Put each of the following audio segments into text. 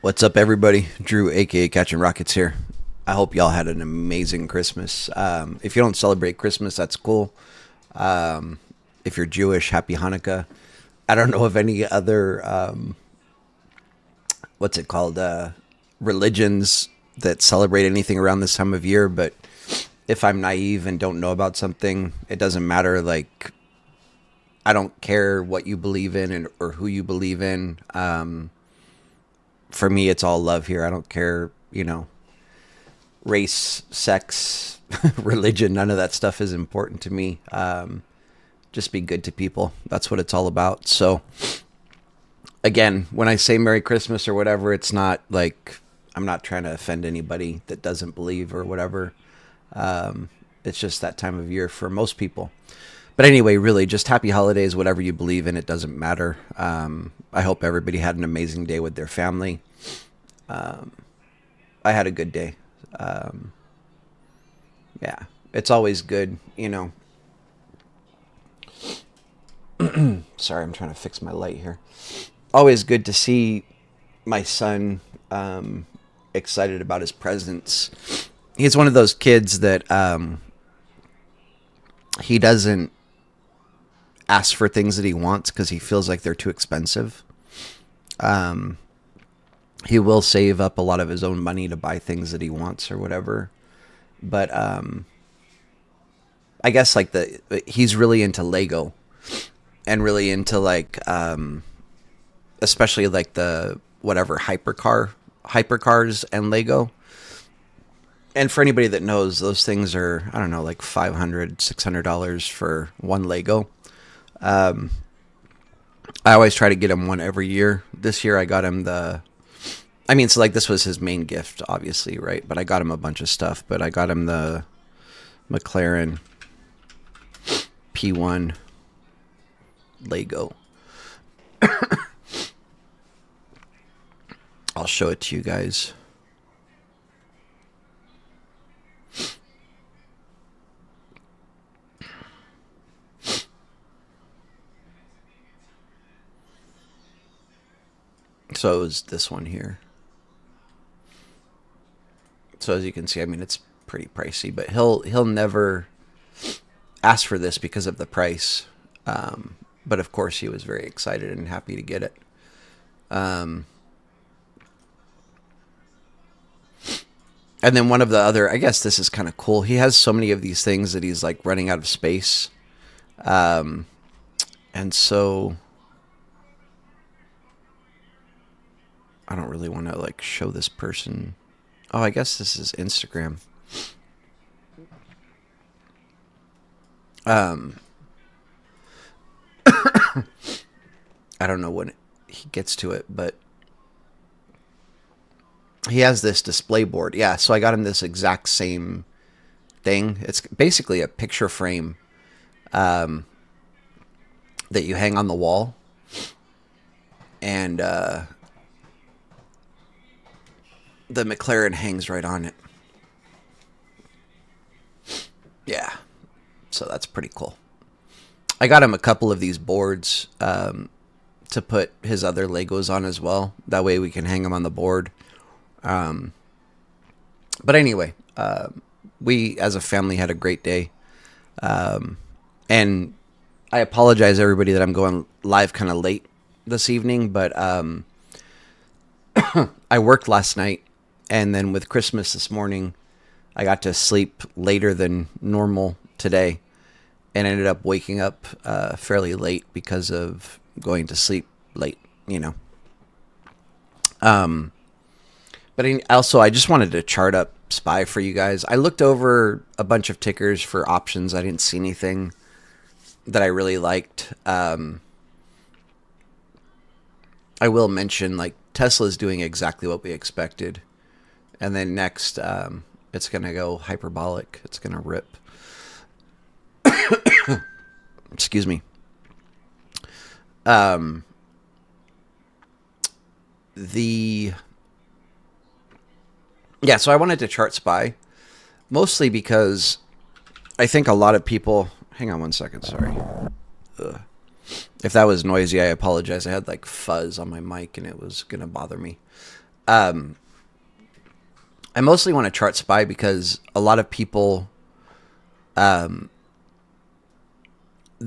What's up, everybody? Drew, aka Catching Rockets here. I hope y'all had an amazing Christmas. If you don't celebrate Christmas, that's cool. If you're Jewish, happy Hanukkah. I don't know of any other, what's it called, religions that celebrate anything around this time of year, but if I'm naive and don't know about something, it doesn't matter. Like, I don't care what you believe in or who you believe in. For me, it's all love here. I don't care, race, sex, religion. None of that stuff is important to me. Just be good to people. That's what it's all about. So, again, when I say Merry Christmas or whatever, it's not like I'm not trying to offend anybody that doesn't believe or whatever. It's just that time of year for most people. But anyway, really, just happy holidays, whatever you believe in, it doesn't matter. I hope everybody had an amazing day with their family. I had a good day. Yeah, it's always good, Sorry, I'm trying to fix my light here. Always good to see my son excited about his presents. He's one of those kids that he doesn't ask for things that he wants because he feels like they're too expensive. He will save up a lot of his own money to buy things that he wants or whatever. But I guess like he's really into Lego and really into like especially like the whatever hypercars and Lego. And for anybody that knows, those things are, I don't know, like $500, $600 for one Lego. I always try to get him one every year. This year I got him so like this was his main gift, obviously, right? But I got him a bunch of stuff. But I got him the McLaren P1 Lego. I'll show it to you guys. So it was this one here. So as you can see, it's pretty pricey, but he'll never ask for this because of the price. But of course, he was very excited and happy to get it. And then one of the other, I guess this is kind of cool. He has so many of these things that he's like running out of space. And so I don't really want to like show this person. Oh, I guess this is Instagram. I don't know when he gets to it, but he has this display board. Yeah, so I got him this exact same thing. It's basically a picture frame that you hang on the wall. And the McLaren hangs right on it. Yeah, so that's pretty cool. I got him a couple of these boards to put his other Legos on as well. That way we can hang them on the board. But anyway, we as a family had a great day. And I apologize, everybody, that I'm going live kind of late this evening, but I worked last night. And then with Christmas this morning, I got to sleep later than normal today and ended up waking up fairly late because of going to sleep late, But also, I just wanted to chart up SPY for you guys. I looked over a bunch of tickers for options. I didn't see anything that I really liked. I will mention, like, Tesla's doing exactly what we expected. And then next, it's going to go hyperbolic. It's going to rip. Excuse me. Yeah, so I wanted to chart SPY, mostly because I think a lot of people... Hang on one second, sorry. Ugh. If that was noisy, I apologize. I had like fuzz on my mic and it was going to bother me. I mostly want to chart SPY because a lot of people that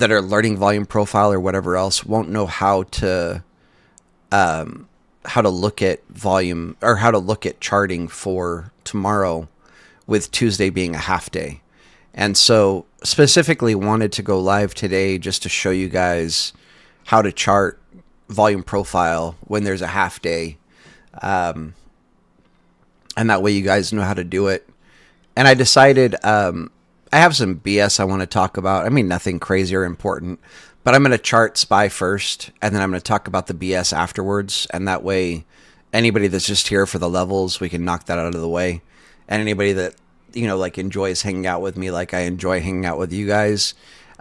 are learning volume profile or whatever else won't know how to look at volume or how to look at charting for tomorrow, with Tuesday being a half day. And so specifically wanted to go live today just to show you guys how to chart volume profile when there's a half day. And that way you guys know how to do it. And I decided, I have some BS I want to talk about. I mean, nothing crazy or important, but I'm going to chart SPY first, and then I'm going to talk about the BS afterwards. And that way, anybody that's just here for the levels, we can knock that out of the way. And anybody that, like enjoys hanging out with me, like I enjoy hanging out with you guys,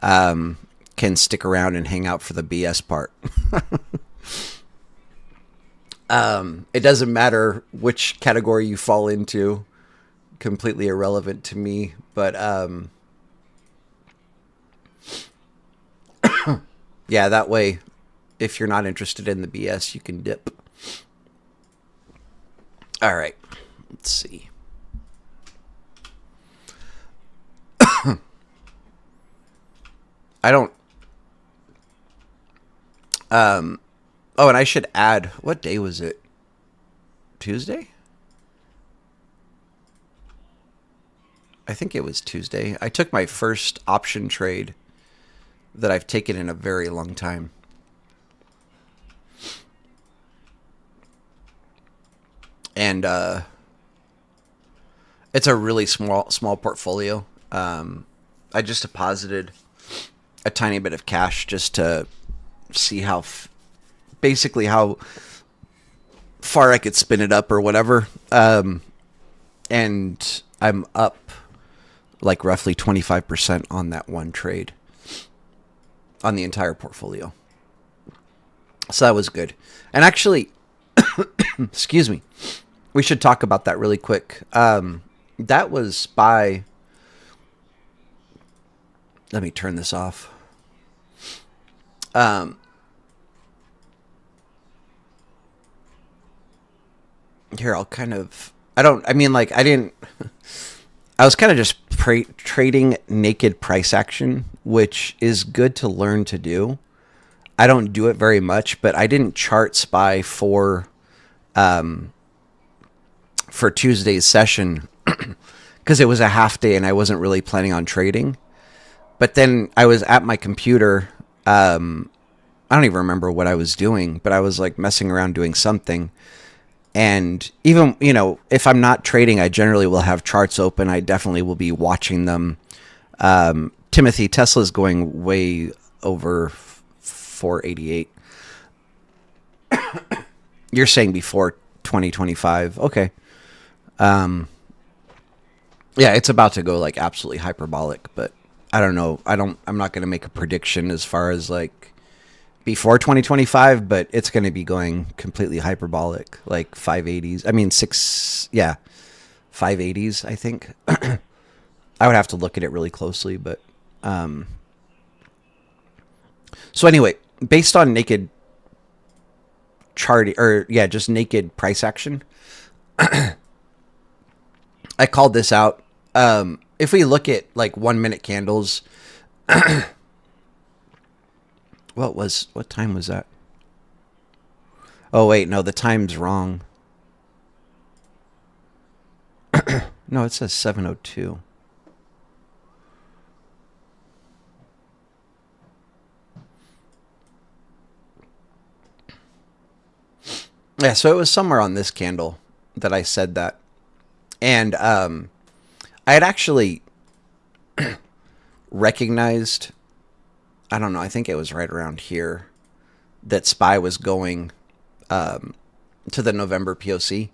can stick around and hang out for the BS part. It doesn't matter which category you fall into, completely irrelevant to me, but yeah, that way, if you're not interested in the BS, you can dip. All right, let's see. I don't. Oh, and I should add, what day was it? Tuesday? I think it was Tuesday. I took my first option trade that I've taken in a very long time. And it's a really small portfolio. I just deposited a tiny bit of cash just to see how basically how far I could spin it up or whatever. And I'm up like roughly 25% on that one trade on the entire portfolio. So that was good. And actually, excuse me, we should talk about that really quick. That was by, let me turn this off. Here, I'll kind of, I was kind of just trading naked price action, which is good to learn to do. I don't do it very much, but I didn't chart SPY for Tuesday's session because it was a half day and I wasn't really planning on trading. But then I was at my computer. I don't even remember what I was doing, but I was like messing around doing something. And even, if I'm not trading, I generally will have charts open. I definitely will be watching them. Timothy, Tesla's going way over 488. You're saying before 2025. Okay. Yeah, it's about to go like absolutely hyperbolic, but I don't know. I'm not going to make a prediction as far as like before 2025, but it's going to be going completely hyperbolic, like 580s. I mean, 580s, I think. I would have to look at it really closely, but so anyway, based on naked chart just naked price action, I called this out. If we look at like 1 minute candles, what time was that? Oh, wait, no, the time's wrong. No, it says 7:02. Yeah, so it was somewhere on this candle that I said that. And I had actually recognized, I don't know, I think it was right around here, that SPY was going to the November POC.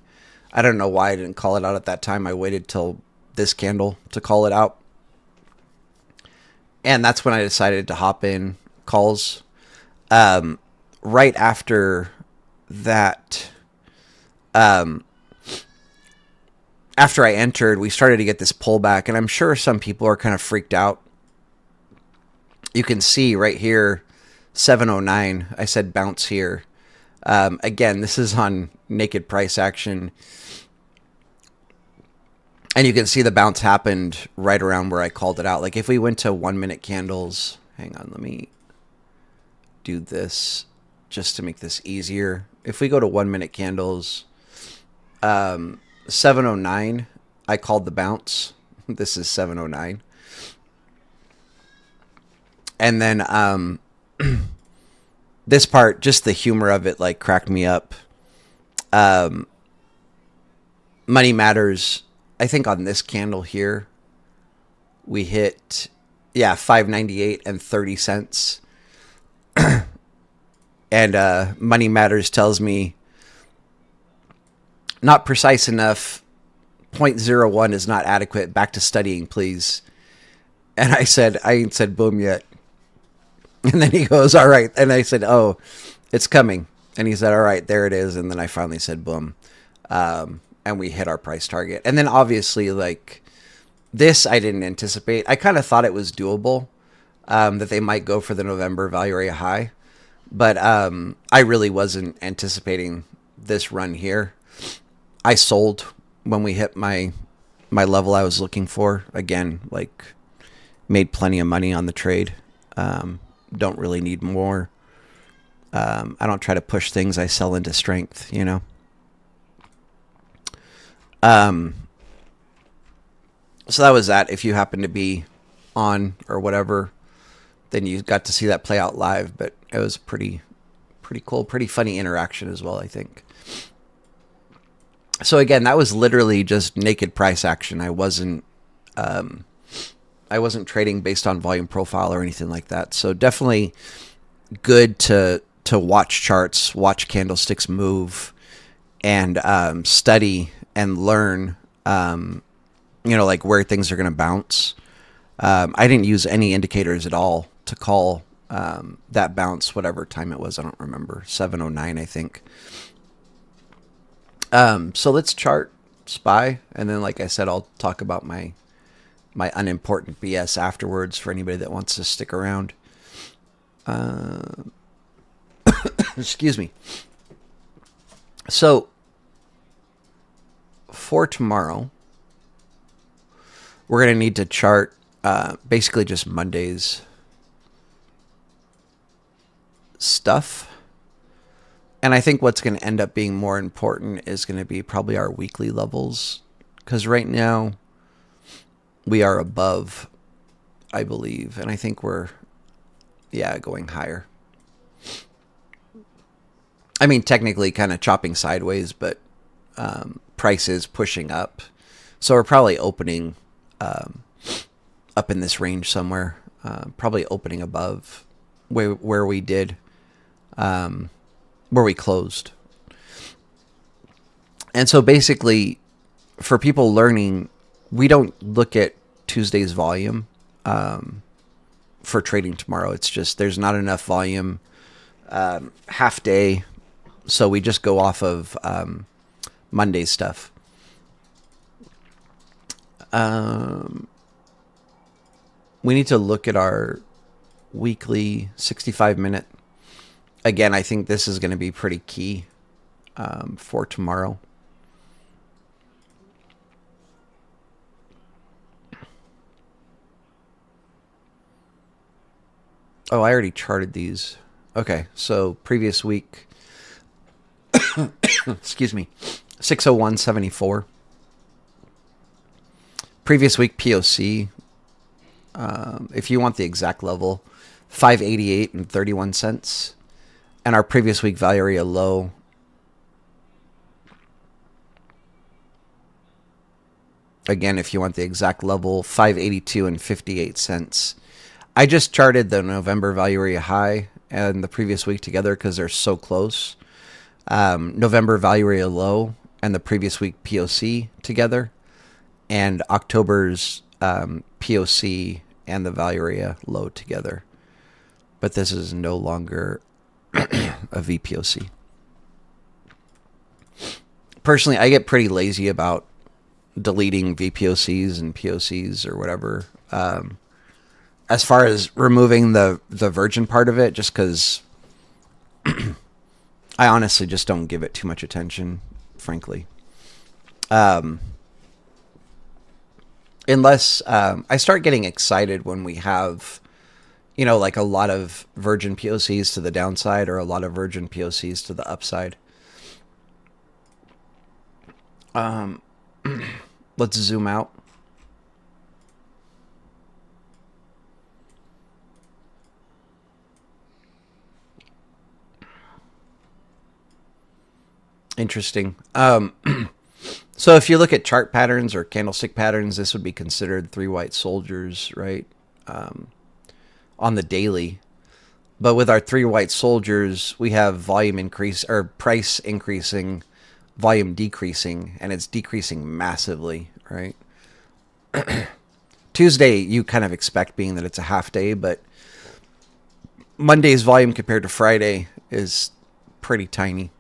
I don't know why I didn't call it out at that time. I waited till this candle to call it out. And that's when I decided to hop in calls. Right after that, after I entered, we started to get this pullback, and I'm sure some people are kind of freaked out. You can see right here, 709. I said bounce here. Again, this is on naked price action. And you can see the bounce happened right around where I called it out. Like if we went to 1 minute candles, hang on, let me do this just to make this easier. If we go to 1 minute candles, 709, I called the bounce. This is 709. And then this part, just the humor of it, like cracked me up. Money Matters, I think on this candle here, we hit, $5.98 and 30 cents. And Money Matters tells me, not precise enough, 0.01 is not adequate, back to studying, please. And I ain't said boom yet. And then he goes, all right. And I said, oh, it's coming. And he said, all right, there it is. And then I finally said boom. And we hit our price target. And then obviously, like, this I didn't anticipate. I kind of thought it was doable, that they might go for the November value area high. But I really wasn't anticipating this run here. I sold when we hit my level I was looking for. Again, like, made plenty of money on the trade. Don't really need more. I don't try to push things. I sell into strength, you know. So that was that. If you happen to be on or whatever, then you got to see that play out live. But it was pretty cool, pretty funny interaction as well, I think. So again, that was literally just naked price action. I wasn't trading based on volume profile or anything like that. So definitely good to watch charts, watch candlesticks move, and study and learn, like where things are going to bounce. I didn't use any indicators at all to call that bounce, whatever time it was. I don't remember. 7:09, I think. So let's chart SPY, and then, like I said, I'll talk about my unimportant BS afterwards for anybody that wants to stick around. Excuse me. So for tomorrow, we're going to need to chart basically just Monday's stuff. And I think what's going to end up being more important is going to be probably our weekly levels. Because right now, we are above, I believe. And I think we're, going higher. I mean, technically kind of chopping sideways, but price is pushing up. So we're probably opening up in this range somewhere. Probably opening above where we did, where we closed. And so basically, for people learning, we don't look at Tuesday's volume for trading tomorrow. It's just there's not enough volume half day. So we just go off of Monday's stuff. We need to look at our weekly 65-minute. Again, I think this is going to be pretty key for tomorrow. Oh, I already charted these. Okay, so previous week, excuse me, 601.74. Previous week POC, if you want the exact level, 588 and 31 cents. And our previous week value area low, again, if you want the exact level, 582 and 58 cents. I just charted the November value area high and the previous week together because they're so close. November value area low and the previous week POC together, and October's POC and the value area low together. But this is no longer a VPOC. Personally, I get pretty lazy about deleting VPOCs and POCs or whatever. As far as removing the virgin part of it, just because I honestly just don't give it too much attention, frankly. Um, Unless I start getting excited when we have, like a lot of virgin POCs to the downside or a lot of virgin POCs to the upside. Let's zoom out. Interesting. So if you look at chart patterns or candlestick patterns, this would be considered three white soldiers, right? On the daily. But with our three white soldiers, we have volume increase or price increasing, volume decreasing, and it's decreasing massively, right? Tuesday, you kind of expect being that it's a half day, but Monday's volume compared to Friday is pretty tiny.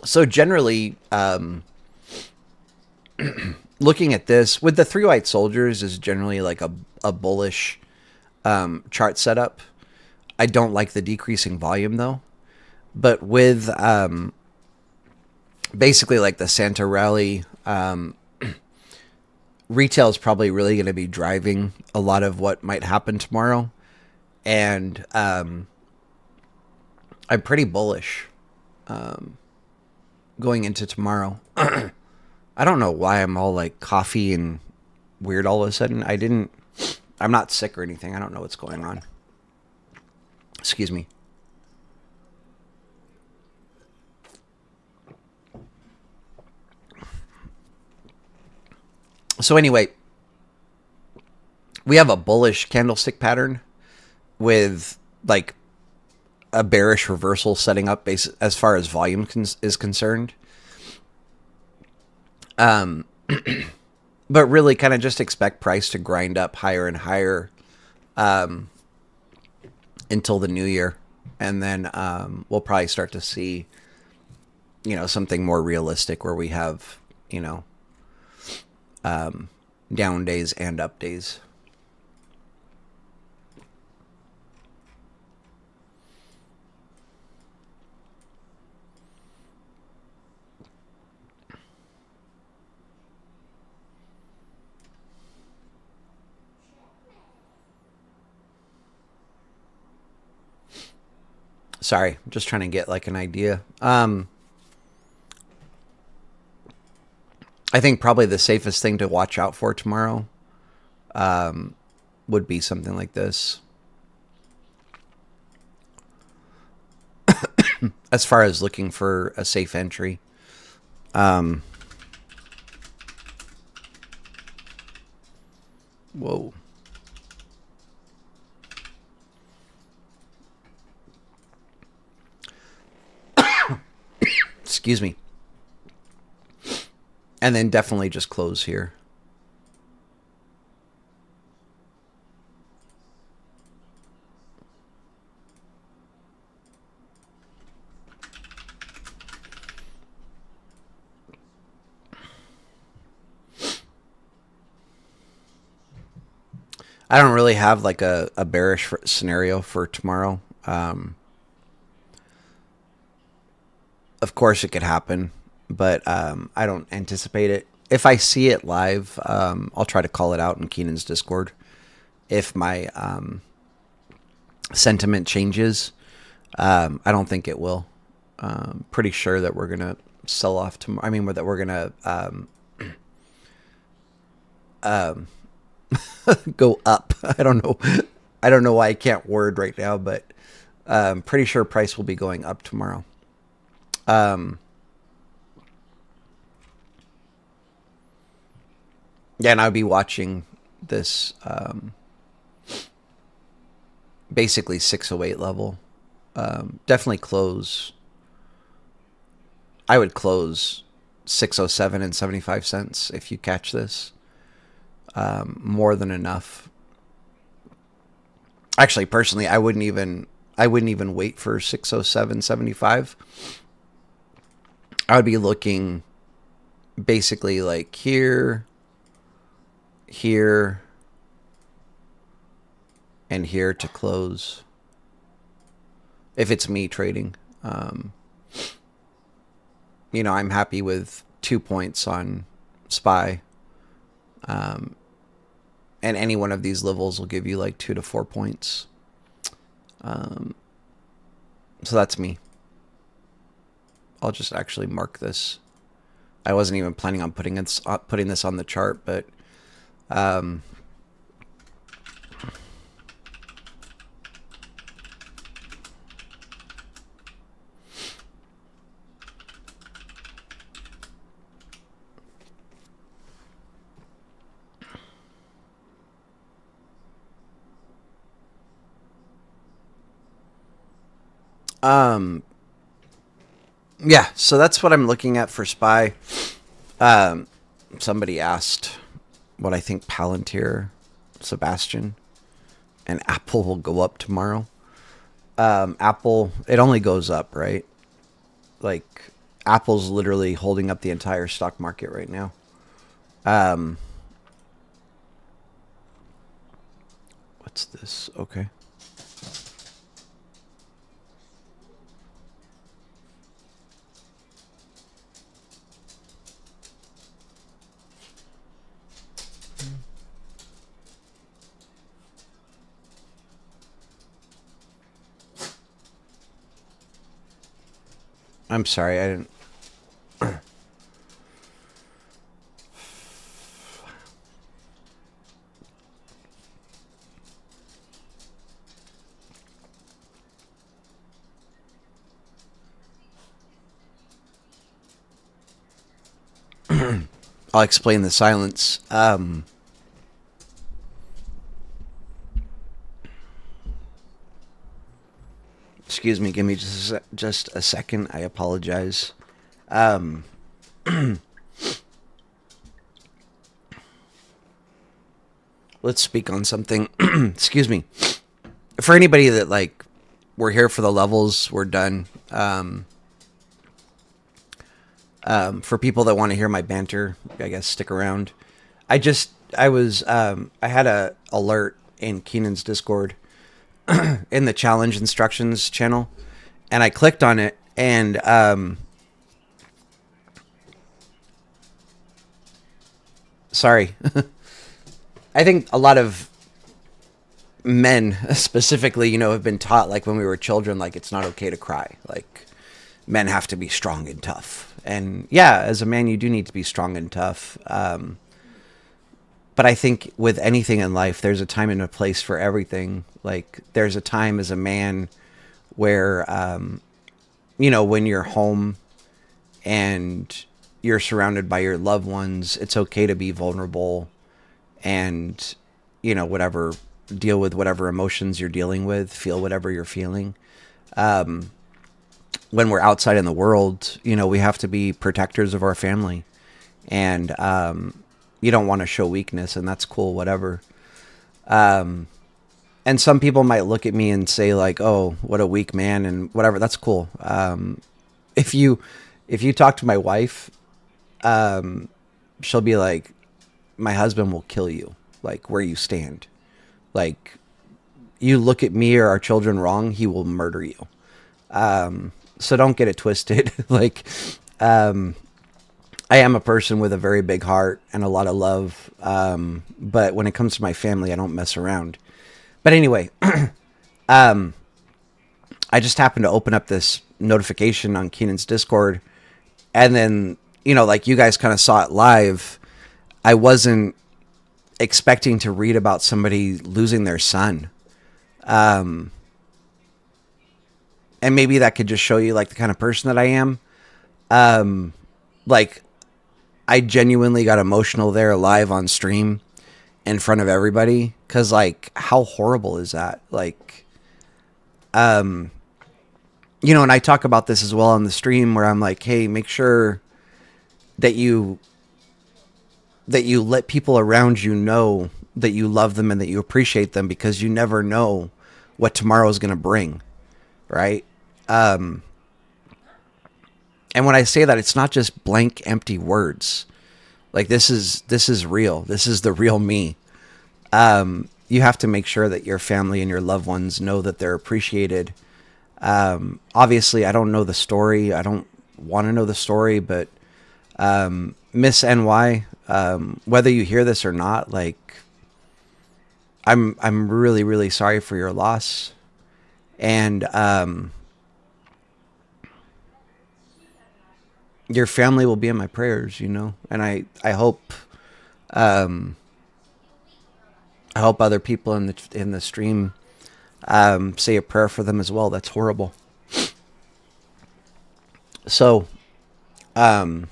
So generally, looking at this with the three white soldiers is generally like a bullish chart setup. I don't like the decreasing volume though, but with basically like the Santa rally, retail is probably really going to be driving a lot of what might happen tomorrow, and I'm pretty bullish going into tomorrow. I don't know why I'm all like coffee and weird all of a sudden. I'm not sick or anything. I don't know what's going on. Excuse me. So anyway, we have a bullish candlestick pattern with like a bearish reversal setting up as far as volume is concerned. But really kind of just expect price to grind up higher and higher until the new year. And then we'll probably start to see, something more realistic where we have, down days and up days. Sorry, I'm just trying to get like an idea. I think probably the safest thing to watch out for tomorrow would be something like this. As far as looking for a safe entry. Whoa. Excuse me. And then definitely just close here. I don't really have like a bearish scenario for tomorrow. Of course, it could happen, but I don't anticipate it. If I see it live, I'll try to call it out in Keenan's Discord. If my sentiment changes, I don't think it will. Pretty sure that we're gonna sell off tomorrow. I mean, that we're gonna go up. I don't know. I don't know why I can't word right now, but I'm pretty sure price will be going up tomorrow. Yeah, and I'll be watching this basically 608 level. Definitely close. I would close 607 and 75 cents if you catch this. More than enough. Actually, personally, I wouldn't even wait for 607.75. I would be looking basically like here, and here to close. if it's me trading. I'm happy with 2 points on SPY. And any one of these levels will give you like 2 to 4 points. So that's me. I'll just actually mark this. I wasn't even planning on putting this on the chart, but yeah, so that's what I'm looking at for SPY. Somebody asked what I think Palantir, Sebastian, and Apple will go up tomorrow. Apple, it only goes up, right? Like, Apple's literally holding up the entire stock market right now. What's this? Okay. I'm sorry, I didn't. I'll explain the silence. Excuse me, give me just a second. I apologize. Let's speak on something. Excuse me. For anybody that, like, we're here for the levels, we're done. For people that want to hear my banter, I guess stick around. I had a alert in Keenan's Discord in the challenge instructions channel, and I clicked on it, and sorry. I think a lot of men specifically, have been taught, like, when we were children, like, it's not okay to cry. Like, men have to be strong and tough. And yeah, as a man, you do need to be strong and tough. But I think with anything in life, there's a time and a place for everything. Like, there's a time as a man where, when you're home and you're surrounded by your loved ones, it's okay to be vulnerable and, deal with whatever emotions you're dealing with, feel whatever you're feeling. When we're outside in the world, we have to be protectors of our family, and you don't want to show weakness, and that's cool, whatever. And some people might look at me and say, like, oh, what a weak man, and whatever. That's cool. If you talk to my wife, she'll be like, my husband will kill you, like, where you stand. Like, you look at me or our children wrong, he will murder you. So don't get it twisted. Like, I am a person with a very big heart and a lot of love. But when it comes to my family, I don't mess around. But anyway, I just happened to open up this notification on Keenan's Discord. And then, like, you guys kind of saw it live. I wasn't expecting to read about somebody losing their son. And maybe that could just show you, like, the kind of person that I am. Like, I genuinely got emotional there live on stream in front of everybody. 'Cause, like, how horrible is that? Like, and I talk about this as well on the stream where I'm like, hey, make sure that you let people around you know that you love them and that you appreciate them, because you never know what tomorrow is going to bring. Right. And when I say that, it's not just blank, empty words. Like, this is real. This is the real me. You have to make sure that your family and your loved ones know that they're appreciated. Obviously, I don't know the story. I don't want to know the story, but Miss NY, whether you hear this or not, like I'm really really sorry for your loss, and your family will be in my prayers, you know, and um, I hope other people in the stream say a prayer for them as well. That's horrible. So, yeah.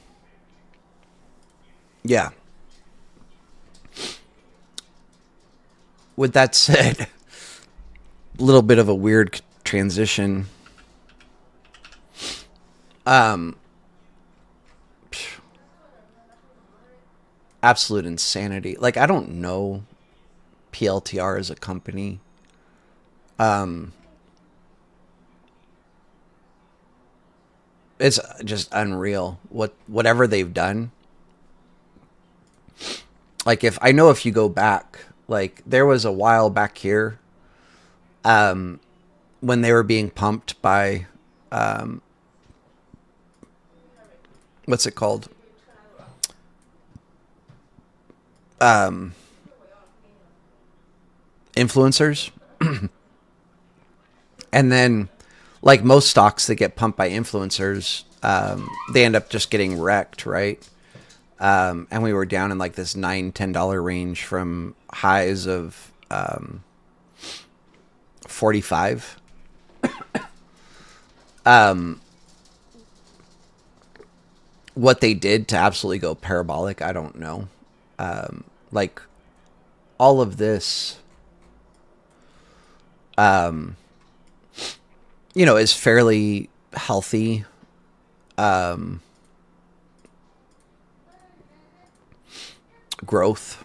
With that said, a little bit of a weird transition. Absolute insanity. Like, I don't know PLTR as a company. It's just unreal whatever they've done. Like, if you go back, like there was a while back here, when they were being pumped by, what's it called? Influencers. And then, like most stocks that get pumped by influencers, they end up just getting wrecked, right? And we were down in like this $9-10 range from highs of 45. What they did to absolutely go parabolic, I don't know. Like all of this, is fairly healthy. Growth.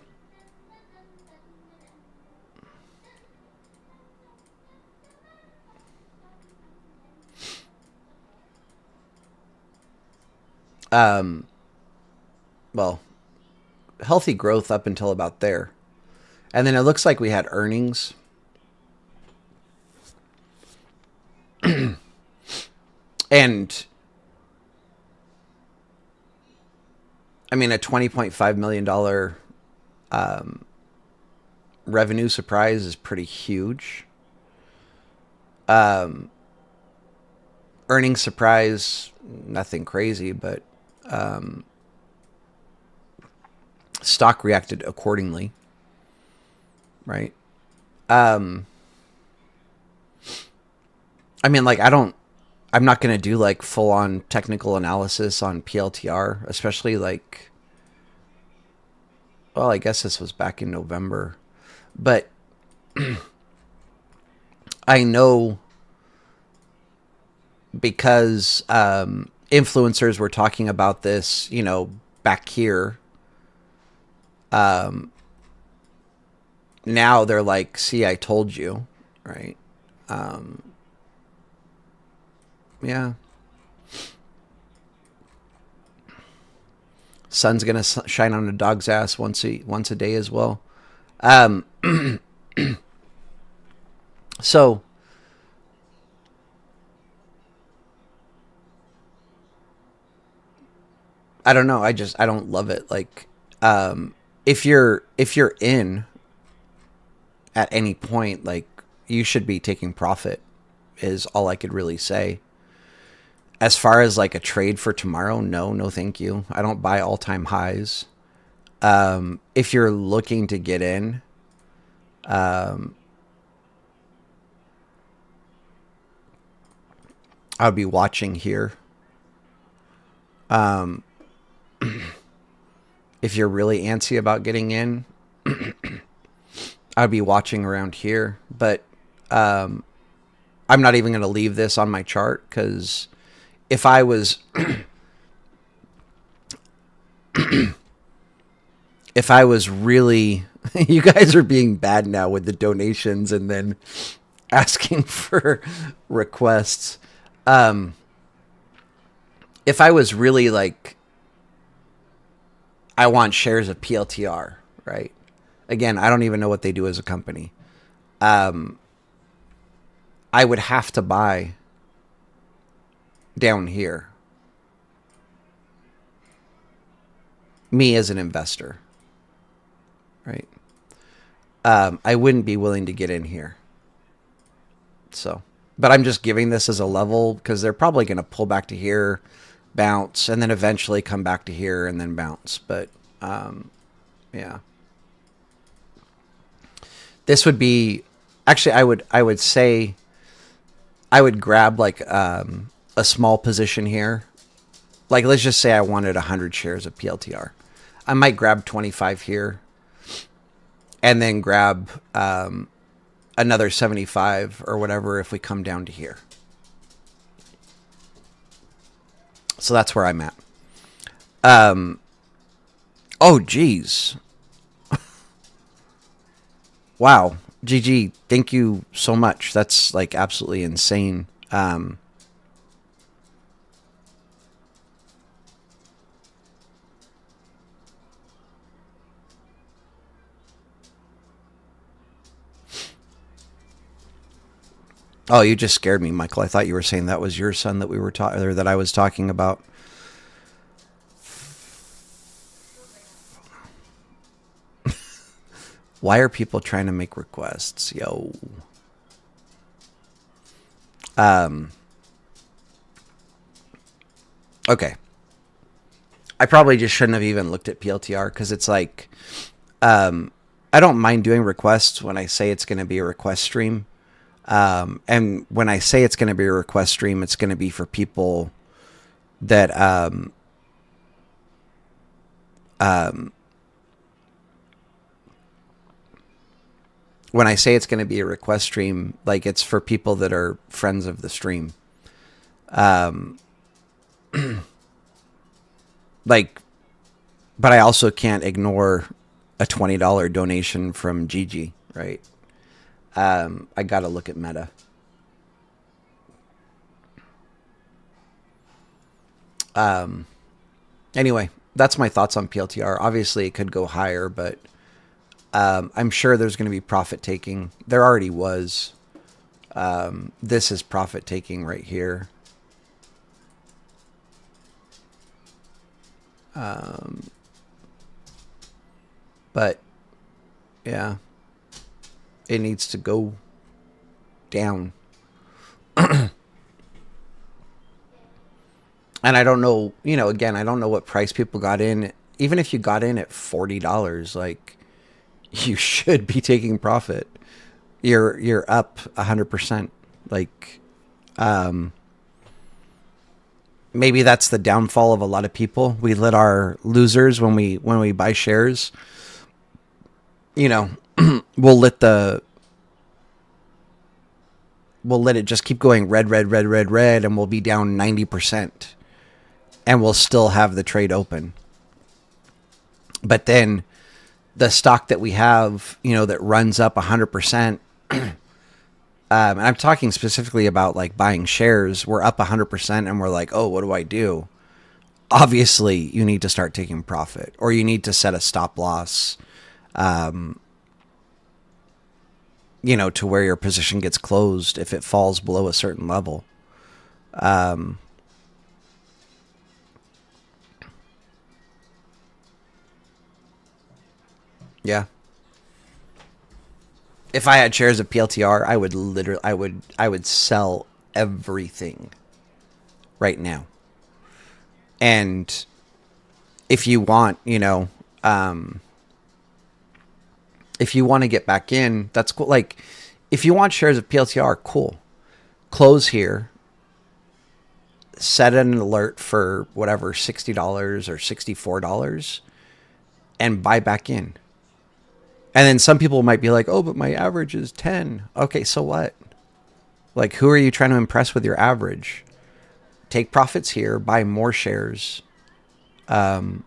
Well, healthy growth up until about there. And then it looks like we had earnings. And I mean, a $20.5 million revenue surprise is pretty huge. Earnings surprise, nothing crazy, but stock reacted accordingly, right? I mean, like, I'm not going to do like full on technical analysis on PLTR, especially like, well, I guess this was back in November, but I know because influencers were talking about this, back here. Now they're like, see, I told you, right? Yeah. Sun's gonna shine on a dog's ass once a day as well. So I don't know. I don't love it. Like, if you're in at any point, like you should be taking profit is all I could really say. As far as like a trade for tomorrow, no, thank you. I don't buy all-time highs. If you're looking to get in, I would be watching here. If you're really antsy about getting in, I'd be watching around here. But I'm not even going to leave this on my chart because if I was if I was really you guys are being bad now with the donations and then asking for requests. If I was really like, I want shares of PLTR, right? Again, I don't even know what they do as a company. I would have to buy down here. Me as an investor, right? I wouldn't be willing to get in here. So, but I'm just giving this as a level because they're probably going to pull back to here, bounce, and then eventually come back to here and then bounce. But yeah, this would be actually I would say I would grab like a small position here. Like let's just say I wanted 100 shares of PLTR. I might grab 25 here and then grab another 75 or whatever if we come down to here. So that's where I'm at. Oh, geez. Wow. GG, thank you so much. That's like absolutely insane. Oh, you just scared me, Michael. I thought you were saying that was your son that we were talking, or that I was talking about. Why are people trying to make requests? Yo. Okay. I probably just shouldn't have even looked at PLTR because it's like, I don't mind doing requests when I say it's going to be a request stream. And when I say it's going to be a request stream, it's going to be for people that, when I say it's going to be a request stream, like it's for people that are friends of the stream. Like, but I also can't ignore a $20 donation from Gigi, right? I got to look at Meta. Anyway, that's my thoughts on PLTR. Obviously, it could go higher, but I'm sure there's going to be profit taking. There already was. This is profit taking right here. But yeah, it needs to go down. And I don't know, again, I don't know what price people got in. Even if you got in at $40, like you should be taking profit. You're up 100%. Like, maybe that's the downfall of a lot of people. We let our losers when we buy shares, we'll let it just keep going red, and we'll be down 90%. And we'll still have the trade open. But then the stock that we have, that runs up 100%, and I'm talking specifically about like buying shares, we're up 100% and we're like, oh, what do I do? Obviously, you need to start taking profit, or you need to set a stop loss, to where your position gets closed if it falls below a certain level. Yeah. If I had shares of PLTR, I would sell everything right now. And if you want, if you want to get back in, that's cool. Like, if you want shares of PLTR, cool. Close here. Set an alert for whatever, $60 or $64, and buy back in. And then some people might be like, oh, but my average is 10. Okay, so what? Like, who are you trying to impress with your average? Take profits here, buy more shares when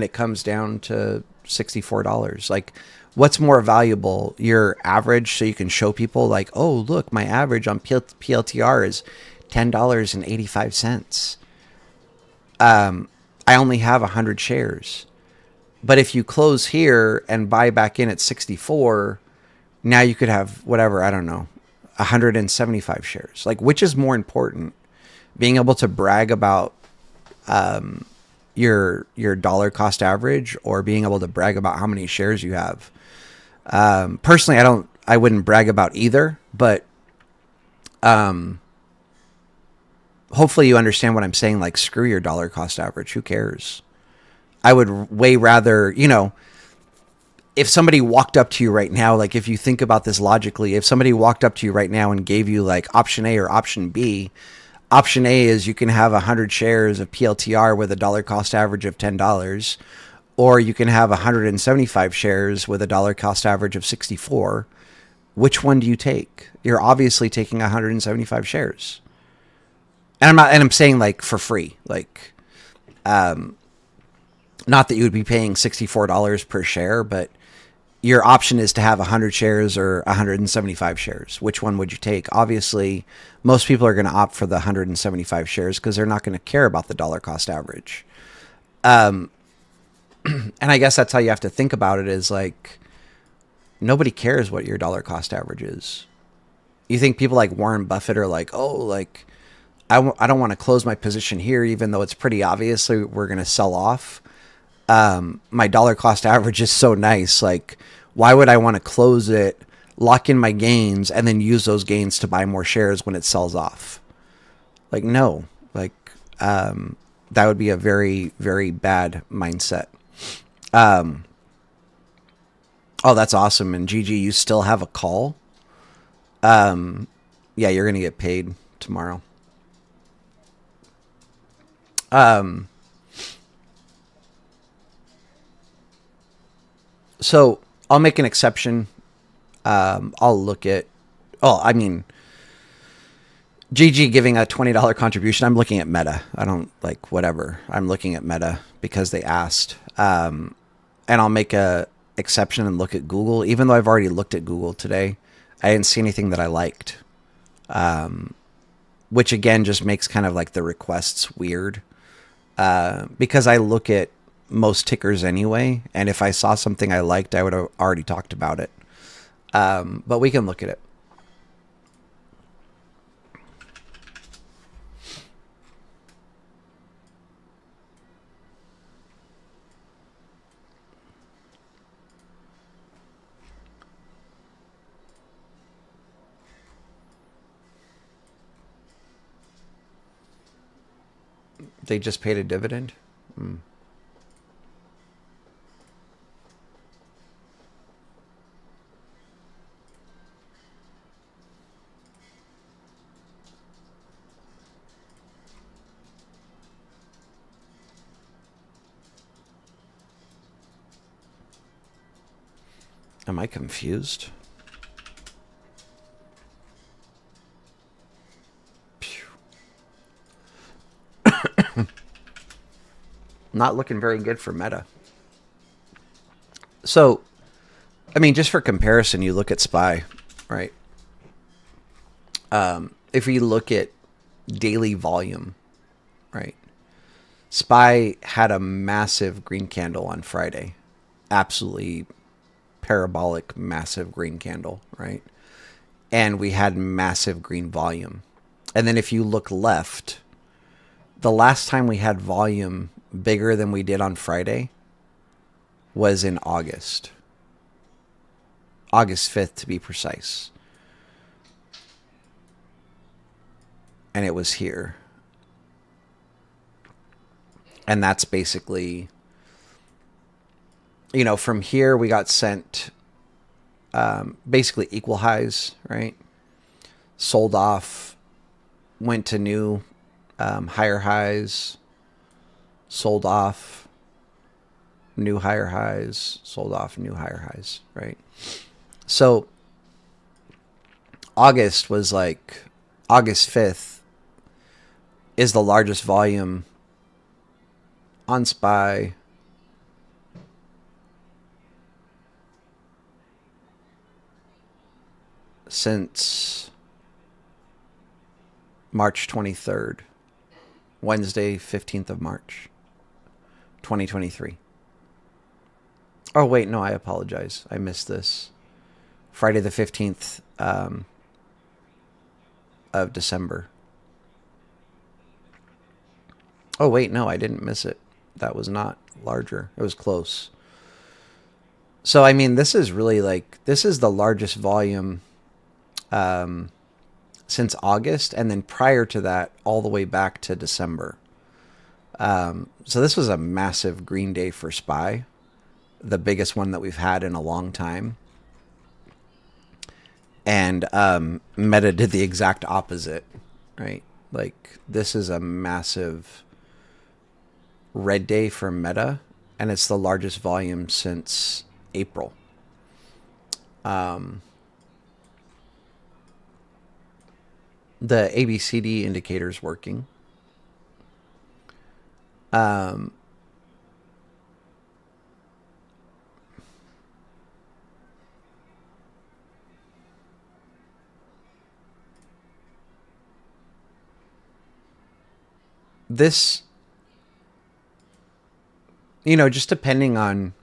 it comes down to $64. Like, what's more valuable? Your average, so you can show people like, oh, look, my average on PLTR is $10.85. I only have 100 shares. But if you close here and buy back in at 64, now you could have whatever, I don't know, 175 shares. Like, which is more important? being able to brag about your dollar cost average, or being able to brag about how many shares you have. Personally, I wouldn't brag about either, but hopefully you understand what I'm saying. Like, screw your dollar cost average. Who cares? I would way rather, if somebody walked up to you right now, like if you think about this logically, if somebody walked up to you right now and gave you like option A or option B, option A is you can have 100 shares of PLTR with a dollar cost average of $10, or you can have 175 shares with a dollar cost average of 64. Which one do you take? You're obviously taking 175 shares. And I'm saying like for free, like, not that you would be paying $64 per share, but your option is to have 100 shares or 175 shares. Which one would you take? Obviously, most people are going to opt for the 175 shares because they're not going to care about the dollar cost average. And I guess that's how you have to think about it, is like, nobody cares what your dollar cost average is. You think people like Warren Buffett are like, oh, like, I don't want to close my position here, even though it's pretty obviously we're going to sell off. My dollar cost average is so nice. Like, why would I want to close it, lock in my gains, and then use those gains to buy more shares when it sells off? Like, no, like, that would be a very, very bad mindset. Oh, that's awesome. And Gigi, you still have a call? Yeah, you're going to get paid tomorrow. So I'll make an exception. I'll look at, Gigi giving a $20 contribution. I'm looking at Meta. I don't like whatever. I'm looking at Meta because they asked. And I'll make a exception and look at Google, even though I've already looked at Google today. I didn't see anything that I liked. Which again just makes kind of like the requests weird. Because I look at most tickers anyway, and if I saw something I liked, I would have already talked about it. But we can look at it. They just paid a dividend? Am I confused? Not looking very good for Meta. So, I mean, just for comparison, you look at SPY, right? If we look at daily volume, right? SPY had a massive green candle on Friday. Absolutely parabolic, massive green candle, right? And we had massive green volume. And then if you look left, the last time we had volume bigger than we did on Friday was in August. August 5th, to be precise. And it was here. And that's basically, from here we got sent basically equal highs, right? Sold off, went to new higher highs, sold off, new higher highs, sold off, new higher highs, right? So August was like, August 5th is the largest volume on SPY since March 23rd, Wednesday, 15th of March, 2023. Oh, wait, no, I apologize. I missed this. Friday the 15th of December. Oh, wait, no, I didn't miss it. That was not larger. It was close. So, I mean, this is really like, this is the largest volume um, since August. And then prior to that, all the way back to December. So this was a massive green day for SPY, the biggest one that we've had in a long time. And Meta did the exact opposite, right? Like, this is a massive red day for Meta, and it's the largest volume since April. The ABCD indicator is working. This, just depending on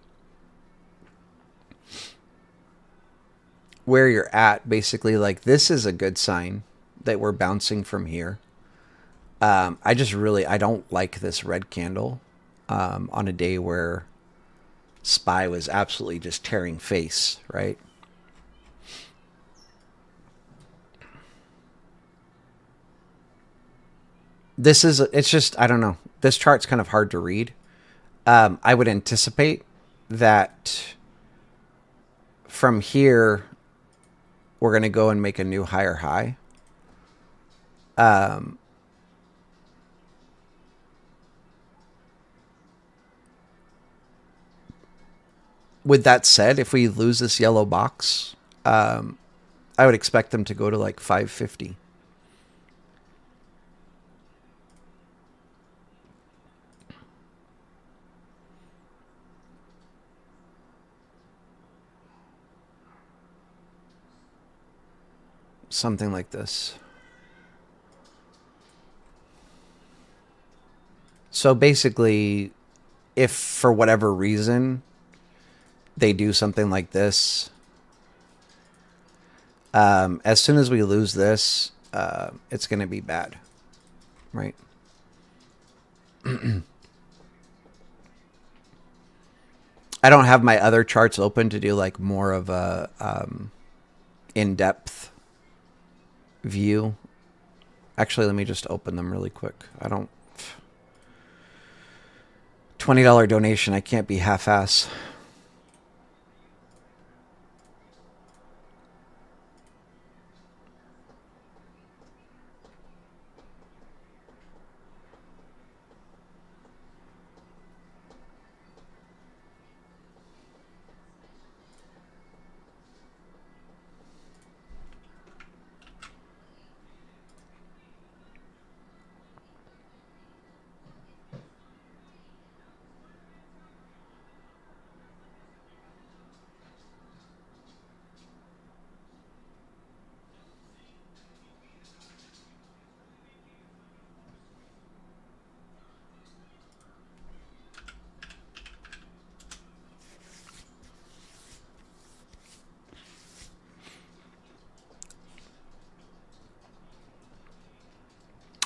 where you're at, basically, like, this is a good sign that we're bouncing from here. I don't like this red candle on a day where SPY was absolutely just tearing face, right? It's just, I don't know. This chart's kind of hard to read. I would anticipate that from here, we're going to go and make a new higher high. With that said, if we lose this yellow box, I would expect them to go to like 550. Something like this. So basically, if for whatever reason they do something like this, as soon as we lose this, it's going to be bad, right? I don't have my other charts open to do like more of a in-depth view. Actually, let me just open them really quick. I don't... $20 donation. I can't be half-ass.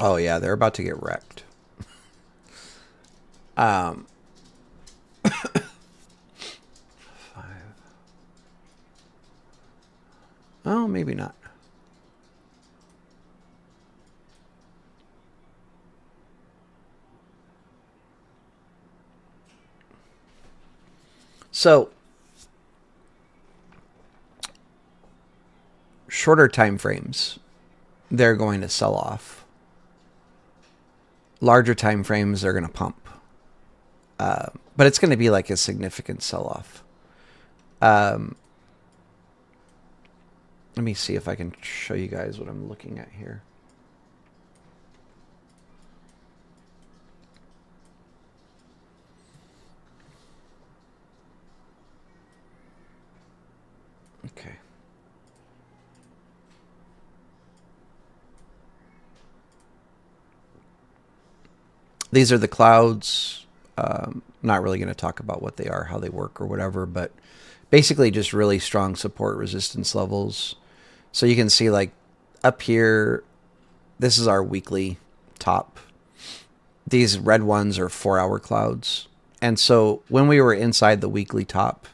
Oh, yeah, they're about to get wrecked. Five. Oh, maybe not. So, shorter time frames, they're going to sell off. Larger time frames, they're going to pump. But it's going to be like a significant sell-off. Let me see if I can show you guys what I'm looking at here. Okay. These are the clouds. Not really going to talk about what they are, how they work, or whatever, but basically just really strong support resistance levels. So you can see, like, up here, this is our weekly top. these red ones are 4-hour clouds. And so when we were inside the weekly top,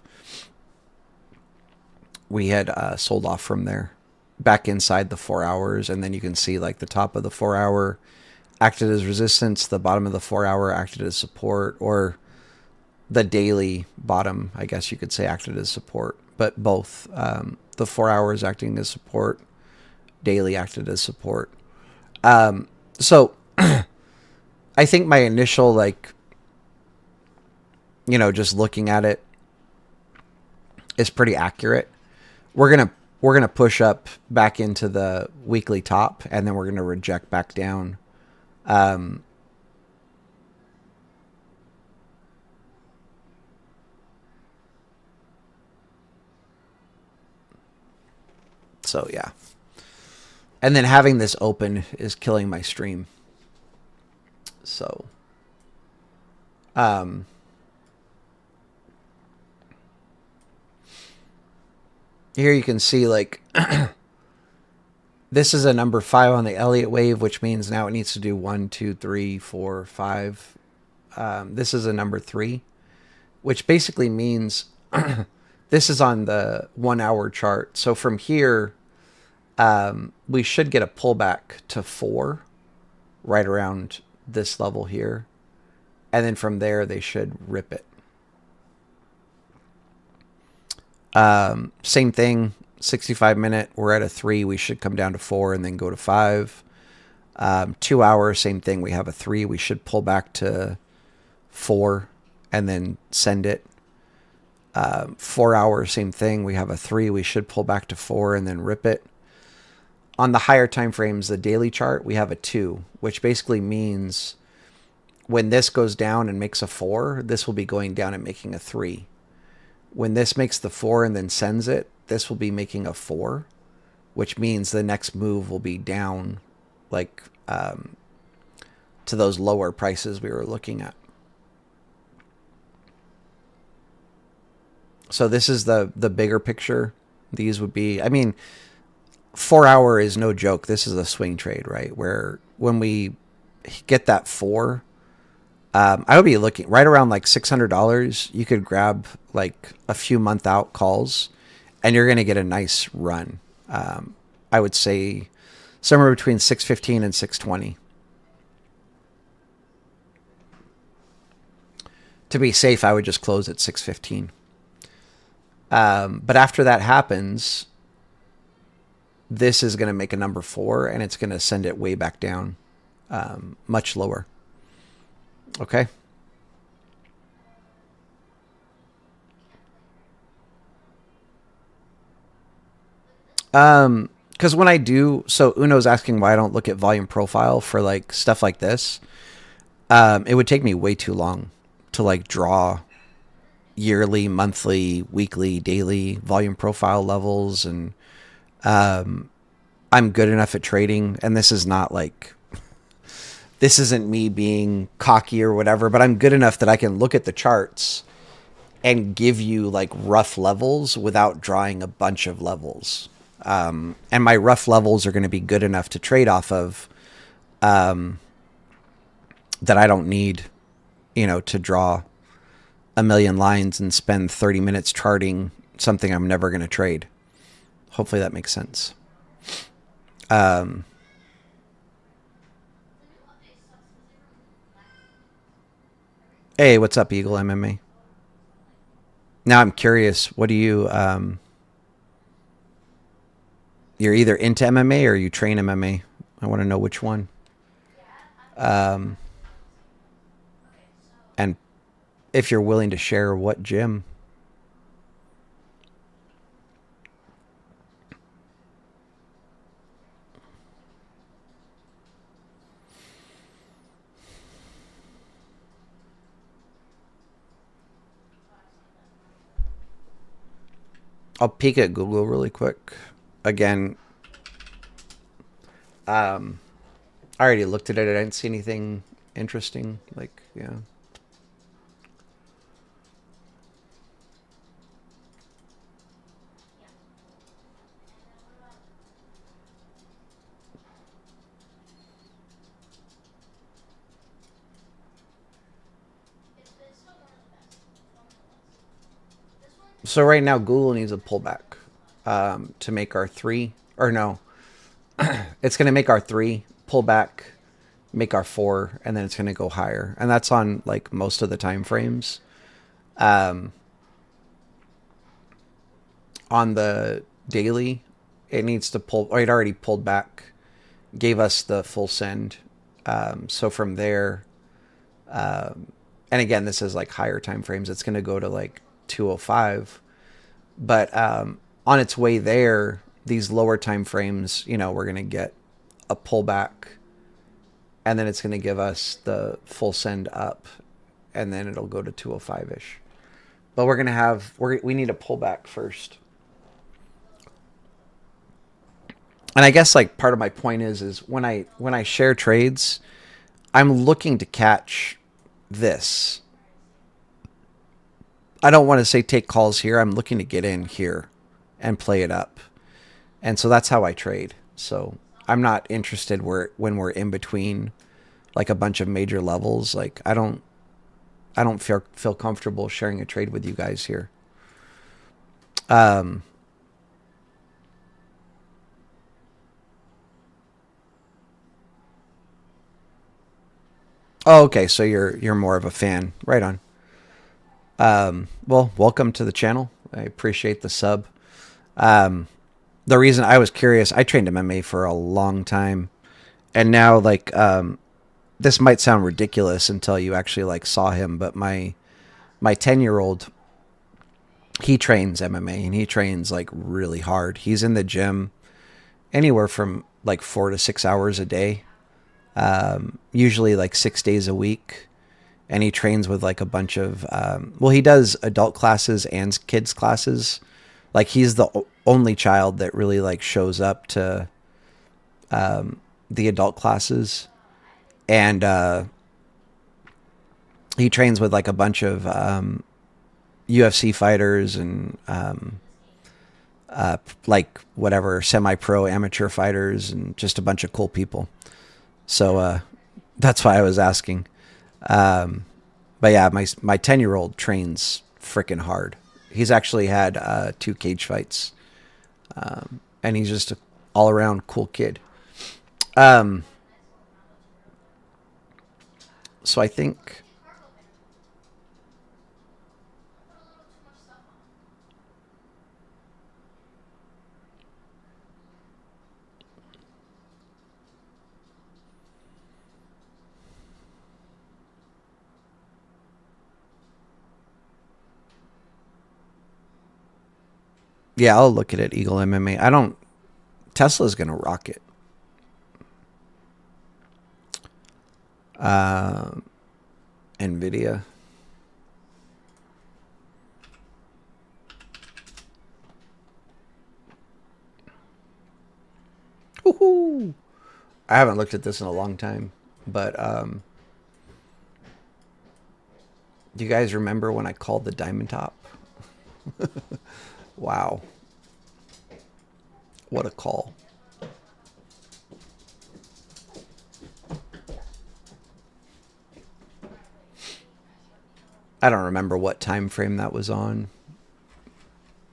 we had sold off from there back inside the 4 hours. And then you can see like the top of the 4 hour acted as resistance. The bottom of the 4 hour acted as support, or the daily bottom, I guess you could say, acted as support, but both, the 4 hours acting as support, daily acted as support. So I think my initial, like, just looking at it is pretty accurate. We're going to push up back into the weekly top, and then we're going to reject back down. So yeah. And then having this open is killing my stream. So, here you can see, like, this is a number 5 on the Elliot wave, which means now it needs to do 1, 2, 3, 4, 5. This is a number 3, which basically means this is on the 1 hour chart. So from here, we should get a pullback to 4 right around this level here. And then from there, they should rip it. Same thing, 65 minute, we're at a 3. We should come down to 4 and then go to 5. 2 hours, same thing. We have a 3. We should pull back to 4 and then send it. 4 hours, same thing. We have a 3. We should pull back to 4 and then rip it. On the higher time frames, the daily chart, we have a 2, which basically means when this goes down and makes a 4, this will be going down and making a 3. When this makes the 4 and then sends it, this will be making a 4, which means the next move will be down, like, to those lower prices we were looking at. So this is the bigger picture. These would be, 4 hour is no joke. This is a swing trade, right? Where when we get that 4, I would be looking right around like $600. You could grab like a few month out calls, and you're going to get a nice run. I would say somewhere between 615 and 620. To be safe, I would just close at 615. But after that happens, this is going to make a number 4, and it's going to send it way back down, much lower. Okay. Because when I do, so Uno's asking why I don't look at volume profile for like stuff like this. It would take me way too long to like draw yearly, monthly, weekly, daily volume profile levels, and I'm good enough at trading, and this is not like, this isn't me being cocky or whatever, but I'm good enough that I can look at the charts and give you like rough levels without drawing a bunch of levels. And my rough levels are going to be good enough to trade off of, that I don't need, to draw a million lines and spend 30 minutes charting something I'm never going to trade. Hopefully that makes sense. Hey, what's up, Eagle MMA? Now I'm curious, what do you, you're either into MMA or you train MMA. I want to know which one. And if you're willing to share what gym. I'll peek at Google really quick. Again, I already looked at it. I didn't see anything interesting. Like, yeah. So right now Google needs a pullback to make our three, or no, it's going to make our three pullback, make our four, and then it's going to go higher. And that's on like most of the time frames. Um, on the daily, it needs to pull, or it already pulled back, gave us the full send. So from there, and again, this is like higher time frames, it's going to go to like 205. But on its way there, these lower time frames, you know, we're going to get a pullback, and then it's going to give us the full send up, and then it'll go to 205-ish. But we're going to have, we need a pullback first. And I guess like part of my point is when I share trades, I'm looking to catch this. I don't want to say take calls here. I'm looking to get in here and play it up. And so that's how I trade. So I'm not interested when we're in between like a bunch of major levels. Like I don't feel comfortable sharing a trade with you guys here. Oh, okay. So you're more of a fan. Right on. Well, welcome to the channel. I appreciate the sub. The reason I was curious, I trained MMA for a long time, and now like this might sound ridiculous until you actually like saw him, but my 10-year-old, he trains MMA and he trains like really hard. He's in the gym anywhere from like 4 to 6 hours a day, usually like 6 days a week. And he trains with like a bunch of, well, he does adult classes and kids classes. Like he's the only child that really like shows up to the adult classes. And he trains with like a bunch of UFC fighters and like whatever, semi-pro amateur fighters and just a bunch of cool people. So that's why I was asking. But yeah, my 10-year-old trains freaking hard. He's actually had 2 cage fights, and he's just an all-around cool kid. So I think yeah, I'll look at it. Eagle MMA. Tesla's gonna rock it. Nvidia. Woohoo! I haven't looked at this in a long time, but do you guys remember when I called the diamond top? Wow. What a call. I don't remember what time frame that was on,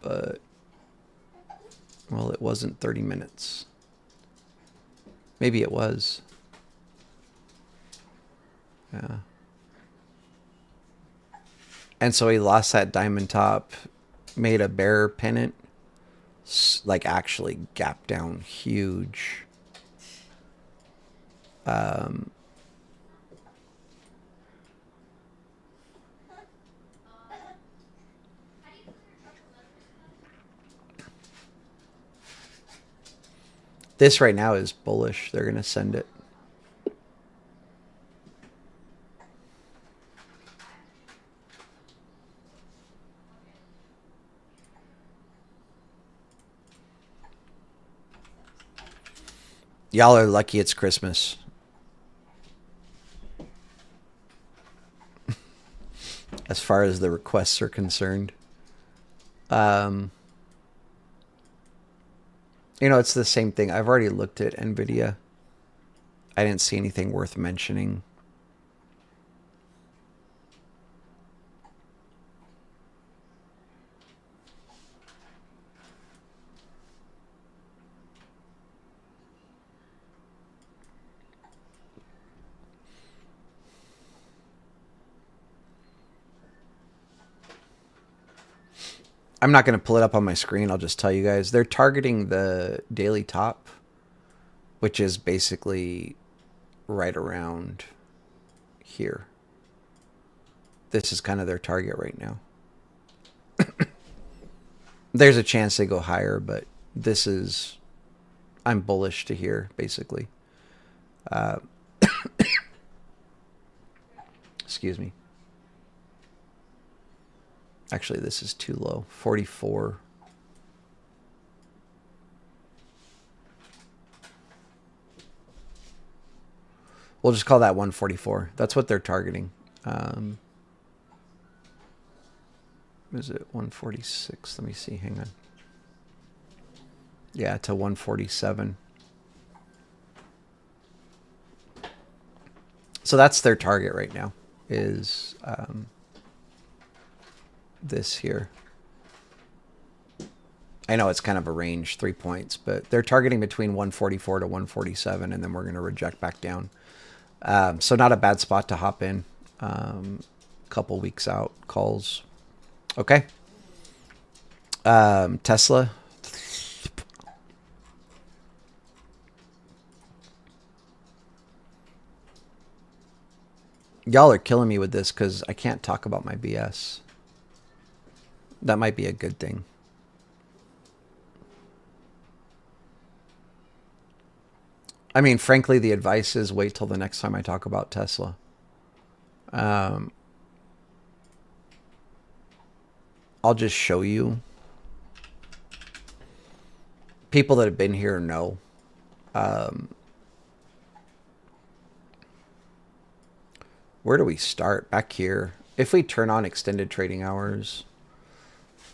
but well, it wasn't 30 minutes. Maybe it was. Yeah. And so he lost that diamond top, made a bear pennant, like actually gap down huge. This right now is bullish. They're going to send it. Y'all are lucky it's Christmas. As far as the requests are concerned. You know, it's the same thing. I've already looked at Nvidia. I didn't see anything worth mentioning. I'm not going to pull it up on my screen. I'll just tell you guys. They're targeting the daily top, which is basically right around here. This is kind of their target right now. There's a chance they go higher, but this is, I'm bullish to here, basically. Excuse me. Actually, this is too low. 44. We'll just call that 144. That's what they're targeting. Is it 146? Let me see. Hang on. Yeah, to 147. So that's their target right now, is this here. I know it's kind of a range, 3 points, but they're targeting between 144 to 147, and then we're going to reject back down. So not a bad spot to hop in. Couple weeks out, calls. Okay. Tesla. Y'all are killing me with this because I can't talk about my BS. That might be a good thing. I mean, frankly, the advice is wait till the next time I talk about Tesla. I'll just show you. People that have been here know. Where do we start? Back here. If we turn on extended trading hours,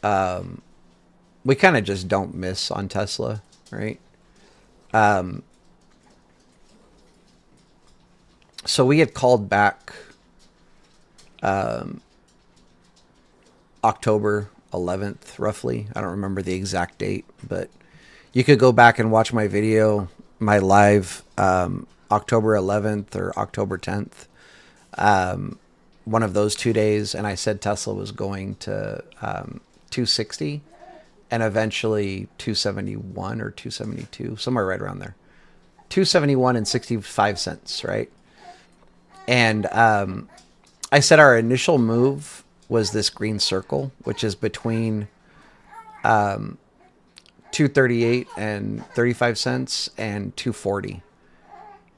we kind of just don't miss on Tesla, right? So we had called back October 11th, roughly. I don't remember the exact date, but you could go back and watch my video, my live October 11th or October 10th. One of those 2 days, and I said Tesla was going to 260 and eventually 271 or 272, somewhere right around there. 271 and 65 cents, right? And I said our initial move was this green circle, which is between 238 and 35 cents and 240.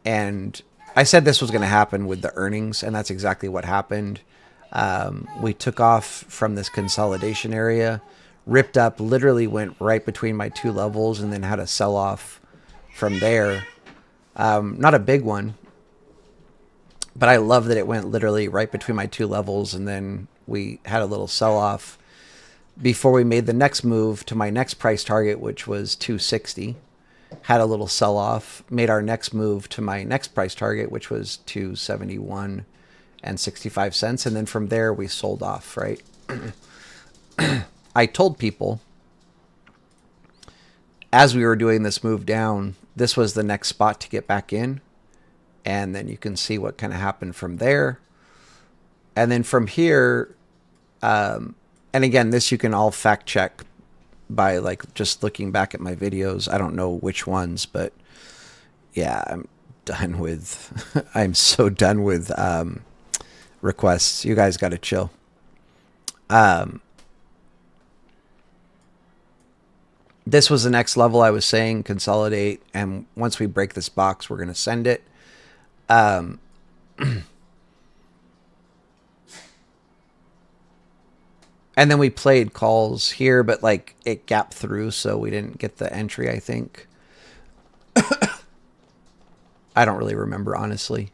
And I said this was going to happen with the earnings, and that's exactly what happened. We took off from this consolidation area, ripped up, literally went right between my two levels, and then had a sell-off from there. Not a big one, but I love that it went literally right between my two levels, and then we had a little sell-off before we made the next move to my next price target, which was 260. Had a little sell-off, made our next move to my next price target, which was 271 and 65 cents. And then from there, we sold off, right? I told people as we were doing this move down, this was the next spot to get back in. And then you can see what kind of happened from there. And then from here, and again, this you can all fact check by like just looking back at my videos. I don't know which ones, but yeah, I'm done with, I'm so done with requests. You guys got to chill. This was the next level I was saying, consolidate. And once we break this box, we're going to send it. And then we played calls here, but like it gapped through, so we didn't get the entry, I think. I don't really remember, honestly.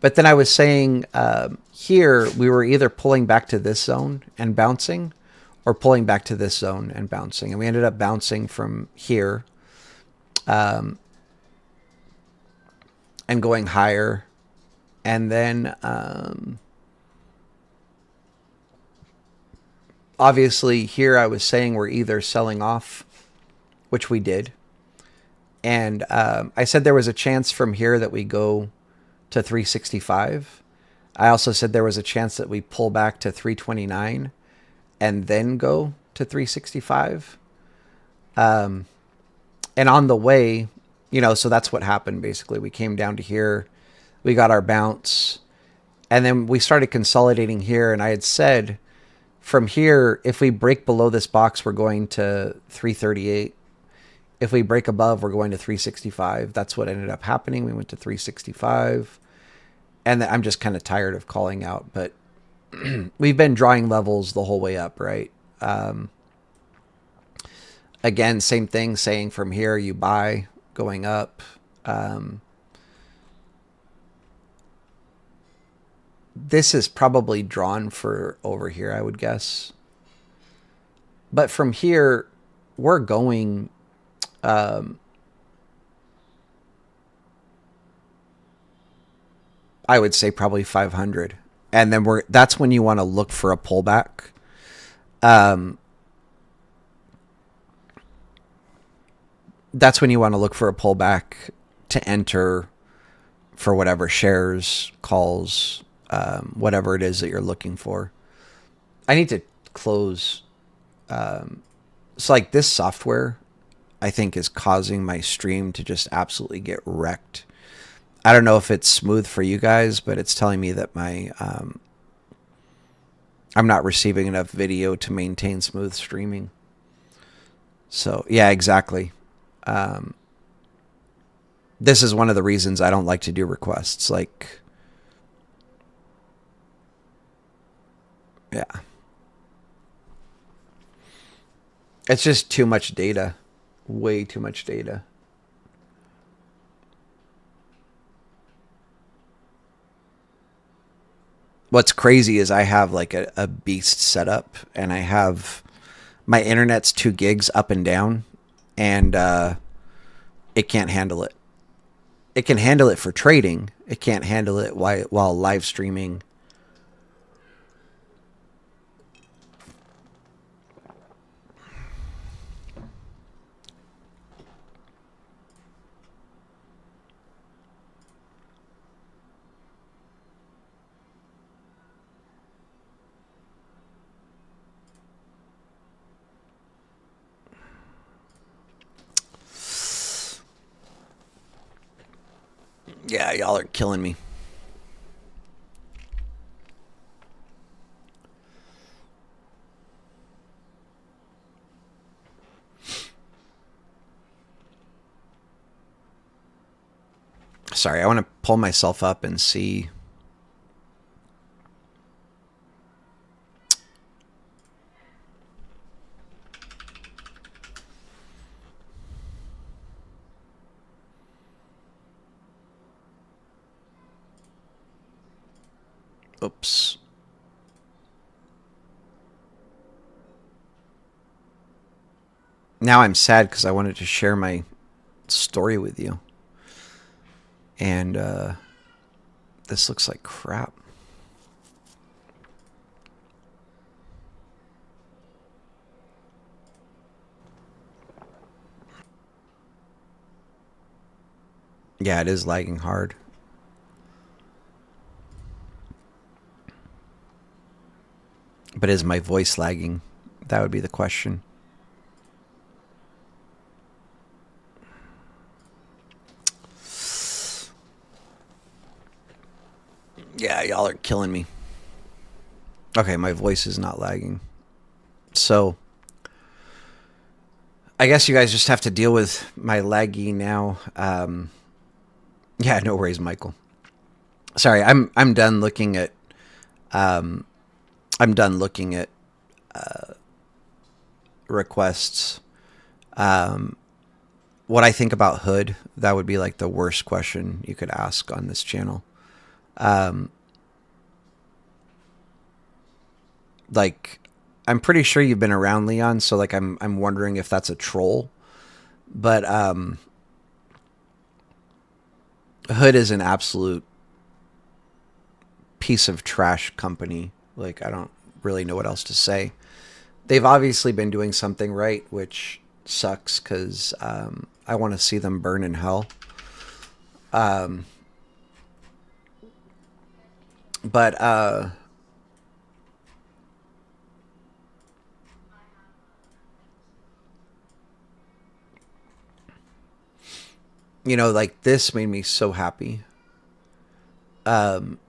But then I was saying here, we were either pulling back to this zone and bouncing or pulling back to this zone and bouncing. And we ended up bouncing from here and going higher. And then obviously here I was saying we're either selling off, which we did. And I said there was a chance from here that we go to 365. I also said there was a chance that we pull back to 329 and then go to 365. And on the way, so that's what happened basically. We came down to here, we got our bounce, and then we started consolidating here. And I had said from here, if we break below this box, we're going to 338. If we break above, we're going to 365. That's what ended up happening. We went to 365. And I'm just kind of tired of calling out, but we've been drawing levels the whole way up, right? Again, same thing, saying from here, you buy, going up. This is probably drawn for over here, I would guess. But from here, we're going... I would say probably 500. And then that's when you want to look for a pullback. That's when you want to look for a pullback to enter for whatever shares, calls, whatever it is that you're looking for. I need to close. So like this software, I think is causing my stream to just absolutely get wrecked. I don't know if it's smooth for you guys, but it's telling me that my I'm not receiving enough video to maintain smooth streaming. So yeah, exactly. This is one of the reasons I don't like to do requests. Like, yeah, it's just too much data, way too much data. What's crazy is I have like a beast setup, and I have my internet's 2 gigs up and down, and it can't handle it. It can handle it for trading. It can't handle it while live streaming. Yeah, y'all are killing me. Sorry, I want to pull myself up and see. Oops. Now I'm sad because I wanted to share my story with you. And this looks like crap. Yeah, it is lagging hard. But is my voice lagging? That would be the question. Yeah, y'all are killing me. Okay, my voice is not lagging. So, I guess you guys just have to deal with my laggy now. Yeah, no worries, Michael. Sorry, I'm done looking at requests. What I think about Hood, that would be like the worst question you could ask on this channel. Like, I'm pretty sure you've been around, Leon, so like I'm wondering if that's a troll. But Hood is an absolute piece of trash company. Like, I don't really know what else to say. They've obviously been doing something right, which sucks because I want to see them burn in hell. But like this made me so happy. Um,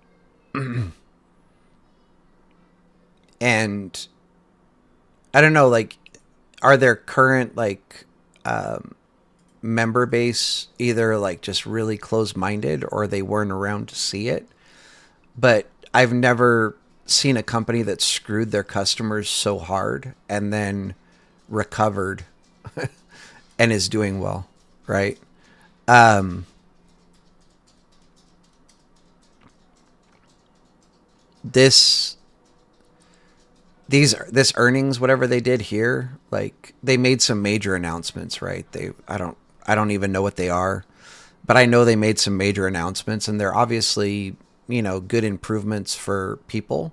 and I don't know, like, are there current, like, member base either like just really close-minded or they weren't around to see it? But I've never seen a company that screwed their customers so hard and then recovered and is doing well, right? Um, this this earnings, whatever they did here, like they made some major announcements, right? I don't even know what they are, but I know they made some major announcements, and they're obviously, good improvements for people.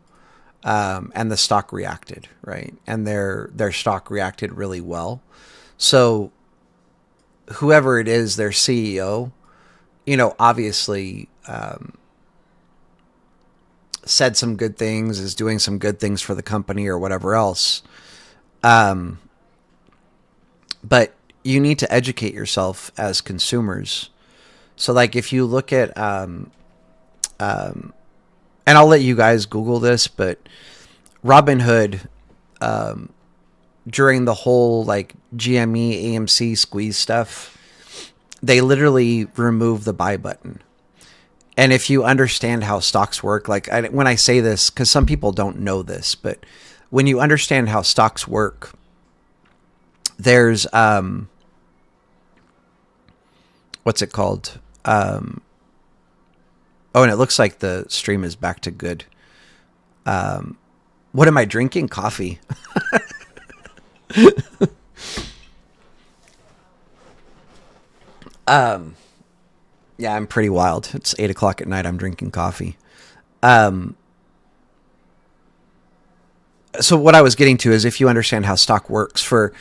And the stock reacted, right? And their stock reacted really well. So whoever it is, their CEO, obviously said some good things, is doing some good things for the company or whatever else. Um, but you need to educate yourself as consumers. So like if you look at, and I'll let you guys Google this, but Robinhood, during the whole like GME, AMC squeeze stuff, they literally removed the buy button. And if you understand how stocks work, like when I say this, because some people don't know this, but when you understand how stocks work, there's, what's it called? Oh, and it looks like the stream is back to good. What am I drinking? Coffee. Yeah, I'm pretty wild. It's 8 o'clock at night. I'm drinking coffee. So what I was getting to is if you understand how stock works, for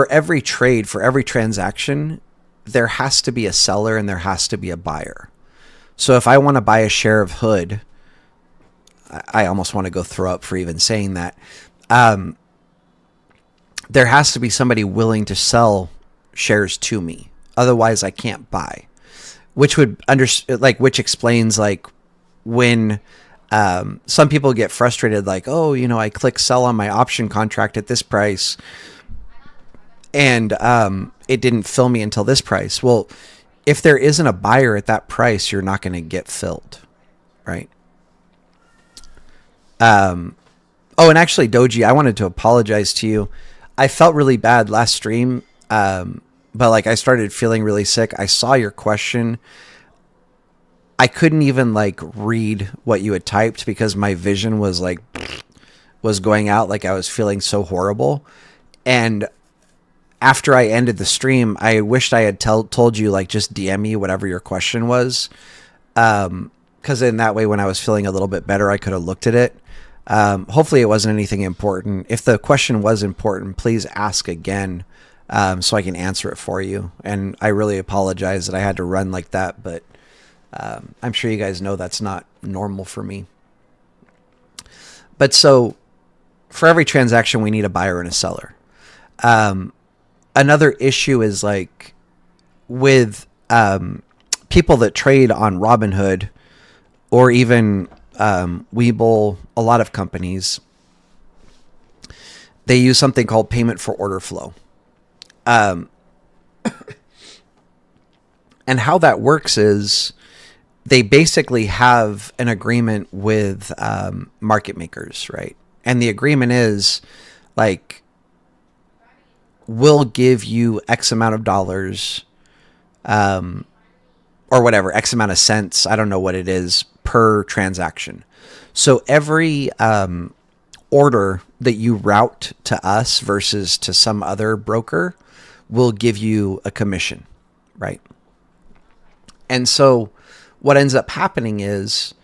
every trade, for every transaction, there has to be a seller and there has to be a buyer. So if I want to buy a share of Hood, I almost want to go throw up for even saying that. There has to be somebody willing to sell shares to me. Otherwise, I can't buy. Which would which explains like when some people get frustrated, like, oh, I click sell on my option contract at this price, and it didn't fill me until this price. Well, if there isn't a buyer at that price, you're not going to get filled, right? Oh, and actually, Doji, I wanted to apologize to you. I felt really bad last stream, but like I started feeling really sick. I saw your question. I couldn't even like read what you had typed because my vision was going out. Like I was feeling so horrible. And after I ended the stream, I wished I had told you, like, just DM me whatever your question was. Because in that way, when I was feeling a little bit better, I could have looked at it. Hopefully it wasn't anything important. If the question was important, please ask again, so I can answer it for you. And I really apologize that I had to run like that, but I'm sure you guys know that's not normal for me. But so for every transaction, we need a buyer and a seller. Another issue is like with people that trade on Robinhood or even Webull, a lot of companies, they use something called payment for order flow. And how that works is they basically have an agreement with market makers, right? And the agreement is like, we'll give you X amount of dollars, or whatever, X amount of cents. I don't know what it is per transaction. So every order that you route to us versus to some other broker will give you a commission, right? And so what ends up happening is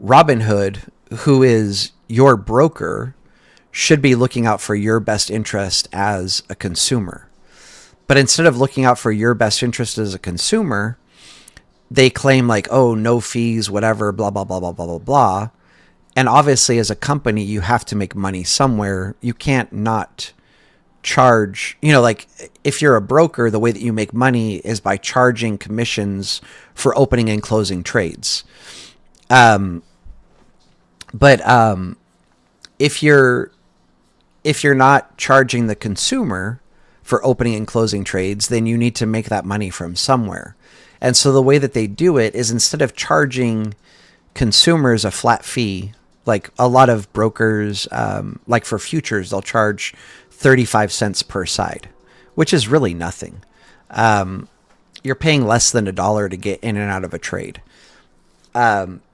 Robinhood, who is your broker, should be looking out for your best interest as a consumer. But instead of looking out for your best interest as a consumer, they claim like, oh, no fees, whatever, blah, blah, blah, blah, blah, blah, blah. And obviously as a company, you have to make money somewhere. You can't not charge, like if you're a broker, the way that you make money is by charging commissions for opening and closing trades. But if you're not charging the consumer for opening and closing trades, then you need to make that money from somewhere. And so the way that they do it is, instead of charging consumers a flat fee, like a lot of brokers, like for futures, they'll charge 35 cents per side, which is really nothing. You're paying less than $1 to get in and out of a trade.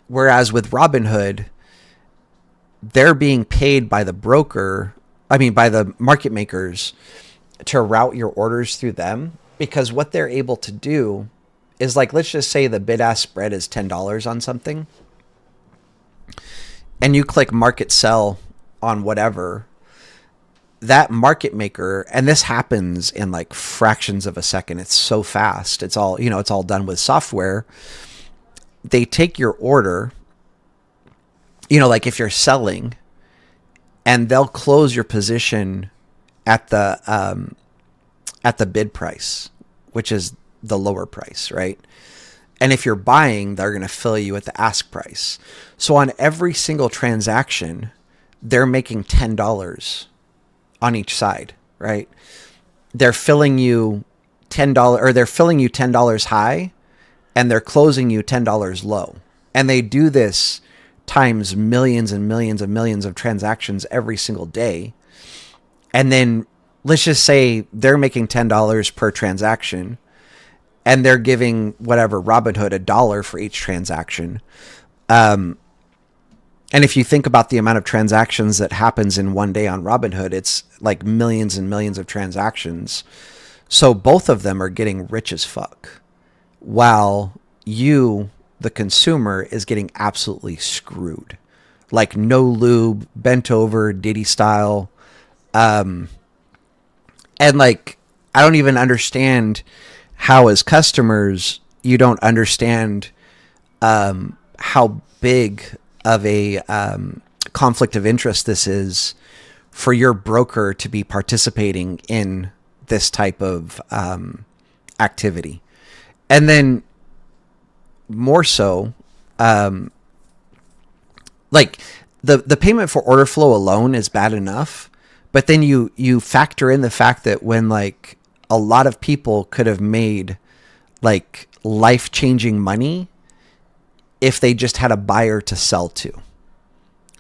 Whereas with Robinhood, they're being paid by the by the market makers to route your orders through them, because what they're able to do is, like, let's just say the bid-ask spread is $10 on something, and you click market sell on whatever, that market maker, and this happens in like fractions of a second. It's so fast. It's all, it's all done with software. They take your order, like if you're selling, and they'll close your position at the bid price, which is the lower price, right? And if you're buying, they're going to fill you at the ask price. So on every single transaction, they're making $10 on each side, right? They're filling you $10, or they're filling you $10 high, and they're closing you $10 low. And they do this times millions and millions and millions of transactions every single day. And then let's just say they're making $10 per transaction, and they're giving whatever Robinhood $1 for each transaction. And if you think about the amount of transactions that happens in one day on Robinhood, it's like millions and millions of transactions. So both of them are getting rich as fuck, while you, the consumer, is getting absolutely screwed. Like no lube, bent over, Diddy style. And like, I don't even understand how, as customers, you don't understand how big of a conflict of interest this is for your broker to be participating in this type of activity. And then more so, like the payment for order flow alone is bad enough, but then you factor in the fact that when like a lot of people could have made like life-changing money if they just had a buyer to sell to,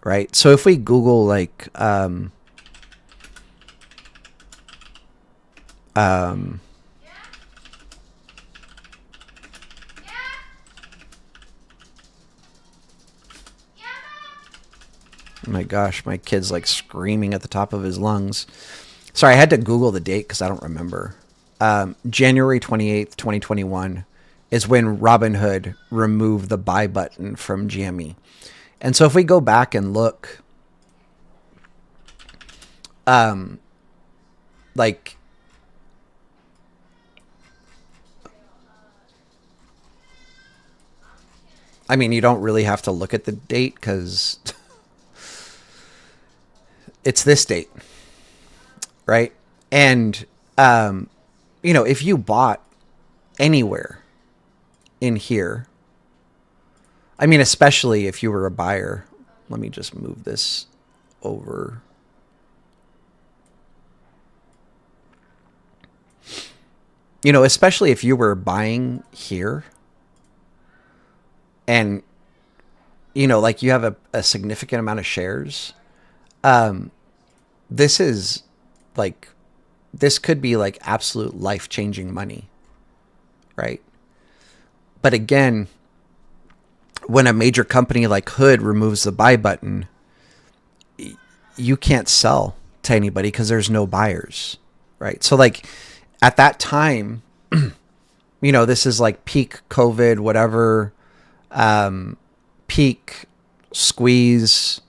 right? So if we Google like oh my gosh, my kid's like screaming at the top of his lungs. Sorry, I had to Google the date because I don't remember. January 28th, 2021 is when Robinhood removed the buy button from GME. And so if we go back and look, like, I mean, you don't really have to look at the date because it's this date, right? And, if you bought anywhere in here, I mean, especially if you were a buyer, let me just move this over. Especially if you were buying here and, like you have a significant amount of shares, this is like, this could be like absolute life-changing money, right? But again, when a major company like Hood removes the buy button, you can't sell to anybody because there's no buyers, right? So like at that time, this is like peak COVID, whatever, peak squeeze,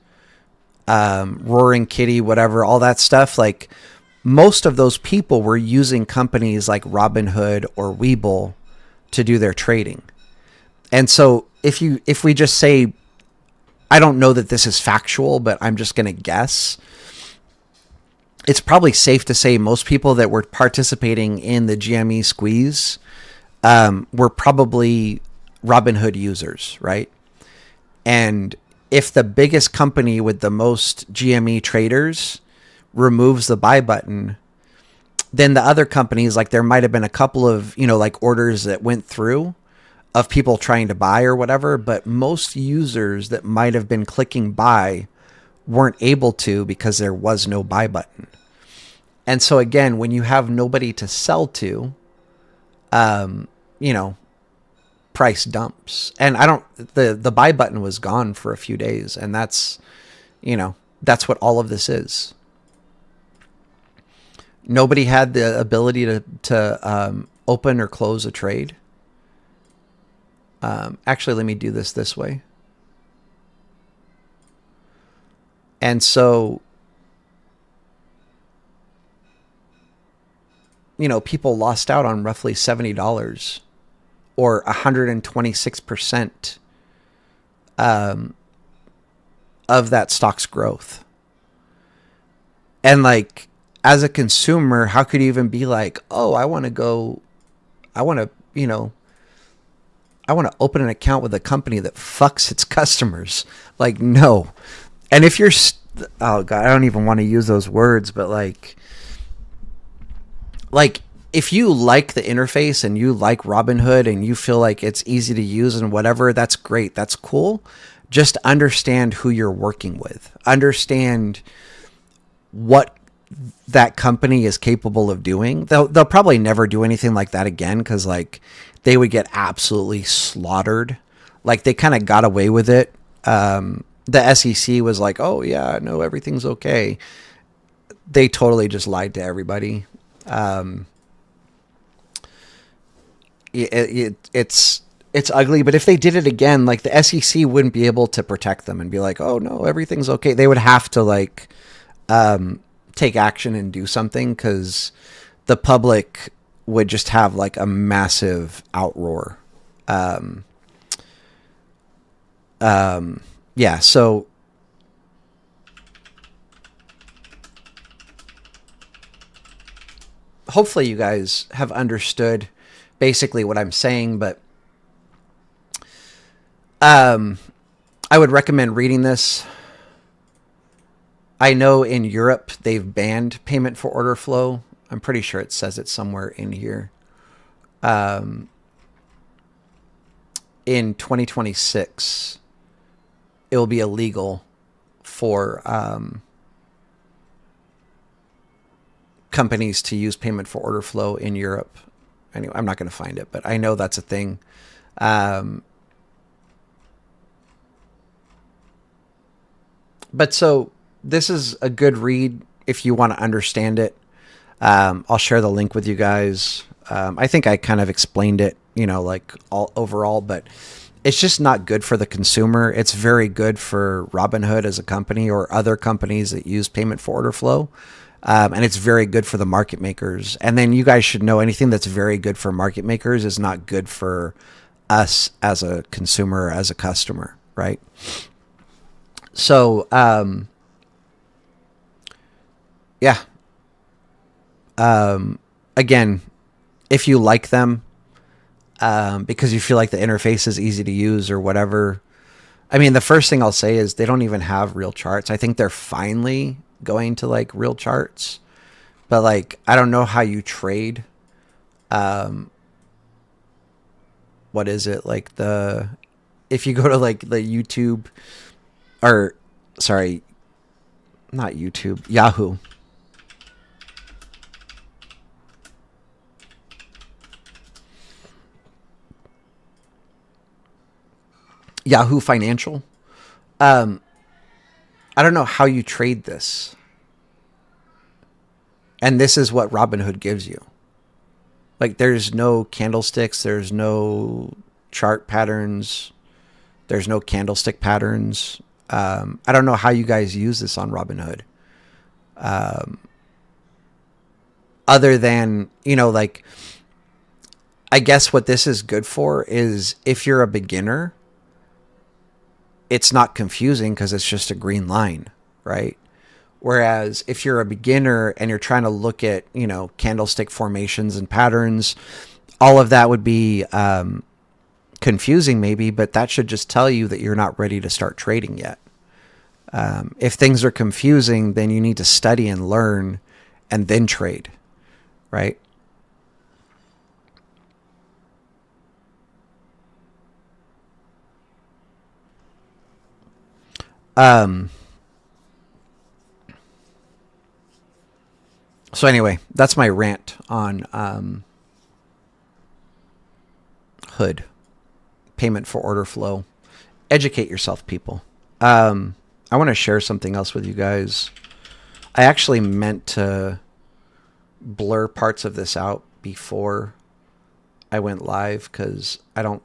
roaring kitty, whatever, all that stuff. Like most of those people were using companies like Robinhood or Webull to do their trading. And so if we just say, I don't know that this is factual, but I'm just going to guess. it's probably safe to say most people that were participating in the GME squeeze were probably Robinhood users, right? And if the biggest company with the most GME traders removes the buy button, then the other companies, like there might have been a couple of, like orders that went through of people trying to buy or whatever, but most users that might have been clicking buy weren't able to because there was no buy button. And so again, when you have nobody to sell to, price dumps. And the buy button was gone for a few days, and that's what all of this is. Nobody had the ability to open or close a trade. Actually, let me do this way. And so, people lost out on roughly $70 or 126% of that stock's growth. And like, as a consumer, how could you even be like, oh, I want to open an account with a company that fucks its customers? Like, no. And if you're, oh God, I don't even want to use those words, but like if you like the interface and you like Robinhood and you feel like it's easy to use and whatever, that's great. That's cool. Just understand who you're working with. Understand what that company is capable of doing. They'll probably never do anything like that again, because like they would get absolutely slaughtered. Like they kind of got away with it. The SEC was like, oh yeah, no, everything's okay. They totally just lied to everybody. It's ugly, but if they did it again, like the SEC wouldn't be able to protect them and be like, oh no, everything's okay. They would have to like take action and do something, because the public would just have like a massive outroar. Yeah, so hopefully you guys have understood basically what I'm saying, but I would recommend reading this. I know in Europe they've banned payment for order flow. I'm pretty sure it says it somewhere in here. In 2026, it will be illegal for companies to use payment for order flow in Europe. Anyway, I'm not going to find it, but I know that's a thing. But so this is a good read if you want to understand it. I'll share the link with you guys. I think I kind of explained it, like all overall, but it's just not good for the consumer. It's very good for Robinhood as a company or other companies that use payment for order flow. And it's very good for the market makers. And then you guys should know anything that's very good for market makers is not good for us as a consumer, as a customer, right? So, yeah. Again, if you like them, because you feel like the interface is easy to use or whatever. I mean, the first thing I'll say is they don't even have real charts. I think they're finally going to like real charts, but like, I don't know how you trade. What is it? Like if you go to like the YouTube or sorry, not YouTube, Yahoo. Yahoo Financial. I don't know how you trade this. And this is what Robinhood gives you. Like there's no candlesticks, there's no chart patterns, there's no candlestick patterns. I don't know how you guys use this on Robinhood. Other than, like, I guess what this is good for is if you're a beginner, it's not confusing because it's just a green line, right? Whereas if you're a beginner and you're trying to look at, candlestick formations and patterns, all of that would be confusing maybe, but that should just tell you that you're not ready to start trading yet. If things are confusing, then you need to study and learn and then trade, right? So anyway, that's my rant on Hood, payment for order flow. Educate yourself, people. I want to share something else with you guys. I actually meant to blur parts of this out before I went live because I don't...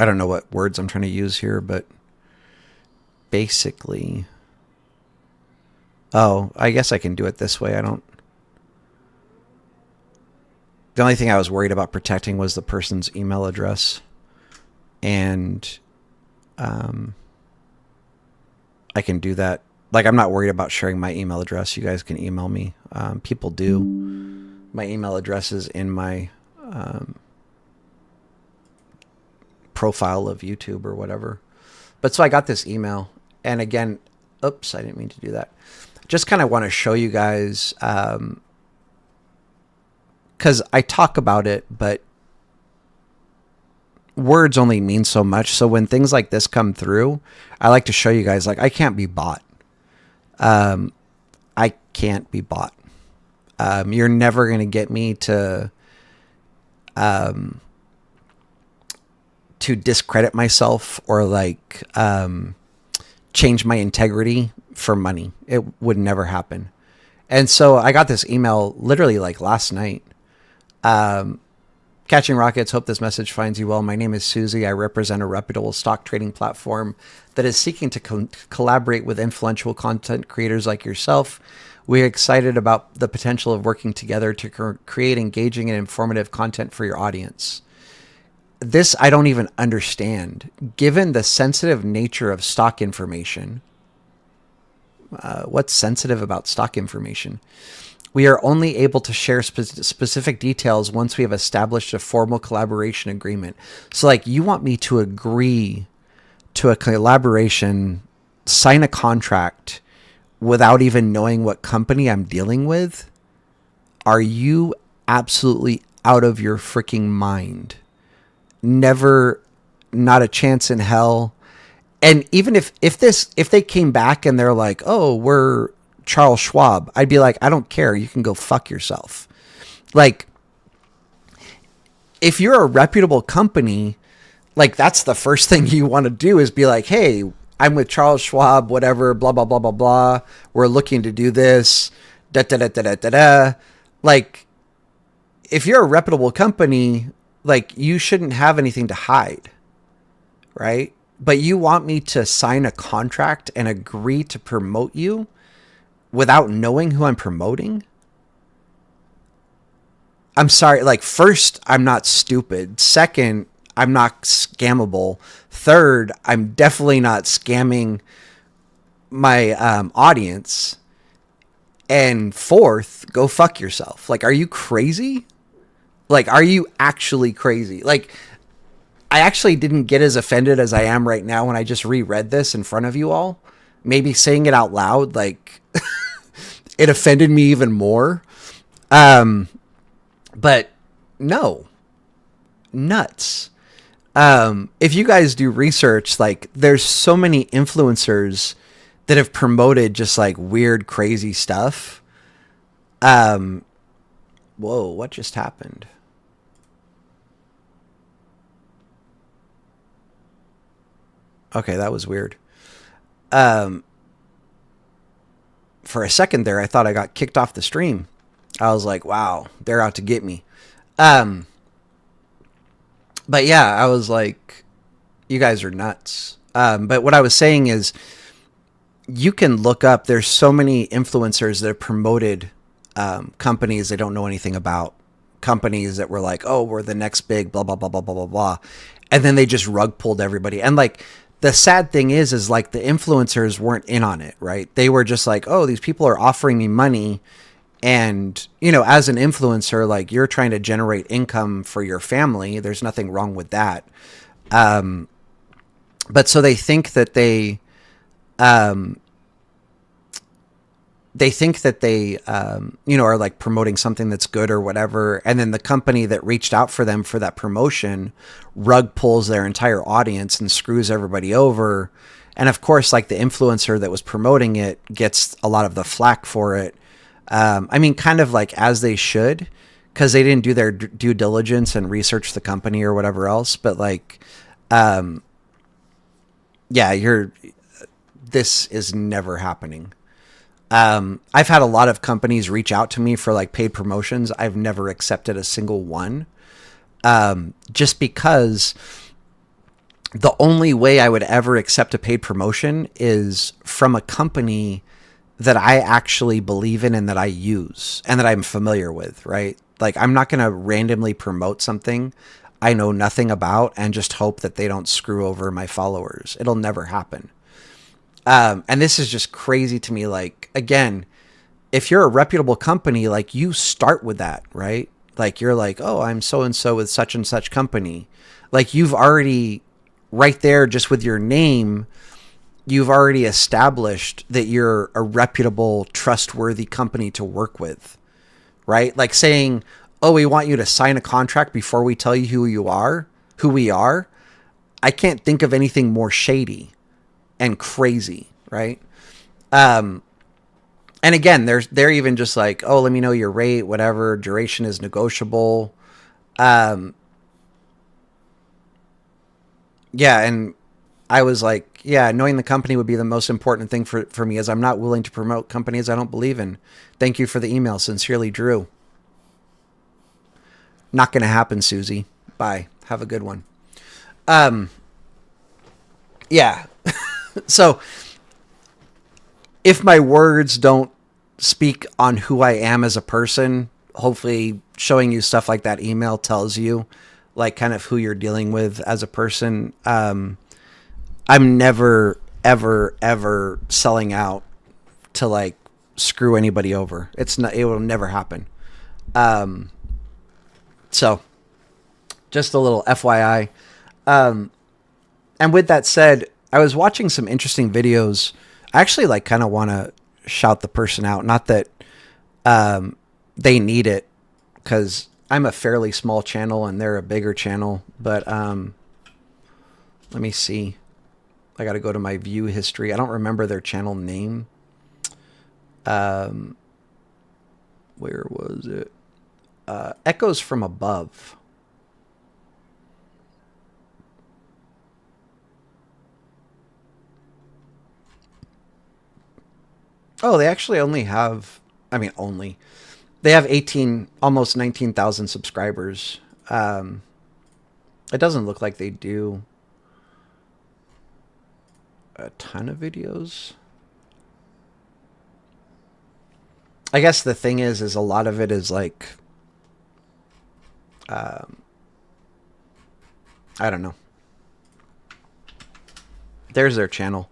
I don't know what words I'm trying to use here, but basically... Oh, I guess I can do it this way. The only thing I was worried about protecting was the person's email address. And I can do that. Like, I'm not worried about sharing my email address. You guys can email me. People do. My email address is in my profile of YouTube or whatever. But so I got this email. And again, oops, I didn't mean to do that. Just kind of want to show you guys, because I talk about it, but words only mean so much. So when things like this come through, I like to show you guys, like, I can't be bought. I can't be bought. You're never going to get me to discredit myself or like change my integrity for money. It would never happen. And so I got this email literally like last night. Catching Rockets, hope this message finds you well. My name is Susie. I represent a reputable stock trading platform that is seeking to collaborate with influential content creators like yourself. We're excited about the potential of working together to create engaging and informative content for your audience. This I don't even understand. Given the sensitive nature of stock information, what's sensitive about stock information? We are only able to share specific details once we have established a formal collaboration agreement. So like, you want me to agree to a collaboration, sign a contract without even knowing what company I'm dealing with? Are you absolutely out of your freaking mind? Never, not a chance in hell. And even if they came back and they're like, oh, we're Charles Schwab, I'd be like, I don't care. You can go fuck yourself. Like, if you're a reputable company, like, that's the first thing you want to do is be like, hey, I'm with Charles Schwab, whatever, blah, blah, blah, blah, blah. We're looking to do this, da, da, da, da, da, da, da. Like, if you're a reputable company, like, you shouldn't have anything to hide, right? But you want me to sign a contract and agree to promote you without knowing who I'm promoting? I'm sorry. Like, first, I'm not stupid. Second, I'm not scammable. Third, I'm definitely not scamming my audience. And fourth, go fuck yourself. Like, are you crazy? Like, are you actually crazy? Like, I actually didn't get as offended as I am right now when I just reread this in front of you all. Maybe saying it out loud, like, it offended me even more. But no, nuts. If you guys do research, like, there's so many influencers that have promoted just like weird, crazy stuff. Whoa, what just happened? Okay, that was weird. For a second there, I thought I got kicked off the stream. I was like, wow, they're out to get me. But yeah, I was like, you guys are nuts. But what I was saying is, you can look up, there's so many influencers that have promoted companies they don't know anything about. companies that were like, oh, we're the next big blah, blah, blah, blah, blah, blah, blah. And then they just rug pulled everybody. And like, the sad thing is like the influencers weren't in on it, right? They were just like, oh, these people are offering me money. And, you know, as an influencer, like you're trying to generate income for your family. There's nothing wrong with that. But so they think that they you know, are like promoting something that's good or whatever. And then the company that reached out for them for that promotion rug pulls their entire audience and screws everybody over. And of course, like the influencer that was promoting it gets a lot of the flack for it. I mean, kind of like as they should, because they didn't do their due diligence and research the company or whatever else. But like, yeah, this is never happening. I've had a lot of companies reach out to me for like paid promotions. I've never accepted a single one. Just because the only way I would ever accept a paid promotion is from a company that I actually believe in and that I use and that I'm familiar with, right? Like I'm not going to randomly promote something I know nothing about and just hope that they don't screw over my followers. It'll never happen. And this is just crazy to me. Like, again, if you're a reputable company, like you start with that, right? Like you're like, oh, I'm so-and-so with such and such company. Like you've already right there, just with your name, you've already established that you're a reputable, trustworthy company to work with, right? Like saying, oh, we want you to sign a contract before we tell you who we are. I can't think of anything more shady and crazy, right? And again, they're even just like, oh, let me know your rate, whatever, duration is negotiable. Yeah, and I was like, yeah, knowing the company would be the most important thing for me, as I'm not willing to promote companies I don't believe in. Thank you for the email. Sincerely, Drew. Not going to happen, Susie. Bye. Have a good one. Yeah. So if my words don't speak on who I am as a person, hopefully showing you stuff like that email tells you like kind of who you're dealing with as a person. I'm never, ever, ever selling out to like screw anybody over. It will never happen. So just a little FYI. And with that said, I was watching some interesting videos. I actually like kind of want to shout the person out. Not that they need it, because I'm a fairly small channel and they're a bigger channel. But let me see. I got to go to my view history. I don't remember their channel name. Where was it? Echoes from Above. Oh, they actually only have, they have almost 19,000 subscribers. It doesn't look like they do a ton of videos. I guess the thing is a lot of it is like, I don't know. There's their channel.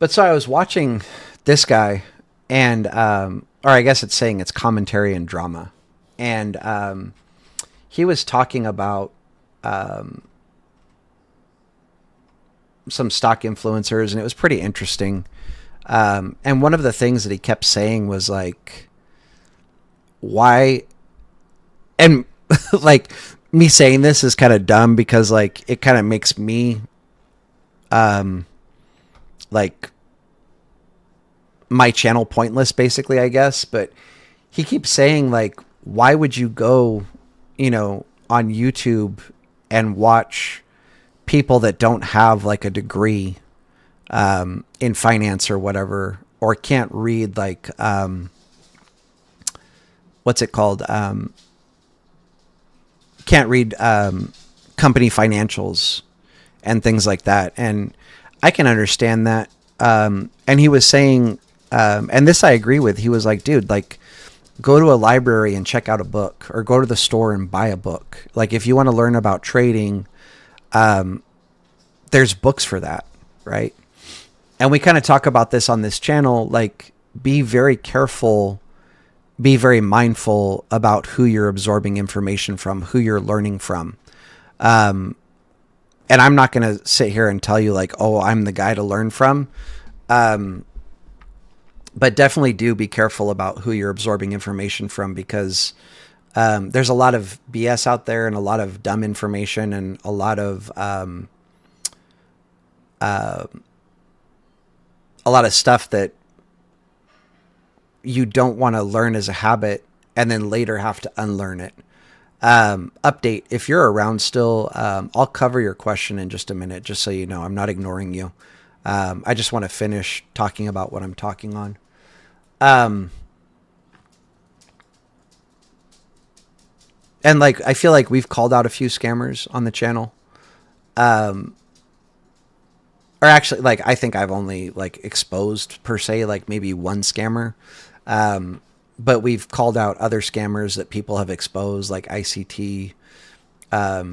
But so I was watching this guy, and or I guess it's saying it's commentary and drama, and he was talking about some stock influencers, and it was pretty interesting. And one of the things that he kept saying was like, why, and like me saying this is kind of dumb because like it kind of makes me like my channel pointless, basically, I guess. But he keeps saying like, why would you go, on YouTube and watch people that don't have like a degree in finance or whatever, or can't read like what's it called? Can't read company financials and things like that. And I can understand that. And he was saying, and this I agree with, he was like, dude, like go to a library and check out a book, or go to the store and buy a book. Like if you want to learn about trading, there's books for that, right? And we kind of talk about this on this channel, like be very careful, be very mindful about who you're absorbing information from, who you're learning from. And I'm not going to sit here and tell you like, oh, I'm the guy to learn from. But definitely do be careful about who you're absorbing information from, because there's a lot of BS out there and a lot of dumb information and a lot of stuff that you don't want to learn as a habit and then later have to unlearn it. Update, if you're around still, I'll cover your question in just a minute, just so you know. I'm not ignoring you. I just want to finish talking about what I'm talking on. And like, I feel like we've called out a few scammers on the channel. Or actually, like, I think I've only like exposed per se, like maybe one scammer. But we've called out other scammers that people have exposed, like ICT. I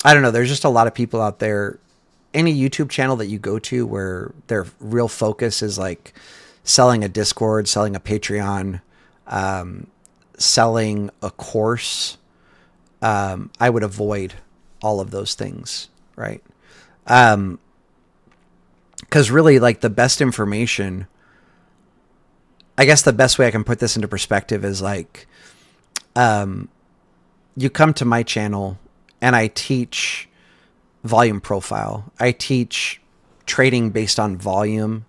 don't know. There's just a lot of people out there. Any YouTube channel that you go to where their real focus is like selling a Discord, selling a Patreon, selling a course, I would avoid all of those things, right? Because really, like, the best information, I guess the best way I can put this into perspective is like, you come to my channel and I teach volume profile. I teach trading based on volume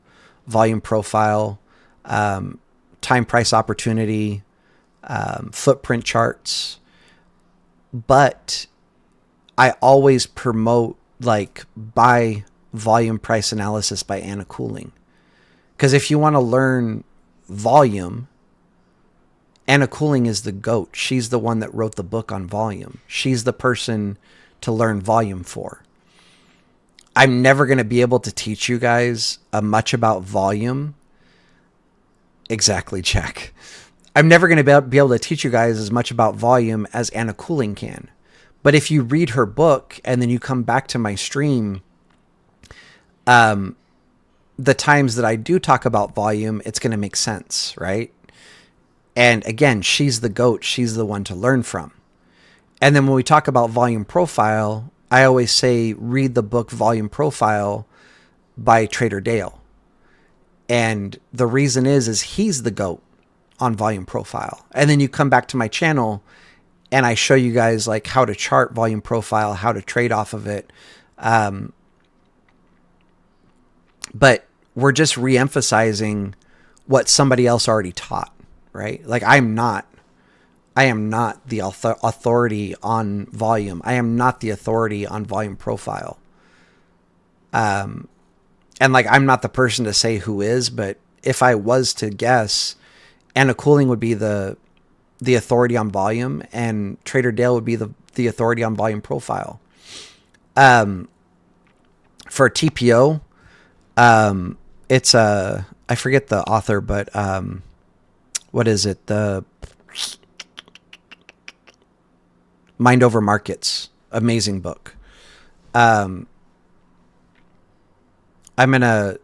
profile, time price opportunity, footprint charts. But I always promote like buy volume price analysis by Anna Cooling. Because if you want to learn volume, Anna Cooling is the GOAT. She's the one that wrote the book on volume. She's the person to learn volume for. I'm never going to be able to teach you guys much about volume. Exactly, check. I'm never going to be able to teach you guys as much about volume as Anna Cooling can. But if you read her book and then you come back to my stream, the times that I do talk about volume, it's going to make sense, right? And again, she's the GOAT. She's the one to learn from. And then when we talk about volume profile, I always say, read the book Volume Profile by Trader Dale. And the reason is he's the GOAT on volume profile. And then you come back to my channel and I show you guys like how to chart volume profile, how to trade off of it. But we're just re-emphasizing what somebody else already taught, right? Like I am not the authority on volume. I am not the authority on volume profile. And like, I'm not the person to say who is, but if I was to guess, Anna Cooling would be the authority on volume and Trader Dale would be the authority on volume profile. For TPO, it's I forget the author, but what is it? The Mind Over Markets. Amazing book. I'm going to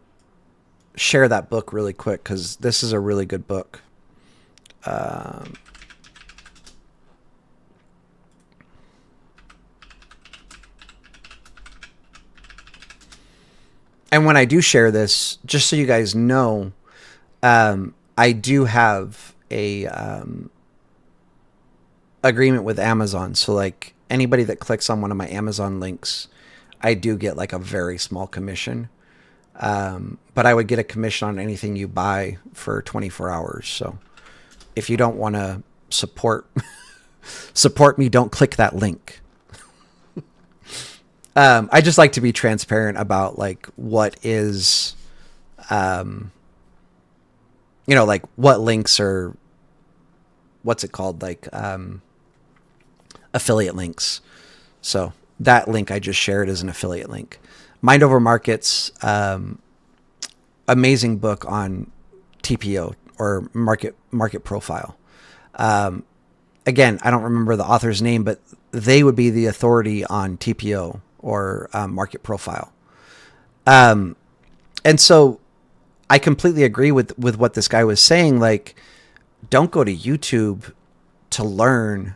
share that book really quick because this is a really good book. And when I do share this, just so you guys know, I do have a agreement with Amazon. So like anybody that clicks on one of my Amazon links, I do get like a very small commission. But I would get a commission on anything you buy for 24 hours. So if you don't want to support me, don't click that link. I just like to be transparent about like what is, like what links are, what's it called? Like, affiliate links. So that link I just shared is an affiliate link. Mind Over Markets, amazing book on TPO or market profile. Again, I don't remember the author's name, but they would be the authority on TPO or market profile. And so I completely agree with what this guy was saying. Like, don't go to YouTube to learn.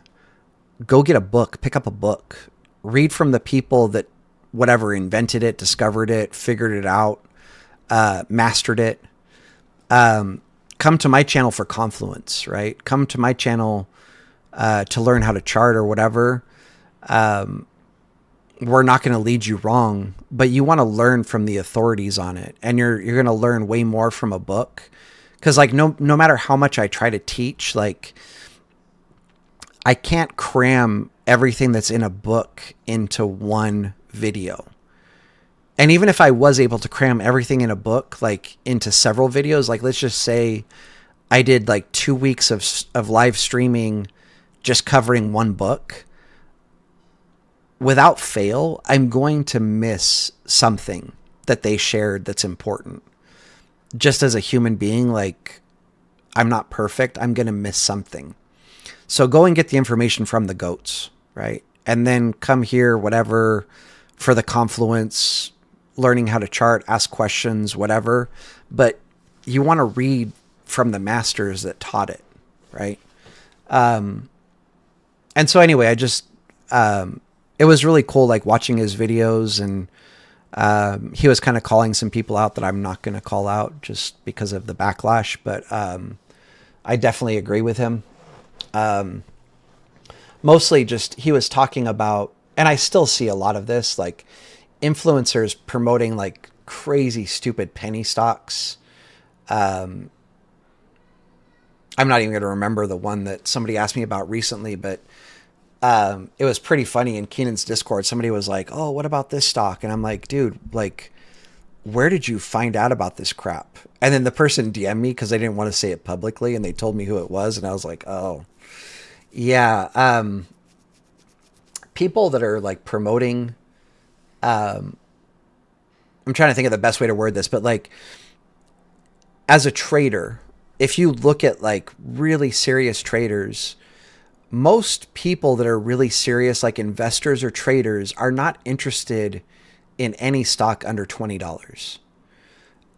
Go get a book, pick up a book, read from the people that whatever invented it, discovered it, figured it out, mastered it. Come to my channel for Confluence, right? Come to my channel to learn how to chart or whatever. We're not going to lead you wrong, but you want to learn from the authorities on it, and you're going to learn way more from a book. Because like no matter how much I try to teach, like I can't cram everything that's in a book into one video. And even if I was able to cram everything in a book, like into several videos, like let's just say I did like 2 weeks of live streaming, just covering one book, without fail, I'm going to miss something that they shared that's important. Just as a human being, like I'm not perfect. I'm going to miss something. So go and get the information from the goats, right? And then come here, whatever, for the Confluence, learning how to chart, ask questions, whatever. But you want to read from the masters that taught it, right? And so anyway, I just, it was really cool, like watching his videos, and he was kind of calling some people out that I'm not going to call out just because of the backlash. But I definitely agree with him. Mostly just he was talking about, and I still see a lot of this, like influencers promoting like crazy stupid penny stocks. I'm not even going to remember the one that somebody asked me about recently, but it was pretty funny in Keenan's Discord. Somebody was like, "Oh, what about this stock?" And I'm like, "Dude, like, where did you find out about this crap?" And then the person DM'd me because they didn't want to say it publicly, and they told me who it was, and I was like, "Oh, yeah." People that are like promoting, I'm trying to think of the best way to word this, but like, as a trader, if you look at like really serious traders, most people that are really serious, like investors or traders, are not interested in any stock under $20.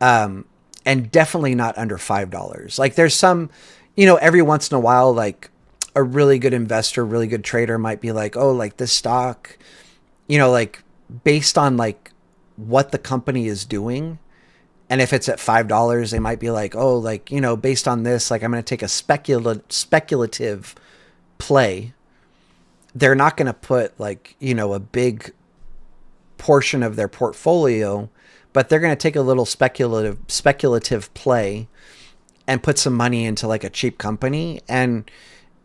And definitely not under $5. Like there's some, every once in a while, like a really good investor, really good trader might be like, oh, like this stock, like based on like what the company is doing. And if it's at $5, they might be like, oh, like, based on this, like I'm going to take a speculative play. They're not going to put like, a big portion of their portfolio, but they're going to take a little speculative play and put some money into like a cheap company. And,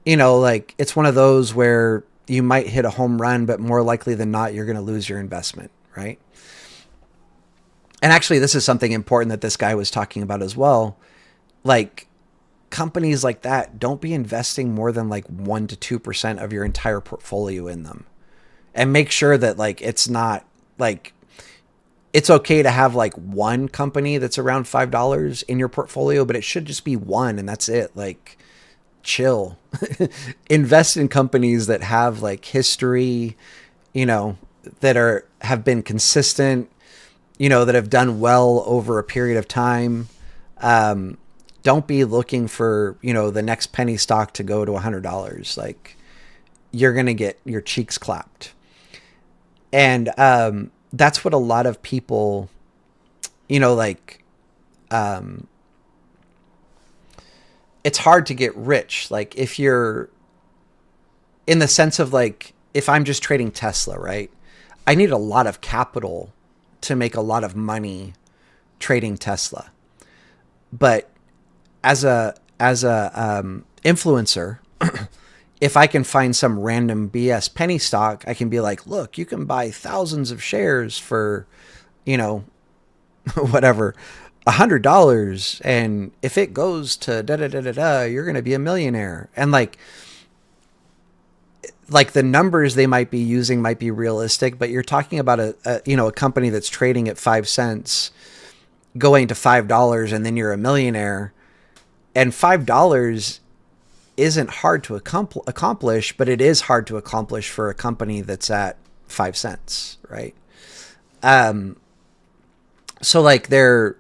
like it's one of those where you might hit a home run, but more likely than not, you're going to lose your investment. Right. And actually, this is something important that this guy was talking about as well. Like companies like that, don't be investing more than like 1% to 2% of your entire portfolio in them. And make sure that like it's not like, it's okay to have like one company that's around $5 in your portfolio, but it should just be one and that's it. Like chill. Invest in companies that have like history, that have been consistent, that have done well over a period of time. Don't be looking for, the next penny stock to go to $100. Like you're going to get your cheeks clapped. And that's what a lot of people, it's hard to get rich. Like if you're in the sense of like, if I'm just trading Tesla, right? I need a lot of capital to make a lot of money trading Tesla. But as a influencer, if I can find some random BS penny stock, I can be like, look, you can buy thousands of shares for, whatever, $100. And if it goes to you're going to be a millionaire. And like the numbers they might be using might be realistic, but you're talking about a company that's trading at 5 cents going to $5 and then you're a millionaire. And $5 isn't hard to accomplish, but it is hard to accomplish for a company that's at 5 cents, right? So like the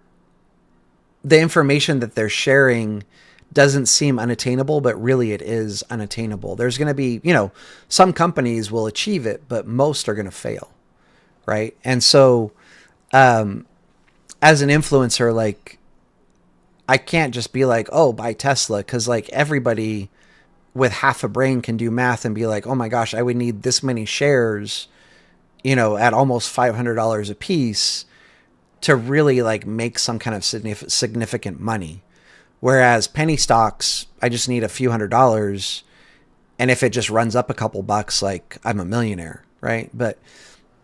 information that they're sharing doesn't seem unattainable, but really it is unattainable. There's going to be, some companies will achieve it, but most are going to fail, right? And so, as an influencer, like, I can't just be like, oh, buy Tesla, because like everybody with half a brain can do math and be like, oh my gosh, I would need this many shares, at almost $500 a piece to really like make some kind of significant money. Whereas penny stocks, I just need a few $100s. And if it just runs up a couple bucks, like I'm a millionaire, right? But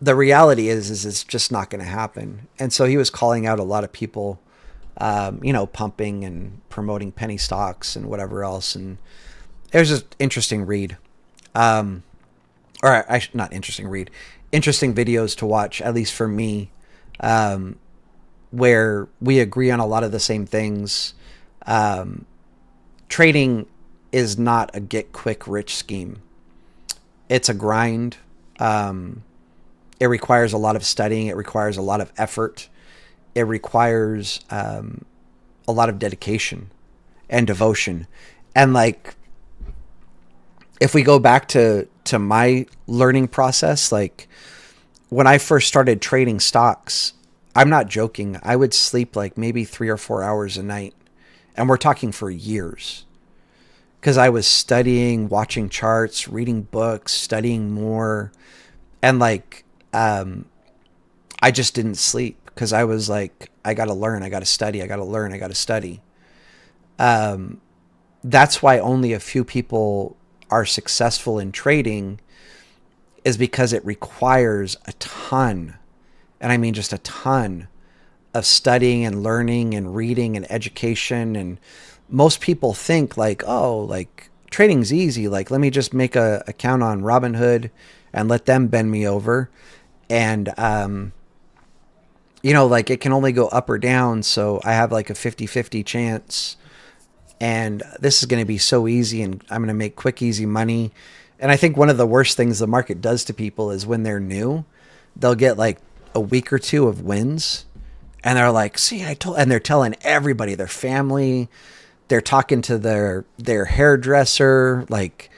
the reality is it's just not going to happen. And so he was calling out a lot of people, pumping and promoting penny stocks and whatever else. And it was just interesting read. Not interesting read. Interesting videos to watch, at least for me, where we agree on a lot of the same things. Trading is not a get quick rich scheme. It's a grind. It requires a lot of studying. It requires a lot of effort. It requires a lot of dedication and devotion. And like, if we go back to my learning process, like when I first started trading stocks, I'm not joking, I would sleep like maybe 3 or 4 hours a night. And we're talking for years. Because I was studying, watching charts, reading books, studying more. And like, I just didn't sleep because I was like, I got to learn, I got to study, I got to learn, I got to study. That's why only a few people are successful in trading, is because it requires a ton, and I mean just a ton, of studying and learning and reading and education. And most people think like, oh, like trading's easy. Like, let me just make a account on Robinhood and let them bend me over. And, like it can only go up or down. So I have like a 50-50 chance. And this is going to be so easy, and I'm going to make quick, easy money. And I think one of the worst things the market does to people is when they're new, they'll get like a week or two of wins. And they're like, see, and they're telling everybody, their family, they're talking to their hairdresser, like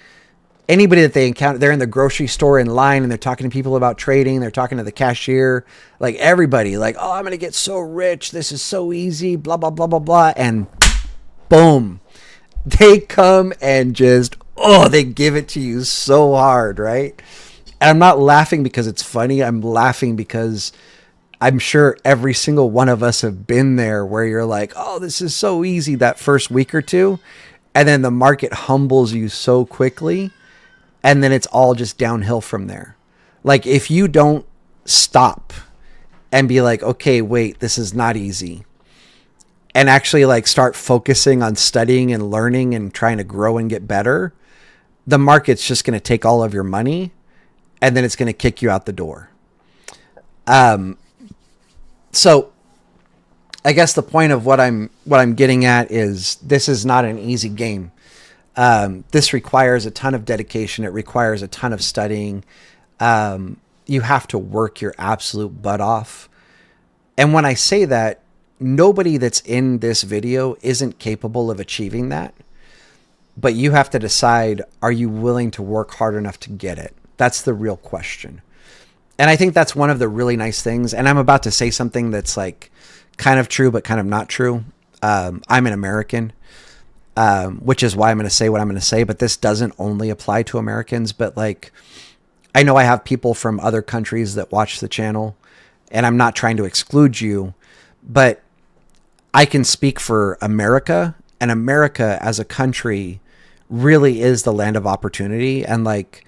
anybody that they encounter. They're in the grocery store in line and they're talking to people about trading. They're talking to the cashier, like everybody, like, oh, I'm going to get so rich. This is so easy, blah, blah, blah, blah, blah. And boom, they come and just, they give it to you so hard, right? And I'm not laughing because it's funny. I'm laughing because I'm sure every single one of us have been there where you're like, oh, this is so easy that first week or two. And then the market humbles you so quickly. And then it's all just downhill from there. Like if you don't stop and be like, okay, wait, this is not easy. And actually like start focusing on studying and learning and trying to grow and get better, the market's just going to take all of your money and then it's going to kick you out the door. So I guess the point of what I'm getting at is this is not an easy game. This requires a ton of dedication. It requires a ton of studying. You have to work your absolute butt off. And when I say that, nobody that's in this video isn't capable of achieving that. But you have to decide, are you willing to work hard enough to get it? That's the real question. And I think that's one of the really nice things. And I'm about to say something that's like kind of true, but kind of not true. I'm an American, which is why I'm going to say what I'm going to say. But this doesn't only apply to Americans. But like, I know I have people from other countries that watch the channel, and I'm not trying to exclude you, but I can speak for America, and America as a country really is the land of opportunity. And like,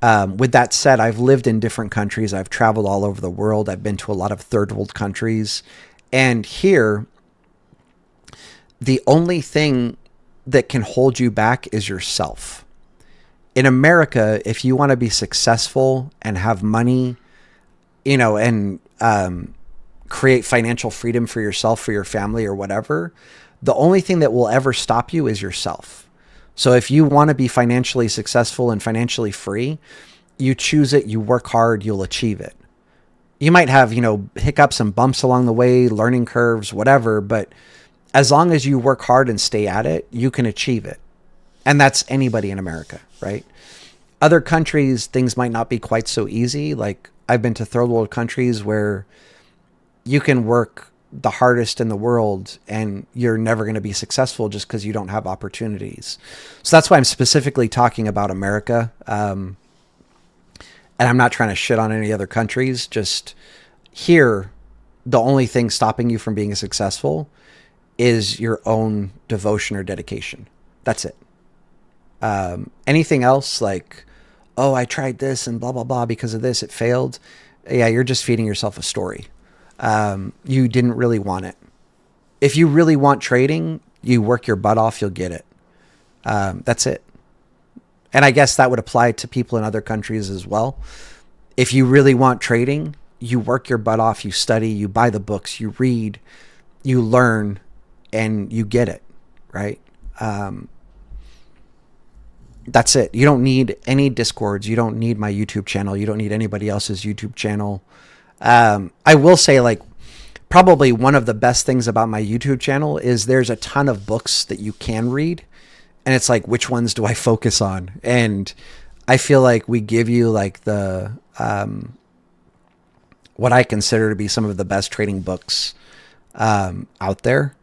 with that said, I've lived in different countries. I've traveled all over the world. I've been to a lot of third world countries. And here, the only thing that can hold you back is yourself. In America, if you want to be successful and have money, and create financial freedom for yourself, for your family, or whatever, the only thing that will ever stop you is yourself. So if you want to be financially successful and financially free, you choose it, you work hard, you'll achieve it. You might have, hiccups and bumps along the way, learning curves, whatever, but as long as you work hard and stay at it, you can achieve it. And that's anybody in America, right? Other countries, things might not be quite so easy. Like I've been to third world countries where you can work the hardest in the world and you're never going to be successful just because you don't have opportunities. So that's why I'm specifically talking about America. And I'm not trying to shit on any other countries. Just here, the only thing stopping you from being successful is your own devotion or dedication. That's it. Anything else like, oh, I tried this and blah, blah, blah, because of this, it failed. Yeah, you're just feeding yourself a story. You didn't really want it. If you really want trading, you work your butt off, you'll get it. That's it. And I guess that would apply to people in other countries as well. If you really want trading, you work your butt off, you study, you buy the books, you read, you learn, and you get it, right? That's it. You don't need any Discords. You don't need my YouTube channel. You don't need anybody else's YouTube channel. I will say, like, probably one of the best things about my YouTube channel is there's a ton of books that you can read. And it's like, which ones do I focus on? And I feel like we give you like the, what I consider to be some of the best trading books, out there.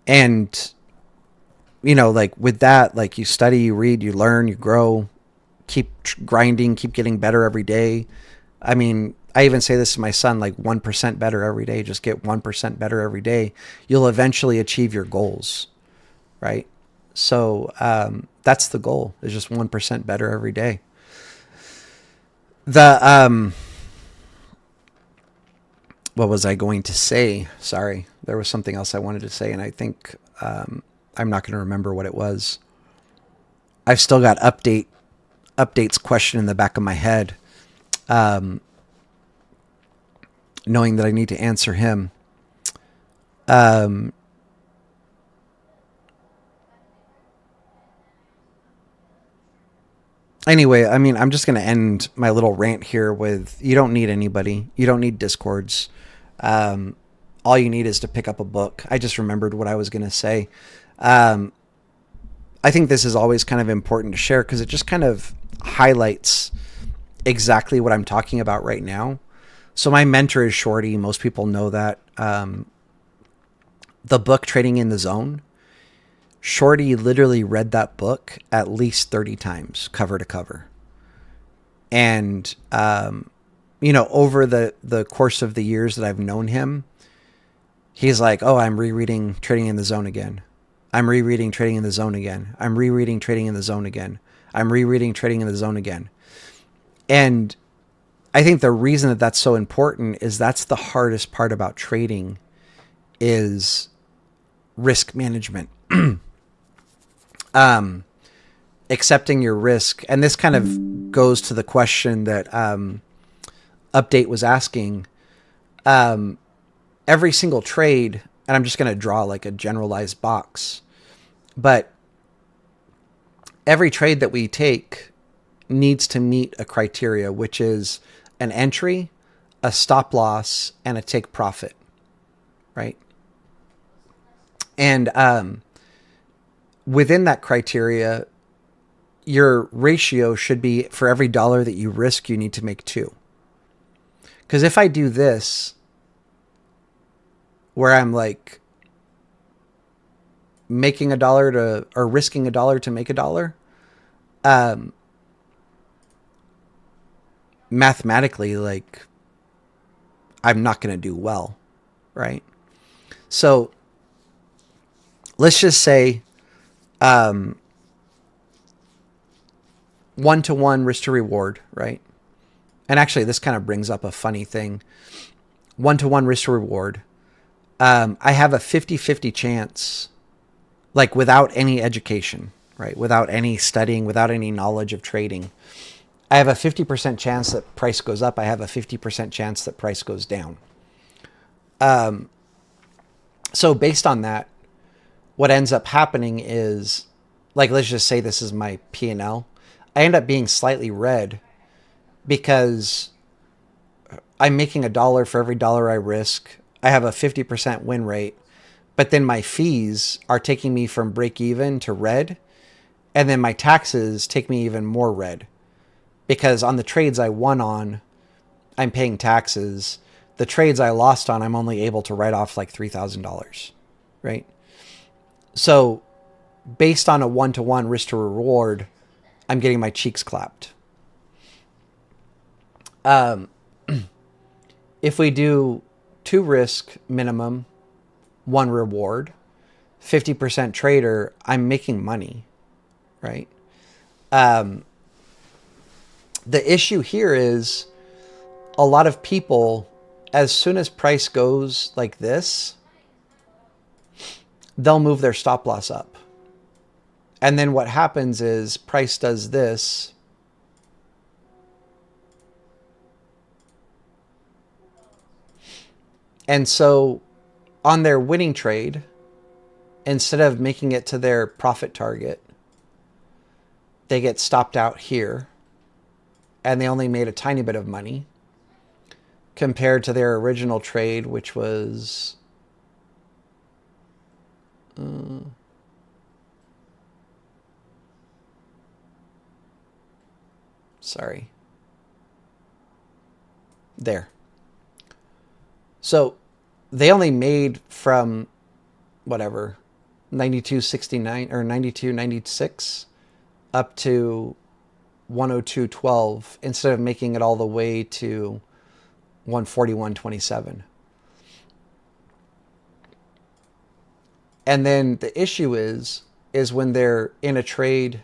And, like with that, like you study, you read, you learn, you grow, keep grinding, keep getting better every day. I mean, I even say this to my son, like 1% better every day. Just get 1% better every day. You'll eventually achieve your goals, right? So that's the goal, is just 1% better every day. What was I going to say? Sorry, there was something else I wanted to say, and I think I'm not going to remember what it was. I've still got updates question in the back of my head, knowing that I need to answer him. Anyway, I mean, I'm just going to end my little rant here with, you don't need anybody. You don't need Discords. All you need is to pick up a book. I just remembered what I was going to say. I think this is always kind of important to share because it just kind of highlights exactly what I'm talking about right now. So my mentor is Shorty. Most people know that. The book Trading in the Zone, Shorty literally read that book at least 30 times, cover to cover. And, over the course of the years that I've known him, he's like, oh, I'm rereading Trading in the Zone again. I'm rereading Trading in the Zone again. I'm rereading Trading in the Zone again. I'm rereading Trading in the Zone again. And I think the reason that that's so important is that's the hardest part about trading is risk management. Accepting your risk. And this kind of goes to the question that Update was asking. Every single trade, and I'm just going to draw like a generalized box, but every trade that we take needs to meet a criteria, which is an entry, a stop loss, and a take profit, right? And within that criteria, your ratio should be, for every dollar that you risk, you need to make 2. Because if I do this, where I'm like making $1 or risking $1 to make $1, mathematically, like, I'm not going to do well, right? So let's just say 1-to-1 risk to reward, right? And actually, this kind of brings up a funny thing. 1-to-1 risk to reward. I have a 50-50 chance, like without any education, right? Without any studying, without any knowledge of trading. I have a 50% chance that price goes up. I have a 50% chance that price goes down. So based on that, what ends up happening is, like, let's just say this is my P&L. I end up being slightly red because I'm making $1 for every dollar I risk. I have a 50% win rate, but then my fees are taking me from break even to red. And then my taxes take me even more red because on the trades I won on, I'm paying taxes. The trades I lost on, I'm only able to write off like $3,000, right? So based on a 1-to-1 risk to reward, I'm getting my cheeks clapped. If we do 2 risk minimum, 1 reward, 50% trader, I'm making money, right? The issue here is a lot of people, as soon as price goes like this, they'll move their stop loss up. And then what happens is price does this. And so on their winning trade, instead of making it to their profit target, they get stopped out here and they only made a tiny bit of money compared to their original trade, which was there. So they only made from whatever 92.69 or 92.96 up to 102.12 instead of making it all the way to 141.27. And then the issue is when they're in a trade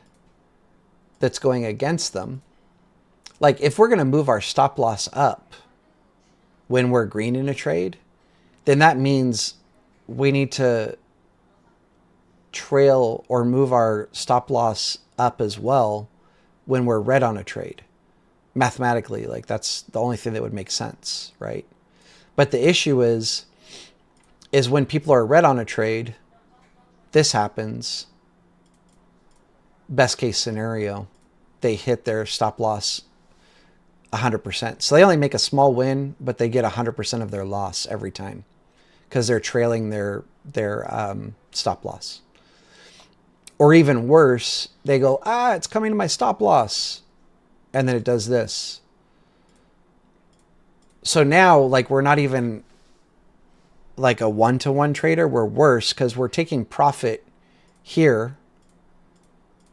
that's going against them. Like if we're going to move our stop loss up when we're green in a trade, then that means we need to trail or move our stop loss up as well when we're red on a trade. Mathematically, like that's the only thing that would make sense, right? But the issue is when people are red on a trade, this happens. Best case scenario, they hit their stop loss 100%. So they only make a small win, but they get 100% of their loss every time because they're trailing their stop loss. Or even worse, they go, it's coming to my stop loss. And then it does this. So now, like, we're not even like a 1-to-1 trader. We're worse because we're taking profit here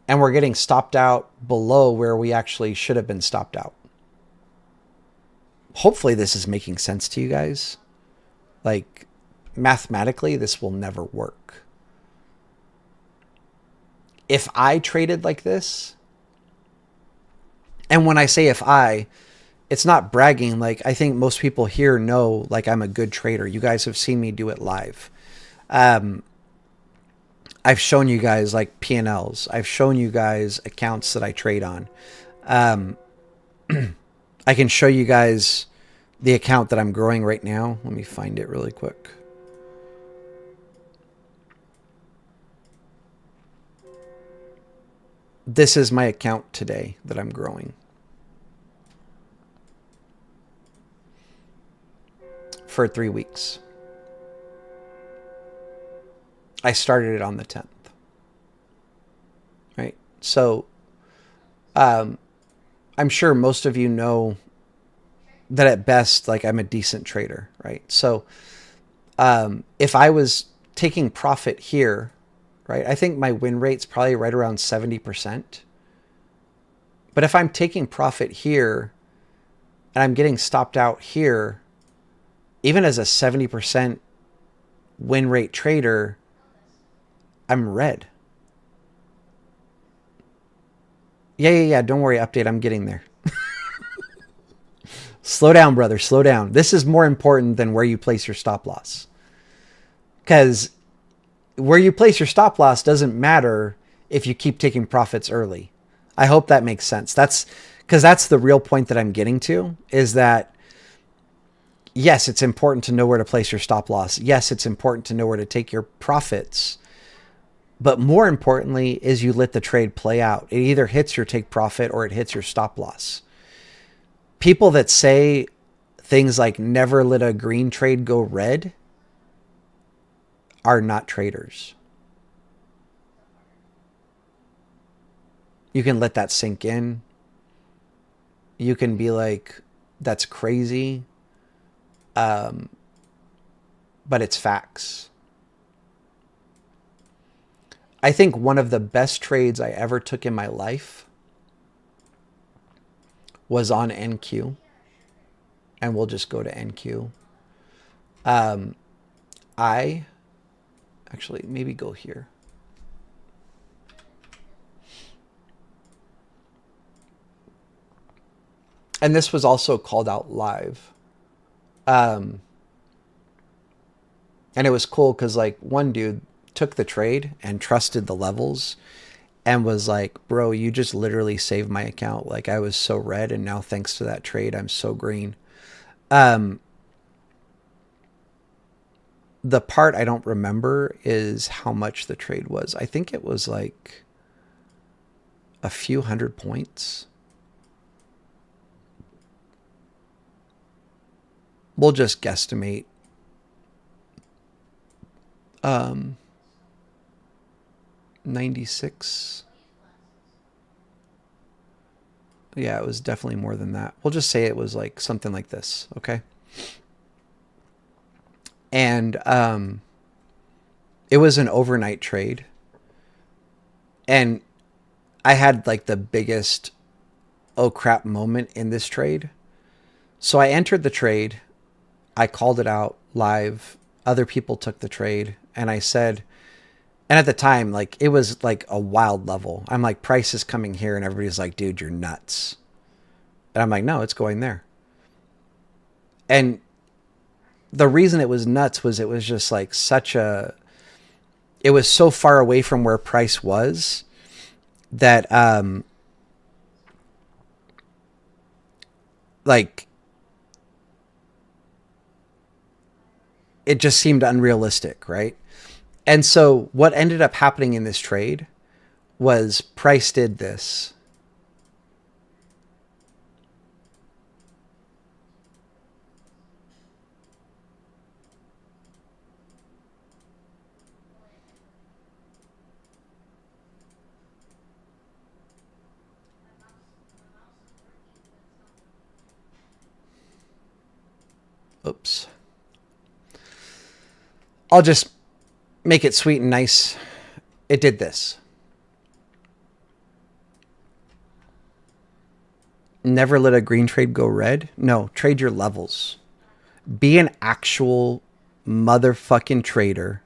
and we're getting stopped out below where we actually should have been stopped out. Hopefully this is making sense to you guys. Like, mathematically, this will never work. If I traded like this, and when I say it's not bragging. Like, I think most people here know, like, I'm a good trader. You guys have seen me do it live. I've shown you guys like P&Ls. I've shown you guys accounts that I trade on. I can show you guys the account that I'm growing right now. Let me find it really quick. This is my account today that I'm growing. For 3 weeks. I started it on the 10th. Right? So, I'm sure most of you know that at best, like, I'm a decent trader, right? So, if I was taking profit here, right, I think my win rate's probably right around 70%. But if I'm taking profit here and I'm getting stopped out here, even as a 70% win rate trader, I'm red. Yeah. Don't worry, update. I'm getting there. Slow down, brother. Slow down. This is more important than where you place your stop loss. Because where you place your stop loss doesn't matter if you keep taking profits early. I hope that makes sense. That's because that's the real point that I'm getting to, is that yes, it's important to know where to place your stop loss. Yes, it's important to know where to take your profits. But more importantly is you let the trade play out. It either hits your take profit or it hits your stop loss. People that say things like never let a green trade go red are not traders. You can let that sink in. You can be like, that's crazy. But it's facts. I think one of the best trades I ever took in my life was on NQ. And we'll just go to NQ. I actually maybe go here. And this was also called out live. And it was cool because like one dude took the trade and trusted the levels and was like, bro, you just literally saved my account. Like I was so red and now thanks to that trade, I'm so green. The part I don't remember is how much the trade was. I think it was like a few hundred points. We'll just guesstimate. 96. Yeah, it was definitely more than that. We'll just say it was like something like this, okay? And it was an overnight trade. And I had like the biggest oh crap moment in this trade. So I entered the trade. I called it out live. Other people took the trade. And I said, and at the time, like it was like a wild level. I'm like, price is coming here. And everybody's like, dude, you're nuts. And I'm like, no, it's going there. And the reason it was nuts was it was just like it was so far away from where price was that, like, it just seemed unrealistic, right? And so what ended up happening in this trade was price did this. Oops. I'll just make it sweet and nice. It did this. Never let a green trade go red. No, trade your levels. Be an actual motherfucking trader.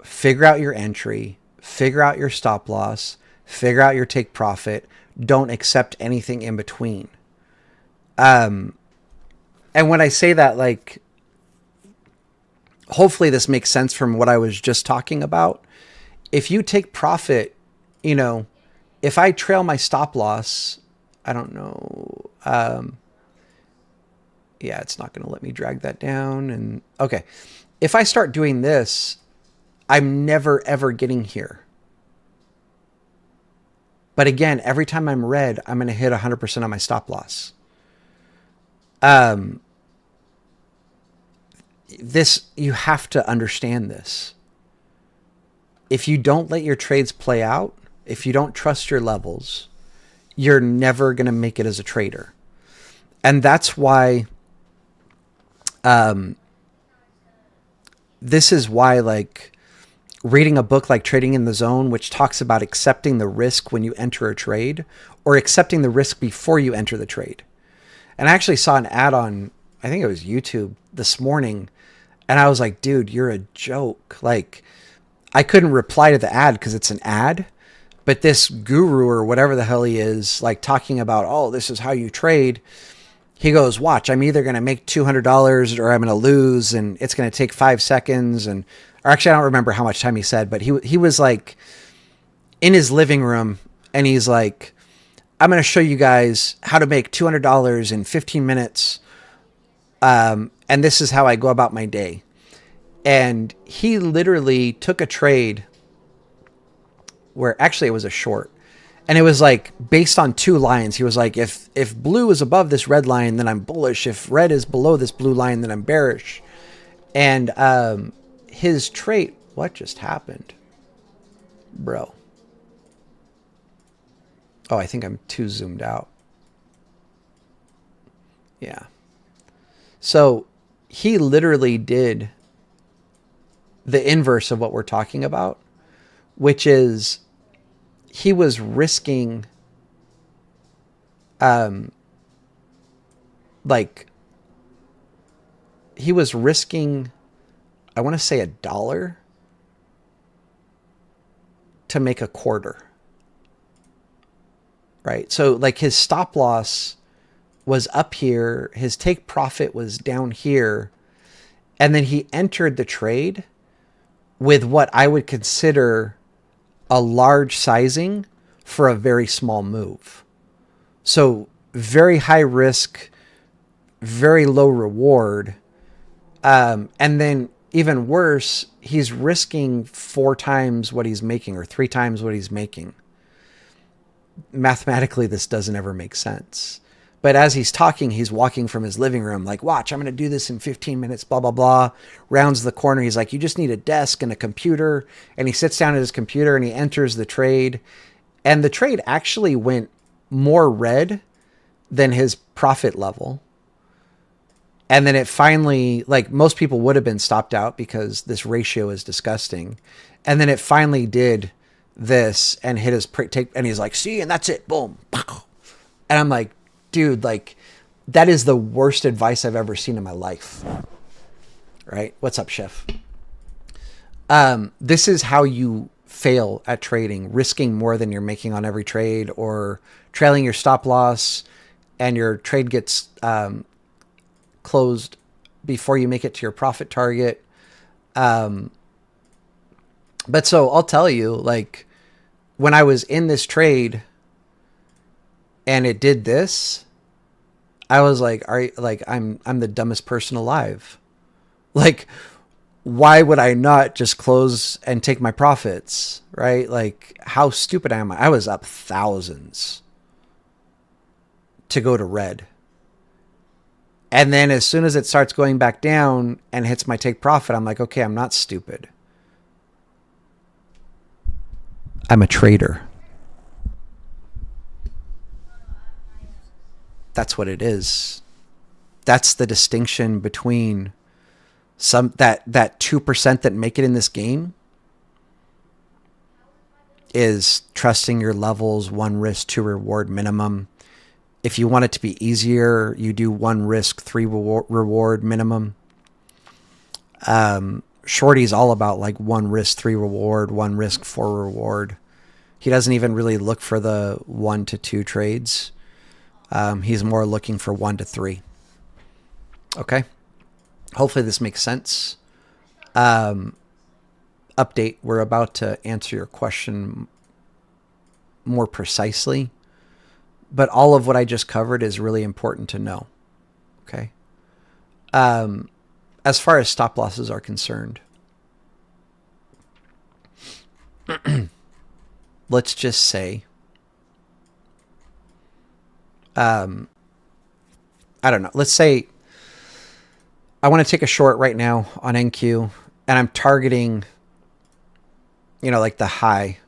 Figure out your entry. Figure out your stop loss. Figure out your take profit. Don't accept anything in between. And when I say that, like, hopefully this makes sense from what I was just talking about. If you take profit, you know, if I trail my stop loss, I don't know. Yeah, it's not going to let me drag that down. And okay. If I start doing this, I'm never, ever getting here. But again, every time I'm red, I'm going to hit 100% on my stop loss. This, you have to understand this. If you don't let your trades play out, if you don't trust your levels, you're never going to make it as a trader. And that's why, this is why, like, reading a book like Trading in the Zone, which talks about accepting the risk when you enter a trade or accepting the risk before you enter the trade. And I actually saw an ad on, I think it was YouTube this morning. And I was like, dude, you're a joke. Like, I couldn't reply to the ad because it's an ad. But this guru or whatever the hell he is, like talking about, oh, this is how you trade. He goes, watch, I'm either going to make $200 or I'm going to lose. And it's going to take 5 seconds. And, or actually, I don't remember how much time he said. But he was like in his living room. And he's like, I'm going to show you guys how to make $200 in 15 minutes. And this is how I go about my day. And he literally took a trade where actually it was a short. And it was like based on 2 lines. He was like, if blue is above this red line, then I'm bullish. If red is below this blue line, then I'm bearish. And his trade, what just happened? Bro. Oh, I think I'm too zoomed out. Yeah. So he literally did the inverse of what we're talking about, which is he was risking like he was risking, I want to say $1 to make a quarter. Right? So like his stop loss was up here, his take profit was down here, and then he entered the trade with what I would consider a large sizing for a very small move. So very high risk, very low reward. And then even worse, he's risking 4 times what he's making or 3 times what he's making. Mathematically, this doesn't ever make sense. But as he's talking, he's walking from his living room like, watch, I'm going to do this in 15 minutes, blah, blah, blah. Rounds the corner. He's like, you just need a desk and a computer. And he sits down at his computer and he enters the trade. And the trade actually went more red than his profit level. And then it finally, like most people would have been stopped out because this ratio is disgusting. And then it finally did this and hit his take. And he's like, see, and that's it. Boom. And I'm like, dude, like that is the worst advice I've ever seen in my life. Right? What's up, Chef? This is how you fail at trading, risking more than you're making on every trade, or trailing your stop loss and your trade gets closed before you make it to your profit target. But so I'll tell you, like when I was in this trade and it did this, I was like, I'm the dumbest person alive. Like, why would I not just close and take my profits? Right? Like, how stupid am I? I was up thousands to go to red. And then as soon as it starts going back down and hits my take profit, I'm like, okay, I'm not stupid. I'm a trader. That's what it is. That's the distinction between that 2% that make it in this game is trusting your levels, 1 risk, 2 reward minimum. If you want it to be easier, you do 1 risk, 3 reward minimum. Shorty's all about like 1 risk, 3 reward, 1 risk, 4 reward. He doesn't even really look for the 1 to 2 trades. He's more looking for 1 to 3. Okay. Hopefully this makes sense. Update. We're about to answer your question more precisely, but all of what I just covered is really important to know. Okay. As far as stop losses are concerned, let's just say, I don't know. Let's say I want to take a short right now on NQ and I'm targeting, like the high,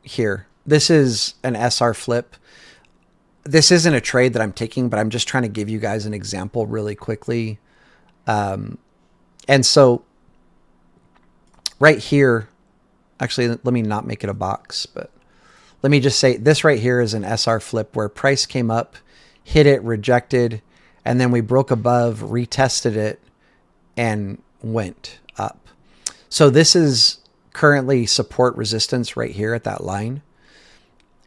here. This is an SR flip. This isn't a trade that I'm taking, but I'm just trying to give you guys an example really quickly. And so right here, actually, let me not make it a box, but let me just say this right here is an SR flip where price came up, hit it, rejected, and then we broke above, retested it, and went up. So this is currently support resistance right here at that line.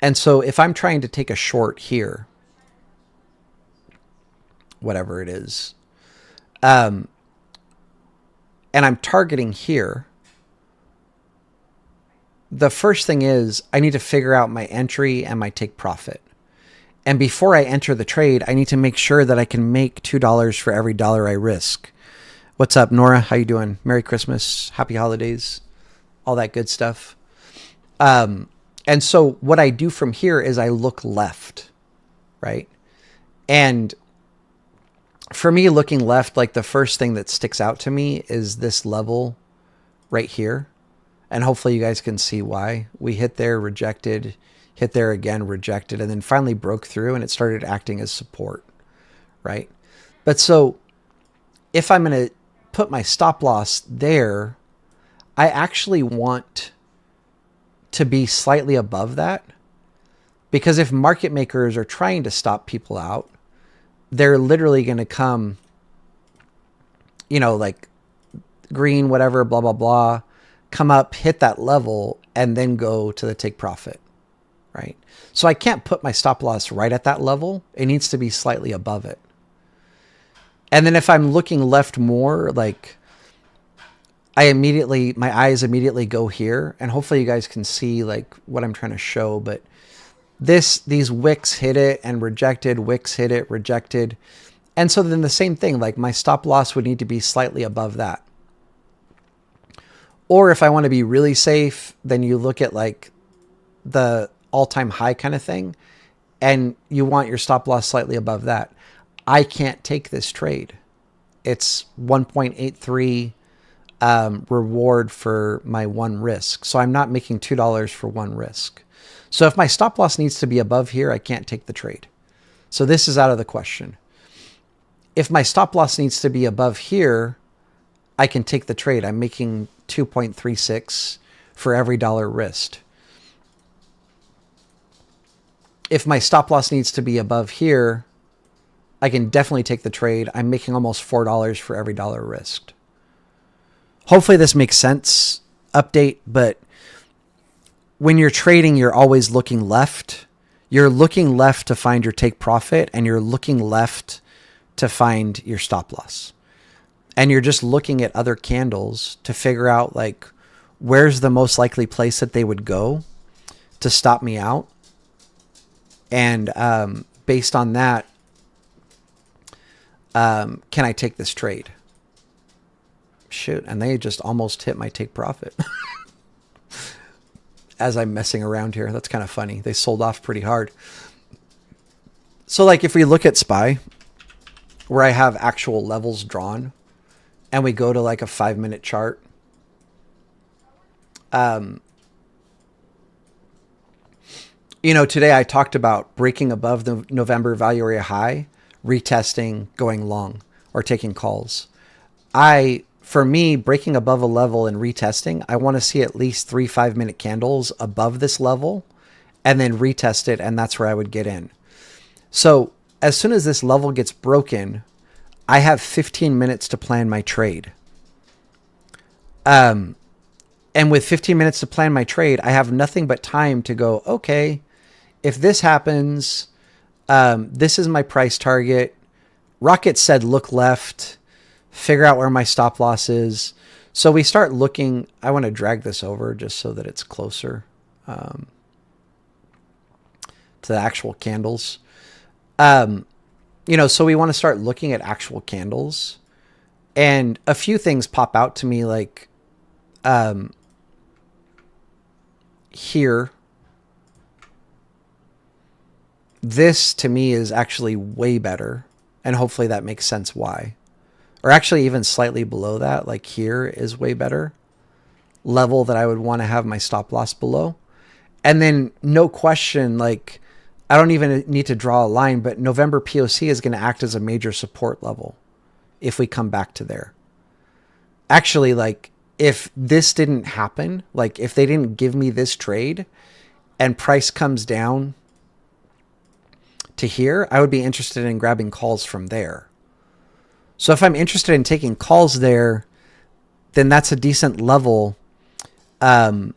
And so if I'm trying to take a short here, whatever it is, and I'm targeting here, the first thing is I need to figure out my entry and my take profit. And before I enter the trade, I need to make sure that I can make $2 for every dollar I risk. What's up, Nora? How you doing? Merry Christmas. Happy holidays. All that good stuff. And so what I do from here is I look left, right? And for me, looking left, like the first thing that sticks out to me is this level right here. And hopefully you guys can see why. We hit there, rejected, hit there again, rejected, and then finally broke through and it started acting as support, right? But so if I'm going to put my stop loss there, I actually want to be slightly above that, because if market makers are trying to stop people out, they're literally going to come, you know, like green, whatever, blah, blah, blah, come up, hit that level, and then go to the take profit, right? So I can't put my stop loss right at that level. It needs to be slightly above it. And then if I'm looking left more, like my eyes immediately go here, and hopefully you guys can see like what I'm trying to show, but these wicks hit it and rejected, wicks hit it, rejected. And so then the same thing, like my stop loss would need to be slightly above that. Or if I want to be really safe, then you look at like the all-time high kind of thing, and you want your stop loss slightly above that. I can't take this trade. It's 1.83 reward for my one risk. So I'm not making $2 for one risk. So if my stop loss needs to be above here, I can't take the trade. So this is out of the question. If my stop loss needs to be above here, I can take the trade. I'm making 2.36 for every dollar risked. If my stop loss needs to be above here, I can definitely take the trade. I'm making almost $4 for every dollar risked. Hopefully this makes sense. Update, but when you're trading, you're always looking left. You're looking left to find your take profit, and you're looking left to find your stop loss. And you're just looking at other candles to figure out like where's the most likely place that they would go to stop me out. And based on that, can I take this trade? Shoot, and they just almost hit my take profit. As I'm messing around here. That's kind of funny. They sold off pretty hard. So like if we look at SPY, where I have actual levels drawn, and we go to like a 5-minute chart, you know, today I talked about breaking above the November value area high, retesting, going long, or taking calls. For me, breaking above a level and retesting, I want to see at least 3 5-minute candles above this level and then retest it, and that's where I would get in. So as soon as this level gets broken, I have 15 minutes to plan my trade. And with 15 minutes to plan my trade, I have nothing but time to go, okay, if this happens, this is my price target. Rocket said look left. Figure out where my stop loss is. So we start looking. I want to drag this over just so that it's closer to the actual candles. You know, so we want to start looking at actual candles, and a few things pop out to me, like here. This to me is actually way better, and hopefully that makes sense why. Or actually even slightly below that, like here is way better level that I would want to have my stop loss below. And then no question, like I don't even need to draw a line, but November POC is going to act as a major support level if we come back to there. Actually, like if this didn't happen, like if they didn't give me this trade and price comes down to here, I would be interested in grabbing calls from there. So if I'm interested in taking calls there, then that's a decent level to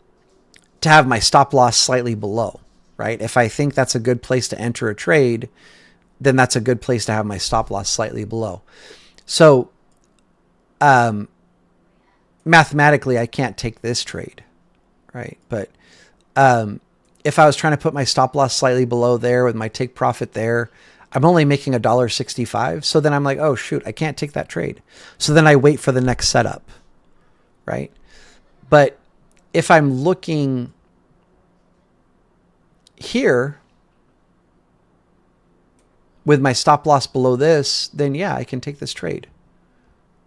have my stop loss slightly below, right? If I think that's a good place to enter a trade, then that's a good place to have my stop loss slightly below. So mathematically, I can't take this trade, right? But if I was trying to put my stop loss slightly below there with my take profit there, I'm only making $1.65. So then I'm like, oh shoot, I can't take that trade. So then I wait for the next setup, right? But if I'm looking here, with my stop loss below this, then yeah, I can take this trade.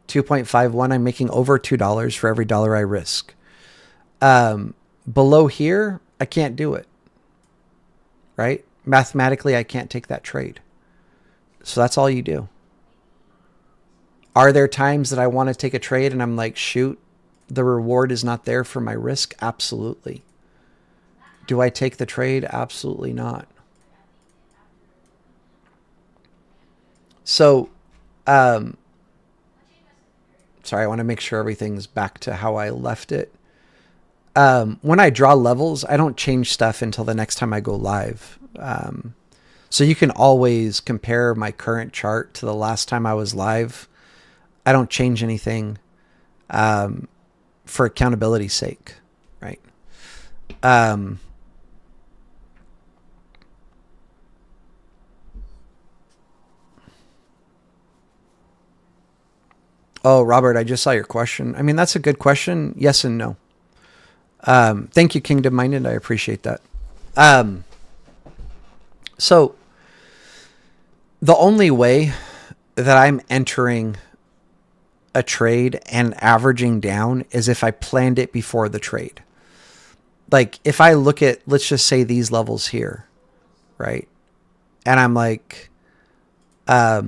2.51, I'm making over $2 for every dollar I risk. Below here, I can't do it, right? Mathematically, I can't take that trade. So that's all you do. Are there times that I want to take a trade and I'm like, shoot, the reward is not there for my risk? Absolutely. Do I take the trade? Absolutely not. So, sorry, I want to make sure everything's back to how I left it. When I draw levels, I don't change stuff until the next time I go live. So you can always compare my current chart to the last time I was live. I don't change anything for accountability's sake, right? Oh, Robert, I just saw your question. I mean, that's a good question. Yes and no. Thank you, Kingdom Minded. I appreciate that. So the only way that I'm entering a trade and averaging down is if I planned it before the trade. Like if I look at, let's just say these levels here, right? And I'm like, I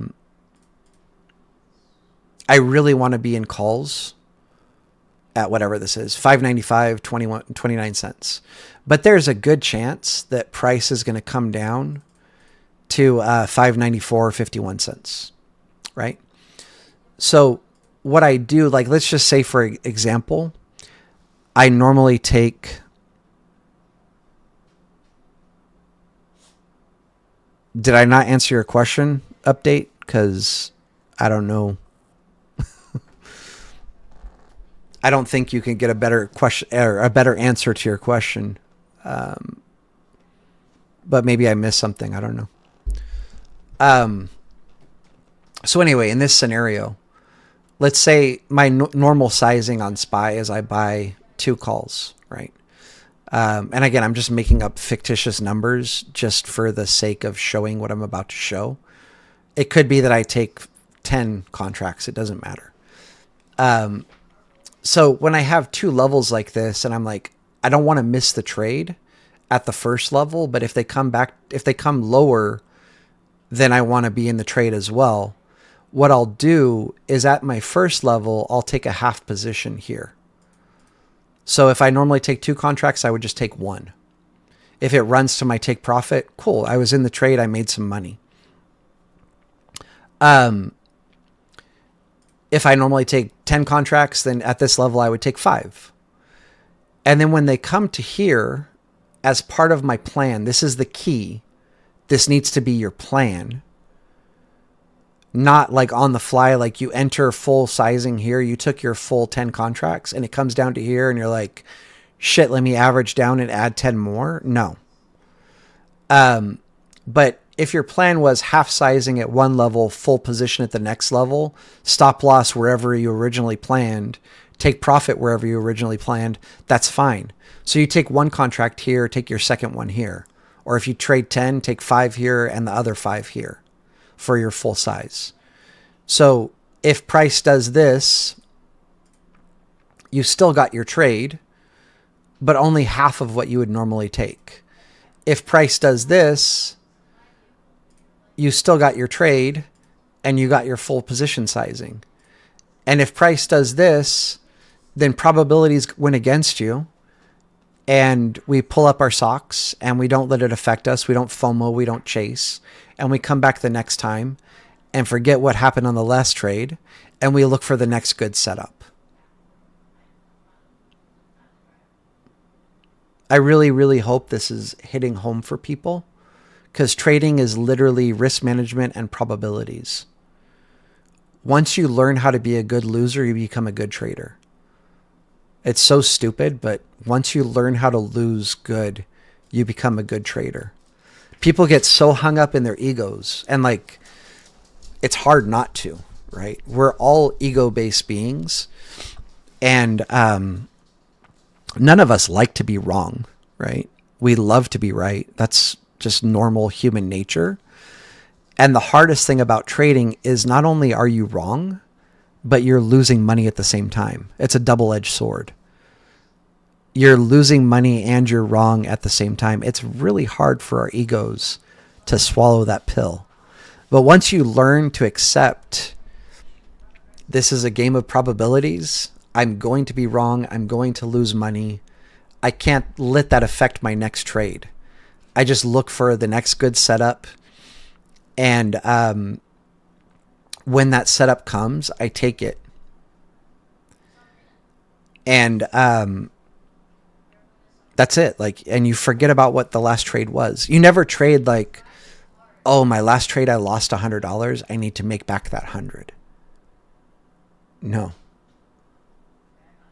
really want to be in calls at whatever this is, $5.95, 29 cents. But there's a good chance that price is going to come down to $5.94, 51 cents, right? So what I do, like, let's just say, for example, I normally take, did I not answer your question, Update? Because I don't know. I don't think you can get a better question or a better answer to your question. But maybe I missed something. I don't know. So anyway, in this scenario, let's say my normal sizing on SPY is I buy 2 calls, right? And again, I'm just making up fictitious numbers just for the sake of showing what I'm about to show. It could be that I take 10 contracts. It doesn't matter. So when I have 2 levels like this and I'm like, I don't want to miss the trade at the first level, but if they come lower, then I want to be in the trade as well. What I'll do is at my first level, I'll take a half position here. So if I normally take 2 contracts, I would just take 1. If it runs to my take profit, cool. I was in the trade. I made some money. If I normally take 10 contracts, then at this level, I would take 5. And then when they come to here, as part of my plan, this is the key. This needs to be your plan. Not like on the fly, like you enter full sizing here. You took your full 10 contracts and it comes down to here and you're like, shit, let me average down and add 10 more. No. But if your plan was half sizing at one level, full position at the next level, stop loss wherever you originally planned, take profit wherever you originally planned, that's fine. So you take 1 contract here, take your second one here. Or if you trade 10, take 5 here and the other 5 here for your full size. So if price does this, you still got your trade, but only half of what you would normally take. If price does this, you still got your trade and you got your full position sizing. And if price does this, then probabilities went against you and we pull up our socks and we don't let it affect us. We don't FOMO, we don't chase, and we come back the next time and forget what happened on the last trade and we look for the next good setup. I really, really hope this is hitting home for people, because trading is literally risk management and probabilities. Once you learn how to be a good loser, you become a good trader. It's so stupid, but once you learn how to lose good, you become a good trader. People get so hung up in their egos, and like, it's hard not to, right? We're all ego-based beings, and none of us like to be wrong, right? We love to be right. That's just normal human nature. And the hardest thing about trading is not only are you wrong, but you're losing money at the same time. It's a double-edged sword. You're losing money and you're wrong at the same time. It's really hard for our egos to swallow that pill. But once you learn to accept this is a game of probabilities, I'm going to be wrong, I'm going to lose money, I can't let that affect my next trade. I just look for the next good setup. And when that setup comes, I take it. And that's it. Like, and you forget about what the last trade was. You never trade like, oh, my last trade, I lost $100. I need to make back that 100. No.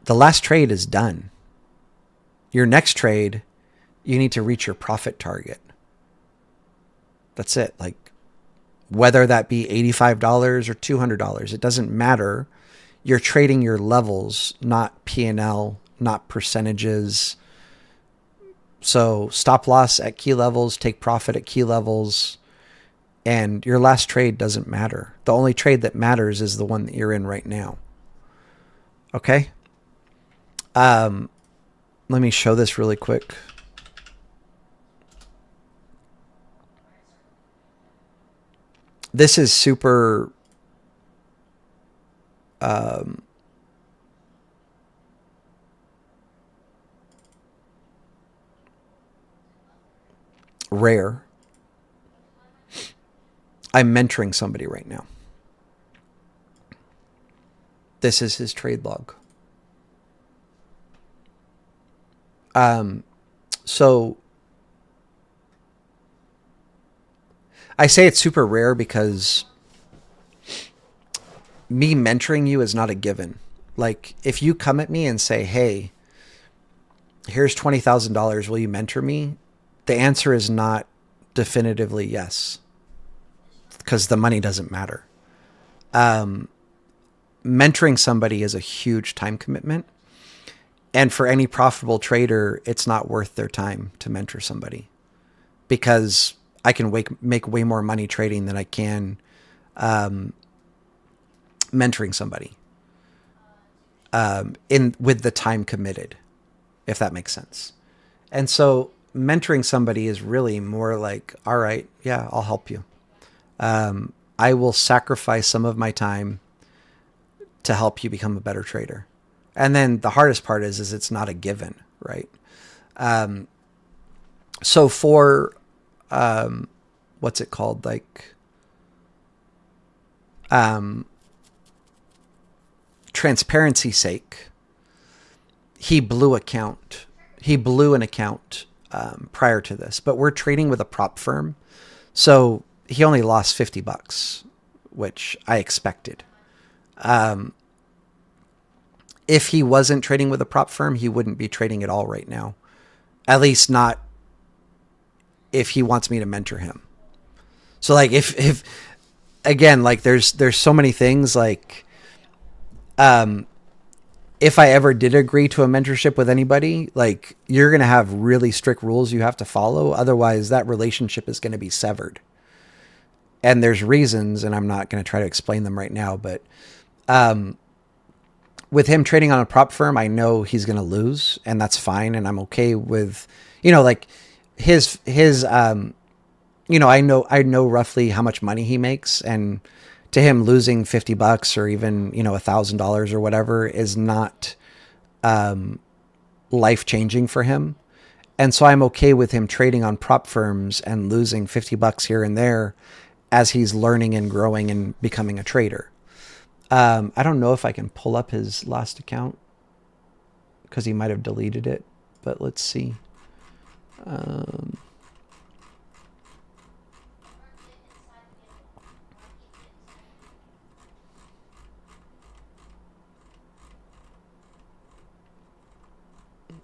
The last trade is done. Your next trade, you need to reach your profit target. That's it. Like, whether that be $85 or $200, it doesn't matter. You're trading your levels, not P&L, not percentages. So stop loss at key levels, take profit at key levels, and your last trade doesn't matter. The only trade that matters is the one that you're in right now. Okay? Let me show this really quick. This is super rare. I'm mentoring somebody right now. This is his trade log. So I say it's super rare because me mentoring you is not a given. Like, if you come at me and say, hey, here's $20,000, will you mentor me? The answer is not definitively yes, because the money doesn't matter. Mentoring somebody is a huge time commitment. And for any profitable trader, it's not worth their time to mentor somebody, because I can make way more money trading than I can mentoring somebody with the time committed, if that makes sense. And so mentoring somebody is really more like, all right, yeah, I'll help you. I will sacrifice some of my time to help you become a better trader. And then the hardest part is it's not a given, right? So for, what's it called? Like, transparency's sake, he blew an account prior to this, but we're trading with a prop firm. So he only lost $50, which I expected. If he wasn't trading with a prop firm, he wouldn't be trading at all right now. At least not if he wants me to mentor him. So like if again, like there's so many things like, if I ever did agree to a mentorship with anybody, like you're going to have really strict rules you have to follow. Otherwise that relationship is going to be severed. And there's reasons, and I'm not going to try to explain them right now, but, with him trading on a prop firm, I know he's going to lose, and that's fine. And I'm okay with, like his, I know roughly how much money he makes, and to him losing $50 or even, $1,000 or whatever is not, life changing for him. And so I'm okay with him trading on prop firms and losing $50 here and there as he's learning and growing and becoming a trader. I don't know if I can pull up his last account because he might have deleted it, but let's see.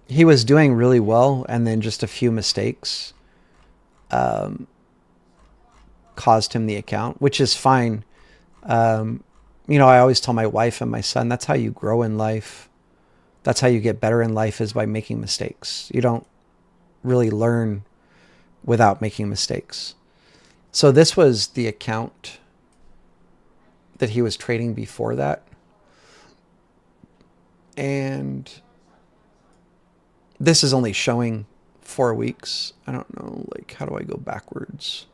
He was doing really well, and then just a few mistakes caused him the account, which is fine. I always tell my wife and my son, that's how you grow in life. That's how you get better in life, is by making mistakes. You don't really learn without making mistakes. So this was the account that he was trading before that. And this is only showing 4 weeks. I don't know, like, how do I go backwards?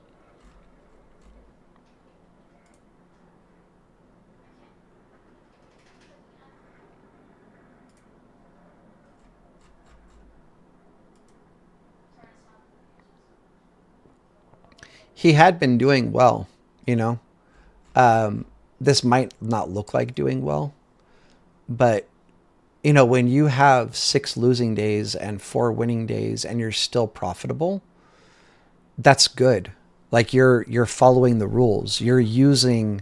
He had been doing well, you know. This might not look like doing well, but you know, when you have 6 losing days and 4 winning days and you're still profitable, that's good. Like you're following the rules. You're using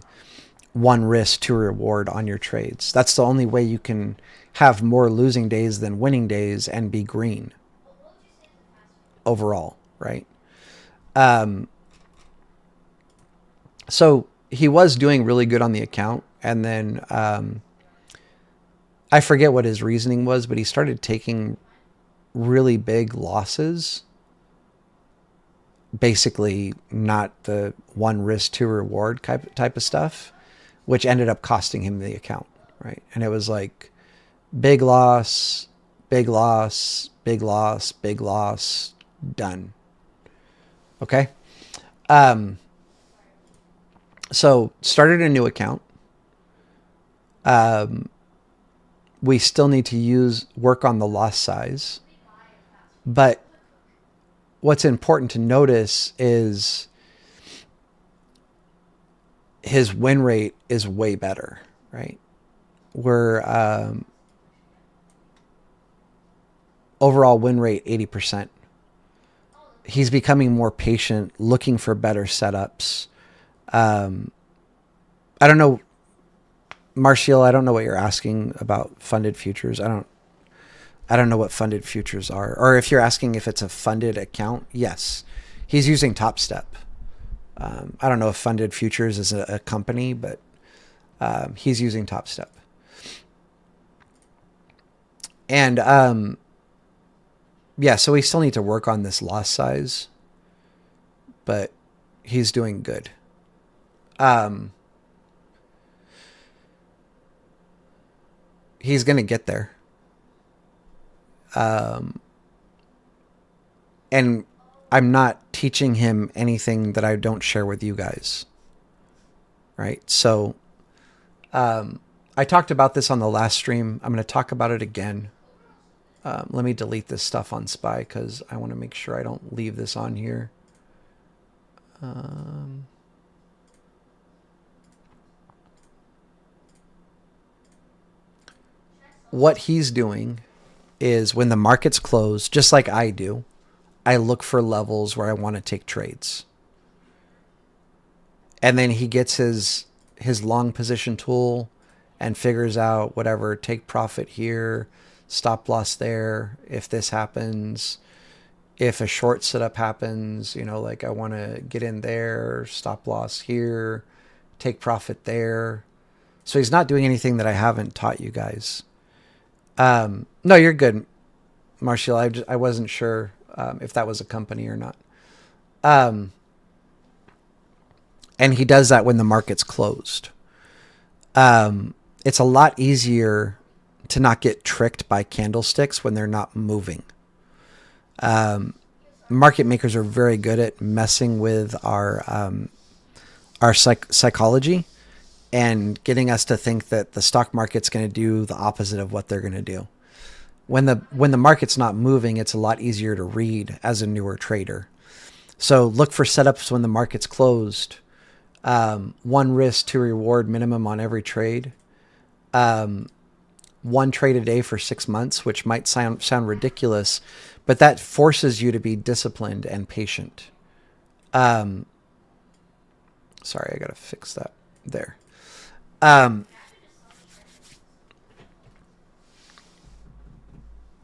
one risk to reward on your trades. That's the only way you can have more losing days than winning days and be green overall, right? So he was doing really good on the account, and then I forget what his reasoning was, but he started taking really big losses. Basically, not the one risk to reward type of stuff, which ended up costing him the account, right? And it was like big loss, big loss, big loss, big loss, done. Okay. So started a new account. We still need to work on the loss size, but what's important to notice is his win rate is way better, right? We're overall win rate 80%. He's becoming more patient, looking for better setups. I don't know, Martial, I don't know what you're asking about funded futures. I don't know what funded futures are. Or if you're asking if it's a funded account, yes. He's using Top Step. I don't know if funded futures is a company, but he's using Top Step. And yeah, so we still need to work on this loss size, but he's doing good. He's going to get there. And I'm not teaching him anything that I don't share with you guys. Right? So, I talked about this on the last stream. I'm going to talk about it again. Let me delete this stuff on Spy because I want to make sure I don't leave this on here. What he's doing is when the market's closed, just like I do, I look for levels where I want to take trades. And then he gets his long position tool and figures out whatever, take profit here, stop loss there. If this happens, if a short setup happens, you know, like I want to get in there, stop loss here, take profit there. So he's not doing anything that I haven't taught you guys. No, you're good, Martial. I wasn't sure if that was a company or not. And he does that when the market's closed. It's a lot easier to not get tricked by candlesticks when they're not moving. Market makers are very good at messing with our psychology and getting us to think that the stock market's going to do the opposite of what they're going to do. When the market's not moving, it's a lot easier to read as a newer trader. So look for setups when the market's closed. One risk to reward minimum on every trade. One trade a day for 6 months, which might sound ridiculous, but that forces you to be disciplined and patient. Sorry, I got to fix that there. And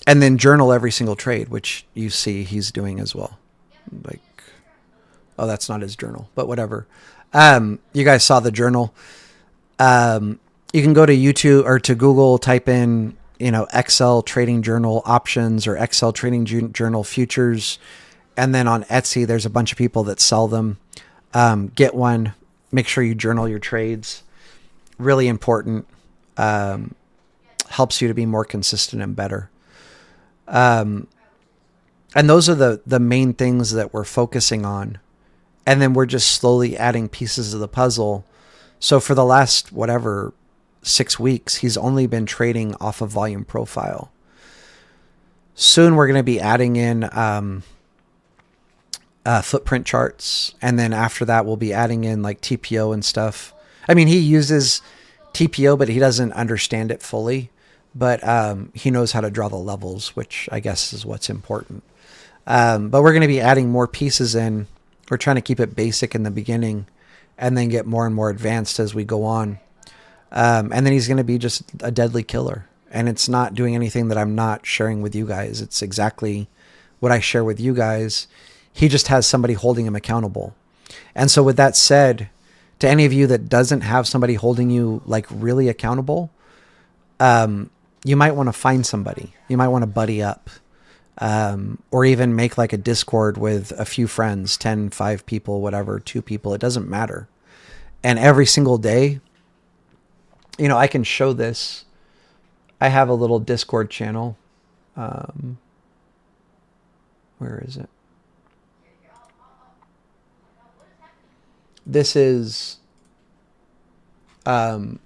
then journal every single trade, which you see he's doing as well. Like, oh, that's not his journal, but whatever. You guys saw the journal. You can go to YouTube or to Google, type in Excel trading journal options or Excel trading journal futures. And then on Etsy, there's a bunch of people that sell them. Get one. Make sure you journal your trades. Really important. Helps you to be more consistent and better. And those are the main things that we're focusing on. And then we're just slowly adding pieces of the puzzle. So for the last, 6 weeks, he's only been trading off of volume profile. Soon we're going to be adding in footprint charts. And then after that, we'll be adding in like TPO and stuff. I mean, he uses TPO, but he doesn't understand it fully. But he knows how to draw the levels, which I guess is what's important. But we're going to be adding more pieces in. We're trying to keep it basic in the beginning and then get more and more advanced as we go on. And then he's going to be just a deadly killer. And it's not doing anything that I'm not sharing with you guys. It's exactly what I share with you guys. He just has somebody holding him accountable. And so with that said, to any of you that doesn't have somebody holding you like really accountable, you might want to find somebody. You might want to buddy up. Or even make like a Discord with a few friends, 10, 5 people, whatever, 2 people. It doesn't matter. And every single day, I can show this. I have a little Discord channel. Where is it? This is for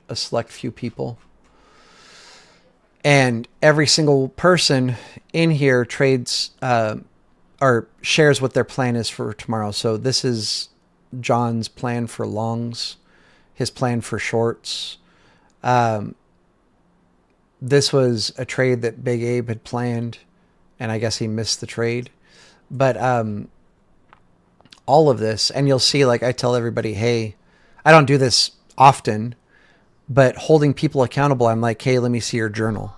a select few people. And every single person in here trades or shares what their plan is for tomorrow. So this is John's plan for longs, his plan for shorts. This was a trade that Big Abe had planned, and I guess he missed the trade. But all of this, and you'll see, like I tell everybody, hey, I don't do this often, but holding people accountable, I'm like, hey, let me see your journal.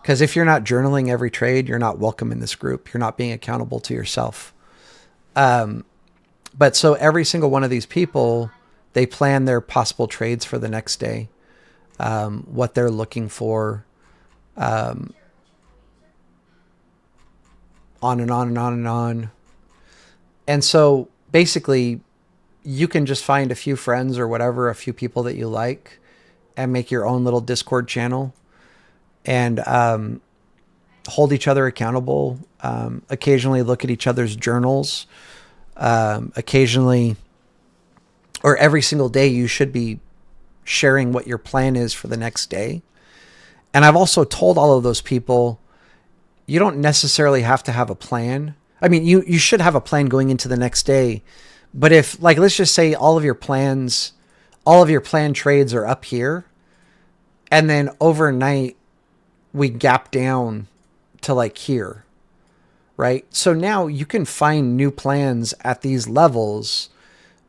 Because if you're not journaling every trade, you're not welcome in this group. You're not being accountable to yourself. But so every single one of these people, they plan their possible trades for the next day, what they're looking for, on and on and on and on. And so basically, you can just find a few friends or whatever, a few people that you like, and make your own little Discord channel and hold each other accountable. Occasionally look at each other's journals. Occasionally, or every single day, you should be sharing what your plan is for the next day. And I've also told all of those people, you don't necessarily have to have a plan. I mean, you should have a plan going into the next day. But if, like, let's just say all of your planned trades are up here, and then overnight we gap down to like here, right? So now you can find new plans at these levels,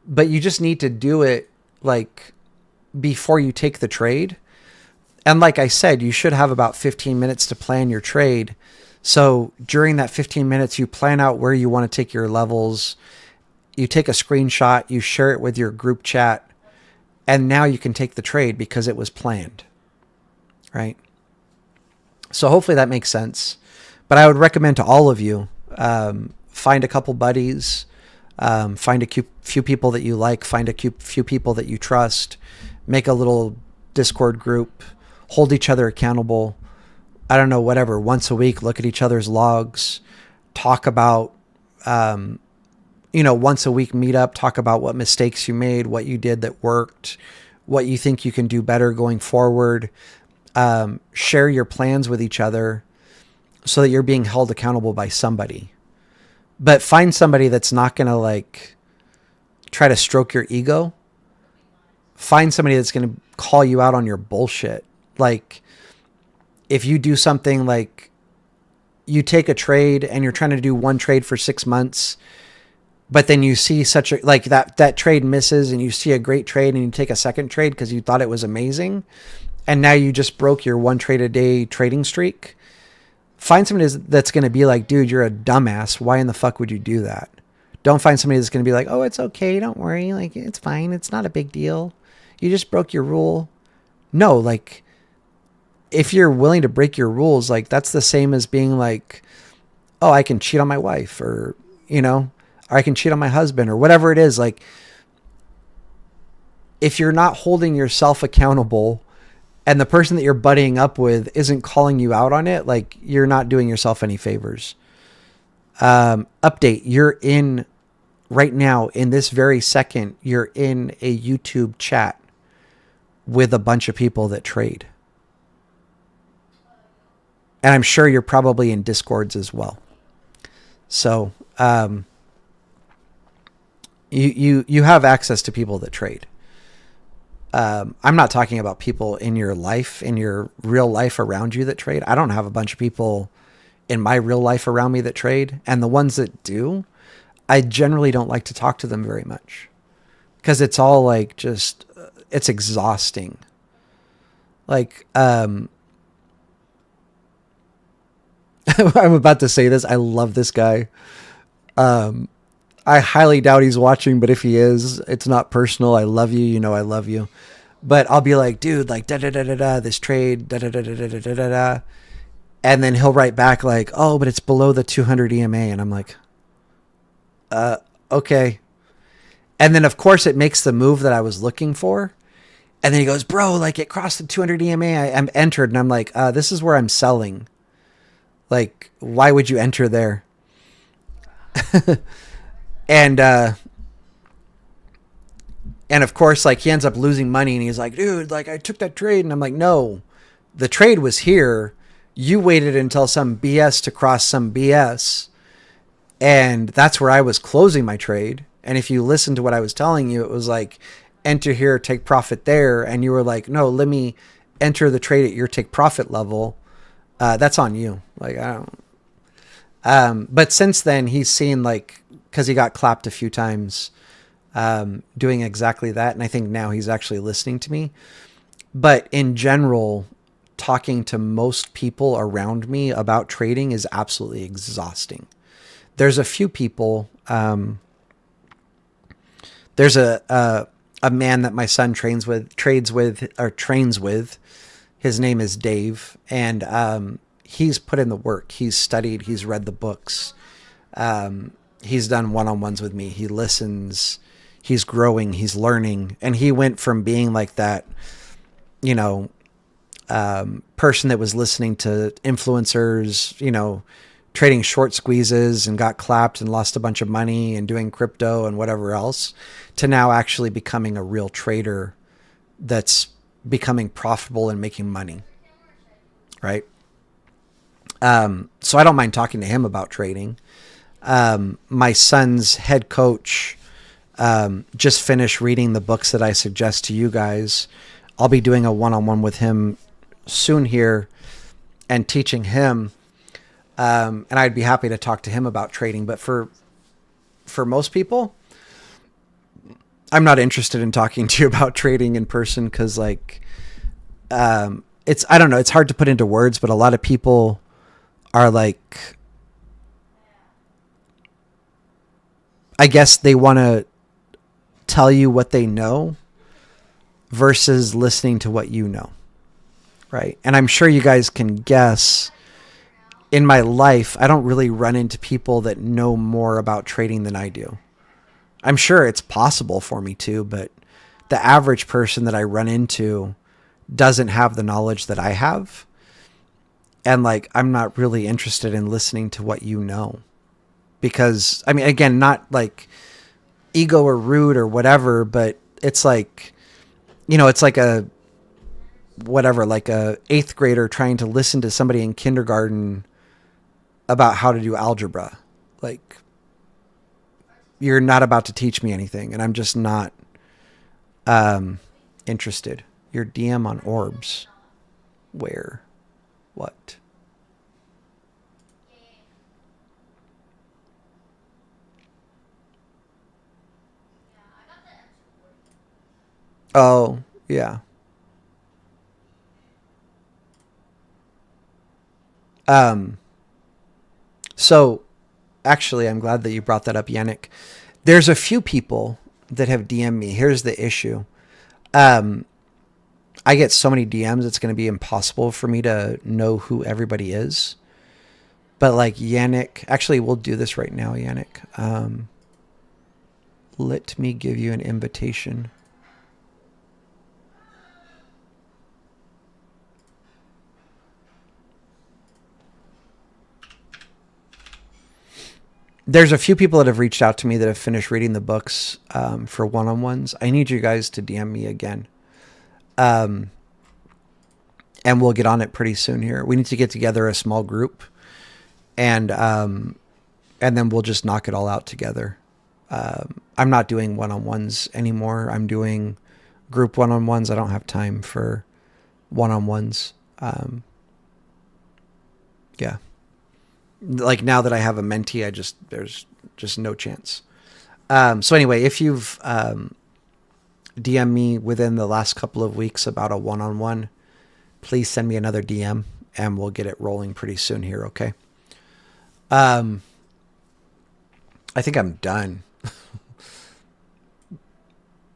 but you just need to do it like before you take the trade. And like I said, you should have about 15 minutes to plan your trade. So during that 15 minutes, you plan out where you want to take your levels. You take a screenshot, you share it with your group chat, and now you can take the trade because it was planned, right? So hopefully that makes sense. But I would recommend to all of you, find a couple buddies, find a few people that you like, find a few people that you trust, make a little Discord group, hold each other accountable. I don't know, whatever, once a week, look at each other's logs, talk about, once a week meet up, talk about what mistakes you made, what you did that worked, what you think you can do better going forward. Share your plans with each other so that you're being held accountable by somebody. But find somebody that's not going to like try to stroke your ego. Find somebody that's going to call you out on your bullshit. Like if you do something like you take a trade and you're trying to do one trade for 6 months, but then you see that trade misses and you see a great trade and you take a second trade because you thought it was amazing. And now you just broke your 1 trade a day trading streak. Find somebody that's going to be like, dude, you're a dumbass. Why in the fuck would you do that? Don't find somebody that's going to be like, oh, it's okay. Don't worry. Like, it's fine. It's not a big deal. You just broke your rule. No, like, if you're willing to break your rules, like, that's the same as being like, oh, I can cheat on my wife, or, or I can cheat on my husband, or whatever it is. Like, if you're not holding yourself accountable and the person that you're buddying up with isn't calling you out on it, like, you're not doing yourself any favors. Update. You're in right now, in this very second, you're in a YouTube chat with a bunch of people that trade. And I'm sure you're probably in Discords as well. So, you have access to people that trade. I'm not talking about people in your life, in your real life around you that trade. I don't have a bunch of people in my real life around me that trade. And the ones that do, I generally don't like to talk to them very much, because it's all like, just, it's exhausting. Like, I'm about to say this. I love this guy. I highly doubt he's watching, but if he is, it's not personal. I love you. You know I love you. But I'll be like, dude, like, da-da-da-da-da, this trade, da-da-da-da-da-da-da. And then he'll write back like, oh, but it's below the 200 EMA. And I'm like, okay. And then, of course, it makes the move that I was looking for. And then he goes, bro, like, it crossed the 200 EMA. I'm entered. And I'm like, this is where I'm selling. Like, why would you enter there? And of course, like, he ends up losing money, and he's like, dude, like, I took that trade. And I'm like, no, the trade was here. You waited until some BS to cross some BS. And that's where I was closing my trade. And if you listen to what I was telling you, it was like, enter here, take profit there. And you were like, no, let me enter the trade at your take profit level. That's on you. Like, I don't, but since then he's seen, like, cause he got clapped a few times, doing exactly that. And I think now he's actually listening to me. But in general, talking to most people around me about trading is absolutely exhausting. There's a few people, there's a man that my son trains with. His name is Dave. And, he's put in the work. He's studied, he's read the books. He's done one-on-ones with me. He listens, he's growing, he's learning. And he went from being like that, person that was listening to influencers, trading short squeezes and got clapped and lost a bunch of money and doing crypto and whatever else, to now actually becoming a real trader that's becoming profitable and making money. Right. So I don't mind talking to him about trading. My son's head coach, just finished reading the books that I suggest to you guys. I'll be doing a one-on-one with him soon here and teaching him. And I'd be happy to talk to him about trading, but for most people, I'm not interested in talking to you about trading in person. Cause like, I don't know, it's hard to put into words, but a lot of people are like, I guess they want to tell you what they know versus listening to what you know. Right. And I'm sure you guys can guess, in my life, I don't really run into people that know more about trading than I do. I'm sure it's possible for me to, but the average person that I run into doesn't have the knowledge that I have. And like, I'm not really interested in listening to what you know, because I mean, again, not like ego or rude or whatever, but it's like, it's like a 8th grader trying to listen to somebody in kindergarten about how to do algebra. Like, you're not about to teach me anything, and I'm just not interested. Your DM on orbs. Where? What? Oh, yeah. So actually, I'm glad that you brought that up, Yannick. There's a few people that have DM'd me. Here's the issue. I get so many DMs, it's going to be impossible for me to know who everybody is. But like Yannick, actually, we'll do this right now, Yannick. Let me give you an invitation. There's a few people that have reached out to me that have finished reading the books for one-on-ones. I need you guys to DM me again. And we'll get on it pretty soon here. We need to get together a small group, and then we'll just knock it all out together. I'm not doing one-on-ones anymore. I'm doing group one-on-ones. I don't have time for one-on-ones. Yeah. Like now that I have a mentee, there's just no chance. So anyway, if you've DM me within the last couple of weeks about a one-on-one, please send me another DM and we'll get it rolling pretty soon here. Okay. I think I'm done.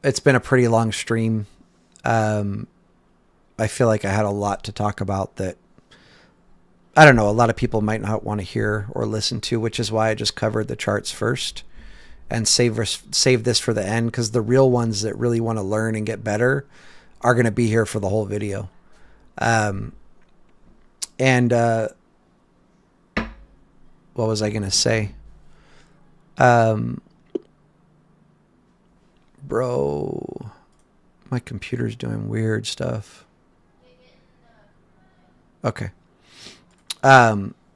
It's been a pretty long stream. I feel like I had a lot to talk about that, I don't know, a lot of people might not want to hear or listen to, which is why I just covered the charts first and save this for the end, because the real ones that really want to learn and get better are going to be here for the whole video. What was I going to say? Bro, my computer's doing weird stuff. Okay.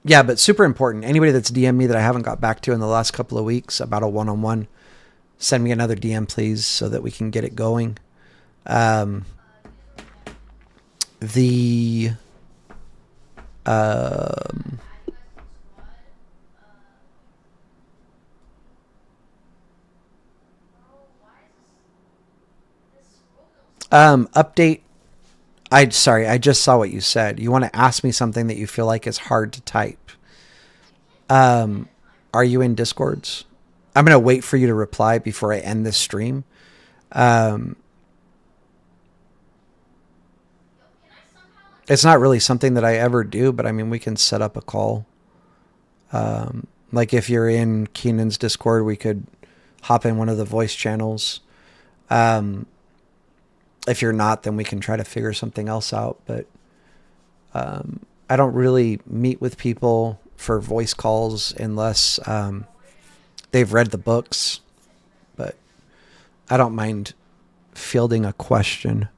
Yeah, but super important. Anybody that's DM me that I haven't got back to in the last couple of weeks about a one-on-one, send me another DM, please, so that we can get it going. Update. I just saw what you said. You want to ask me something that you feel like is hard to type. Are you in Discords? I'm going to wait for you to reply before I end this stream. It's not really something that I ever do, but I mean, we can set up a call. Like if you're in Keenan's Discord, we could hop in one of the voice channels. If you're not, then we can try to figure something else out. But I don't really meet with people for voice calls unless they've read the books. But I don't mind fielding a question.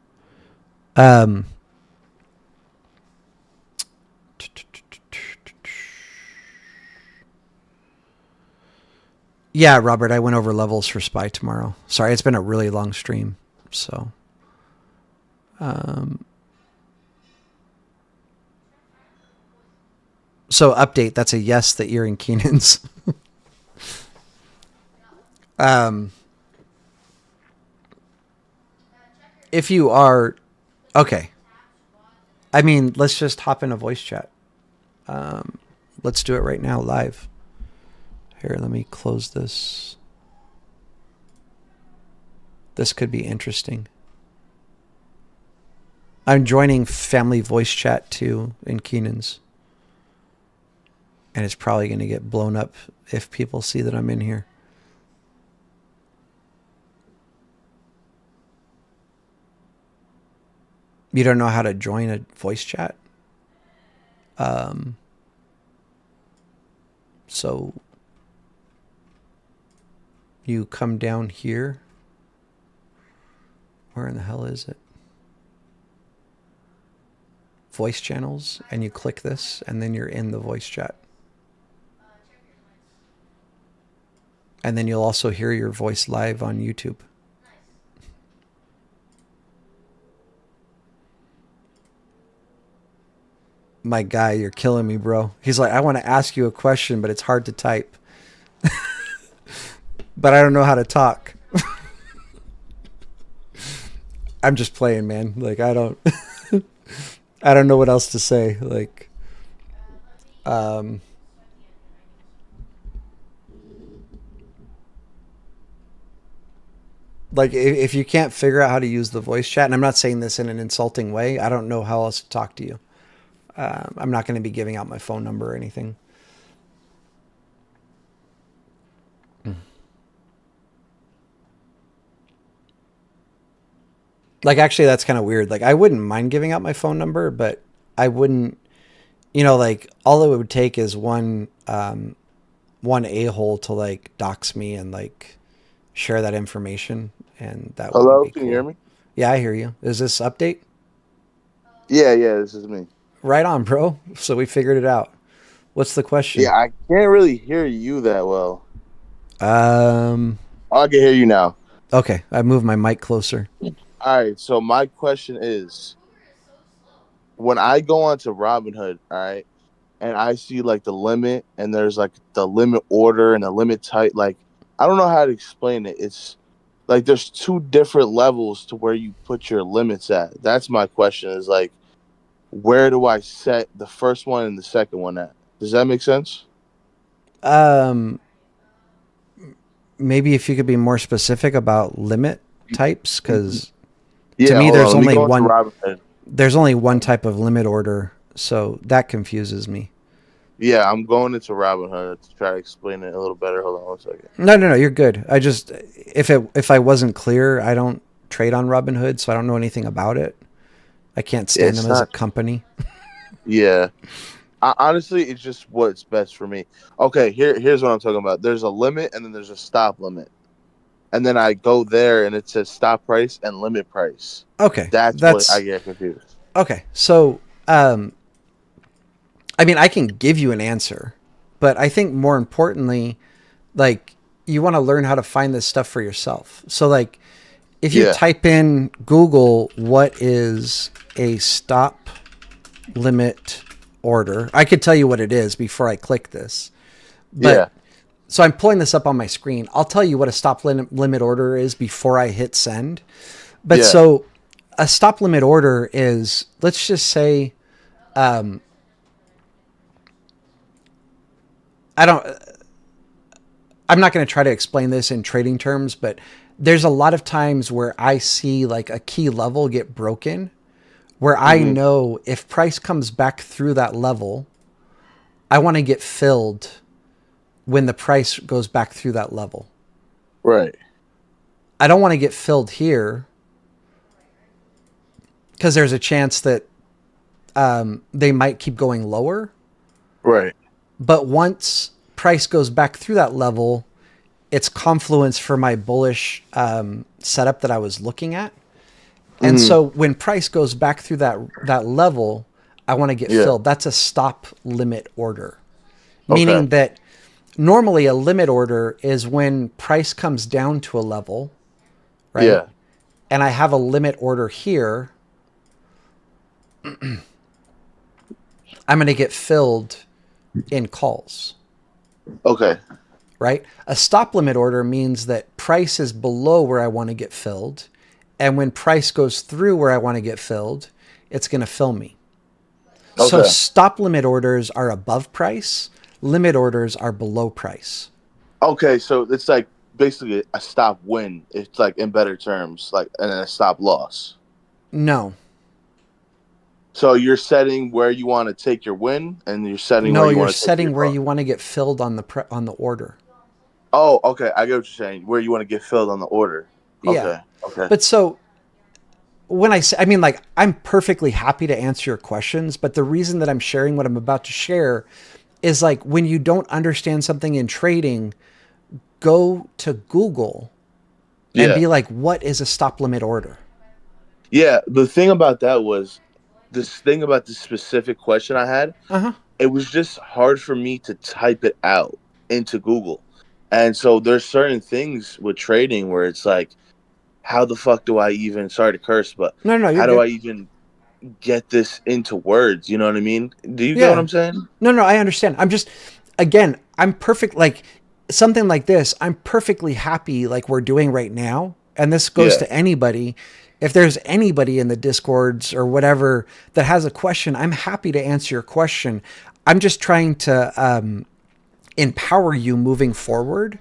Yeah, Robert, I went over levels for SPY tomorrow. Sorry, it's been a really long stream. So, update, that's a yes that you're in Keenan's. If you are, okay. I mean, let's just hop in a voice chat. Let's do it right now, live. Here, let me close this. This could be interesting. I'm joining family voice chat too in Keenan's. And it's probably going to get blown up if people see that I'm in here. You don't know how to join a voice chat? So you come down here. Where in the hell is it? Voice channels, and you click this, and then you're in the voice chat. And then you'll also hear your voice live on YouTube. My guy, you're killing me, bro. He's like, I want to ask you a question, but it's hard to type. But I don't know how to talk. I'm just playing, man. Like, I don't know what else to say. Like, Like if you can't figure out how to use the voice chat, and I'm not saying this in an insulting way, I don't know how else to talk to you. I'm not going to be giving out my phone number or anything. Like, actually, that's kind of weird. Like, I wouldn't mind giving out my phone number, but I wouldn't, like, all it would take is one a-hole to, like, dox me and, like, share that information, and that wouldn't Hello, be can you hear cool. me? Yeah, I hear you. Is this update? Yeah, this is me. Right on, bro. So we figured it out. What's the Yeah, question? I can't really hear you that well. Um, Oh, I can hear you now. okay. I moved my mic closer. All right, so my question is when I go onto Robinhood, all right, and I see like the limit and there's like the limit order and the limit type, like I don't know how to explain it. It's like there's two different levels to where you put your limits at. That's my question is like where do I set the first one and the second one at? Does that make sense? Um, Maybe if you could be more specific about limit types, because to Yeah, me, hold on. Let me go into Robinhood. there's only one type of limit order, so that confuses me. Yeah, I'm going into Robinhood to try to explain it a little better. Hold on one second. No, no, no, you're good. I just if I wasn't clear, I don't trade on Robinhood, so I don't know anything about it. I can't stand them It's as a not. company. Yeah, honestly, it's just what's best for me. Okay, here's what I'm talking about. There's a limit and then there's a stop limit, and then I go there and it says stop price and limit price. Okay, That's what I that's get confused. okay. So, I mean, I can give you an answer, but I think more importantly, like you want to learn how to find this stuff for yourself. So, like, if you Yeah, type in Google, what is a stop limit order? I could tell you what it is before I click this. But yeah, so I'm pulling this up on my screen. I'll tell you what a stop limit order is before I hit send. But yeah. so a stop limit order is, let's just say, I don't, I'm not going to try to explain this in trading terms, but there's a lot of times where I see like a key level get broken where I Hmm. know if price comes back through that level, I want to get filled when the price goes back through that level. Right, I don't want to get filled here because there's a chance that they might keep going lower. right. But once price goes back through that level, it's confluence for my bullish setup that I was looking at. And Hmm. so when price goes back through that level, I want to get Yeah. filled. That's a stop limit order, Okay. meaning that normally a limit order is when price comes down to a level, right? Yeah. And I have a limit order here. I'm going to get filled in calls, Okay. right? A stop limit order means that price is below where I want to get filled. And when price goes through where I want to get filled, it's going to fill me. So Okay. stop limit orders are above price, limit orders are below price. Okay. So it's like basically a stop win. It's like in better terms, like and then a stop loss. No, So you're setting where you want to take your win, and you're setting where no, you you're want to take your setting where loss. you want to get filled on on the order. Oh, okay. I get what you're saying. Where you want to get filled on the order. Yeah. Okay. Okay. But so when I say, I mean, like, I'm perfectly happy to answer your questions, but the reason that I'm sharing what I'm about to share is like when you don't understand something in trading, go to Google and Yeah. be like, what is a stop limit order? Yeah. The thing about that was this thing about this specific question I had. Uh huh. It was just hard for me to type it out into Google. And so there's certain things with trading where it's like, how the fuck do I even, sorry to curse, but No, no, no, you're how do good. I even get this into words? You know what I mean? Do you get what Yeah. I'm saying? No, no, I understand. I'm just, again, I'm perfect. Like something like this, I'm perfectly happy like we're doing right now. And this goes Yeah. to anybody. If there's anybody in the discords or whatever that has a question, I'm happy to answer your question. I'm just trying to empower you moving forward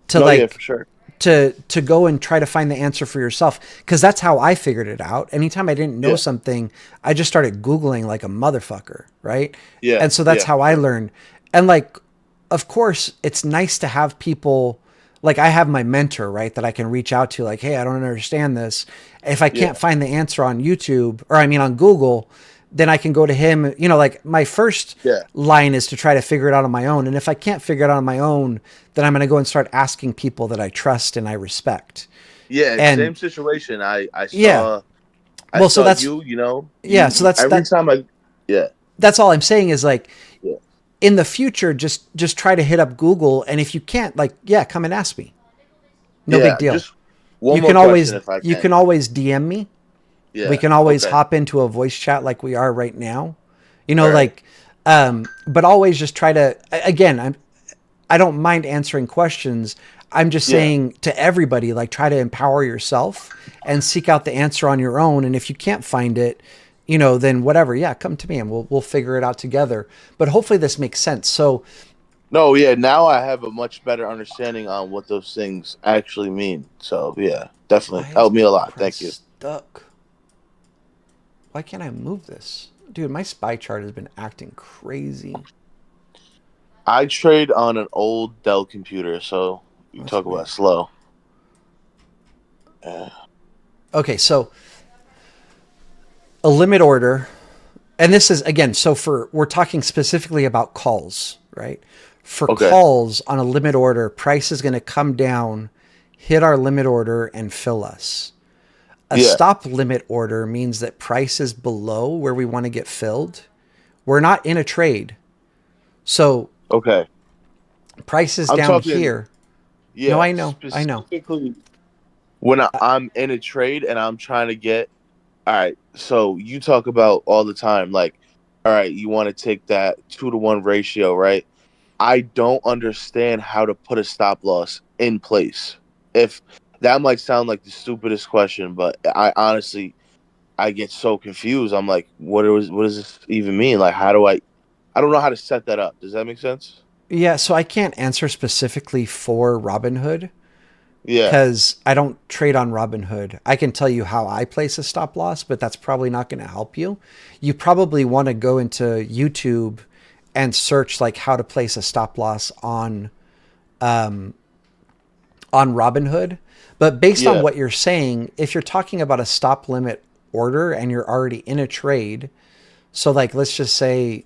to No, yeah, like for sure. to go and try to find the answer for yourself. Cause that's how I figured it out. Anytime I didn't know something, I just started Googling like a motherfucker. Right. Yeah. And so that's how I learned. And like, of course it's nice to have people, like I have my mentor, right, that I can reach out to, like, hey, I don't understand this. If I can't find the answer on YouTube, or I mean on Google, then I can go to him. You know, like my first line is to try to figure it out on my own. And if I can't figure it out on my own, then I'm going to go and start asking people that I trust and I respect. Yeah, And same situation. I saw. yeah. I Well, saw so that's you. You know. yeah. So that's every that. time I. Yeah. That's all I'm saying is like, Yeah. in the future, just try to hit up Google, and if you can't, like, come and ask me. No big deal. Just one You more can always question, if I you can. can always DM me. Yeah. We can always okay. hop into a voice chat like we are right now. You know, All right. like, but always just try to, again, I don't mind answering questions. I'm just saying to everybody, like, try to empower yourself and seek out the answer on your own. And if you can't find it, you know, then whatever, come to me and we'll figure it out together. But hopefully this makes sense. So No, yeah. Now I have a much better understanding on what those things actually mean. So yeah, definitely why is helped me a lot. my Thank you. stuck? Why can't I move this? Dude, my spy chart has been acting crazy. I trade on an old Dell computer, so you That's talk weird. about slow. Okay, so a limit order, and this is again, so we're talking specifically about calls, right? For calls on a limit order, price is going to come down, hit our limit order, and fill us. A stop limit order means that price is below where we want to get filled. We're not in a trade. So price is down here. Yeah, No, I know. Specifically, when I'm in a trade and I'm trying to get, all right, so you talk about all the time, like, all right, you want to take that 2-to-1 ratio, right? I don't understand how to put a stop loss in place. If that might sound like the stupidest question, but I honestly, I get so confused. I'm like, what does this even mean? Like, how do I don't know how to set that up. Does that make sense? Yeah, so I can't answer specifically for Robinhood Yeah. because I don't trade on Robinhood. I can tell you how I place a stop loss, but that's probably not going to help you. You probably want to go into YouTube and search like how to place a stop loss on Robinhood. But based on what you're saying, if you're talking about a stop limit order and you're already in a trade, so like let's just say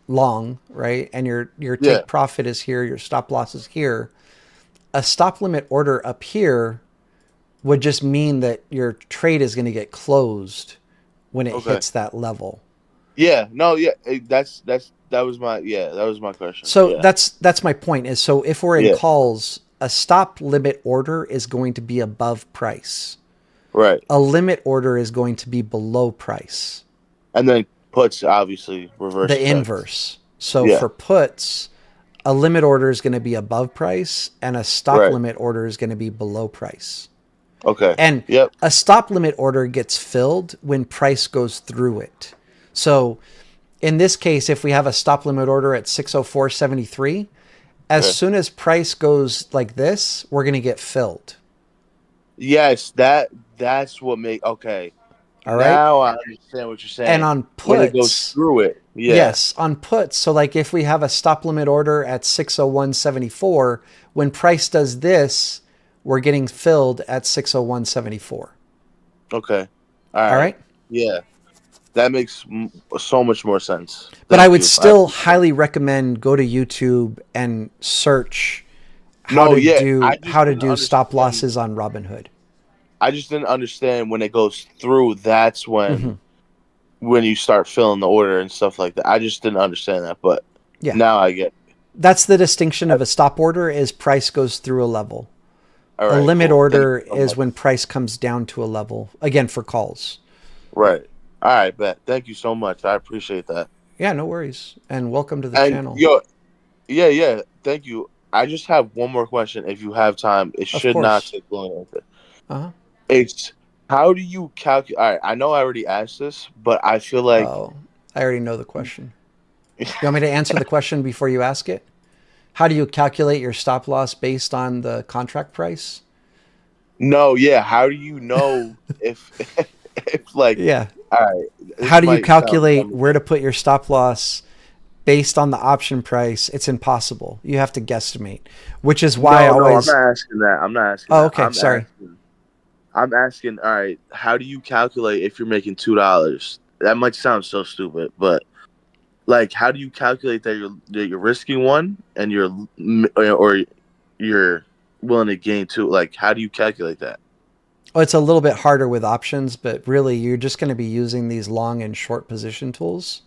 long, right? And your take profit is here, your stop loss is here. A stop limit order up here would just mean that your trade is going to get closed when it hits that level. Yeah, no, yeah, that was my question. So that's my point is, so if we're in calls, a stop limit order is going to be above price. Right. A limit order is going to be below price. And then puts obviously reverse the inverse. So for puts, a limit order is going to be above price and a stop limit order is going to be below price. Okay. And a stop limit order gets filled when price goes through it. So in this case, if we have a stop limit order at 604.73, as soon as price goes like this, we're going to get filled. Yes, that's what all right. Now I understand what you're saying. And on puts, when it goes through it. Yeah. Yes, on puts. So like if we have a stop limit order at 601.74, when price does this, we're getting filled at 601.74. Okay. All right. Yeah. That makes so much more sense. But I would still highly recommend go to YouTube and search how to do stop losses on Robinhood. I just didn't understand when it goes through. That's when you start filling the order and stuff like that. I just didn't understand that, but now I get it. That's the distinction of a stop order is price goes through a level. All right, a limit order is when price comes down to a level, again, for calls. Right. All right, bet. Thank you so much. I appreciate that. Yeah, no worries. And welcome to the channel. Yeah. Thank you. I just have one more question if you have time. It should not take long. It's how do you calculate? All right, I know I already asked this, but I feel like I already know the question. You want me to answer the question before you ask it? How do you calculate your stop loss based on the contract price? No, yeah. How do you know if if like, Yeah. all right, How this do you might sound calculate dumb where to again. put your stop loss based on the option price? It's impossible. You have to guesstimate, which is why I No, no, I'm always. not asking that. I'm not asking Oh, that. okay. Sorry. I'm asking, all right, how do you calculate if you're making $2? That might sound so stupid, but like, how do you calculate that you're risking one and or you're willing to gain two? Like, how do you calculate that? Oh, it's a little bit harder with options, but really, you're just going to be using these long and short position tools.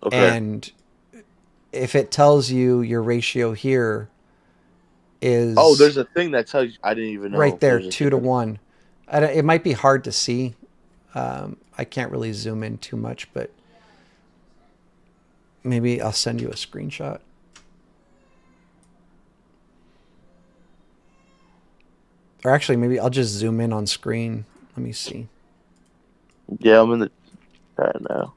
Okay. And if it tells you your ratio here Oh, is there's a thing that tells you. I didn't even right know there, there's a 2 to 1. It might be hard to see. I can't really zoom in too much, but maybe I'll send you a screenshot. Or actually, maybe I'll just zoom in on screen. Let me see. Yeah, I'm in the chat now.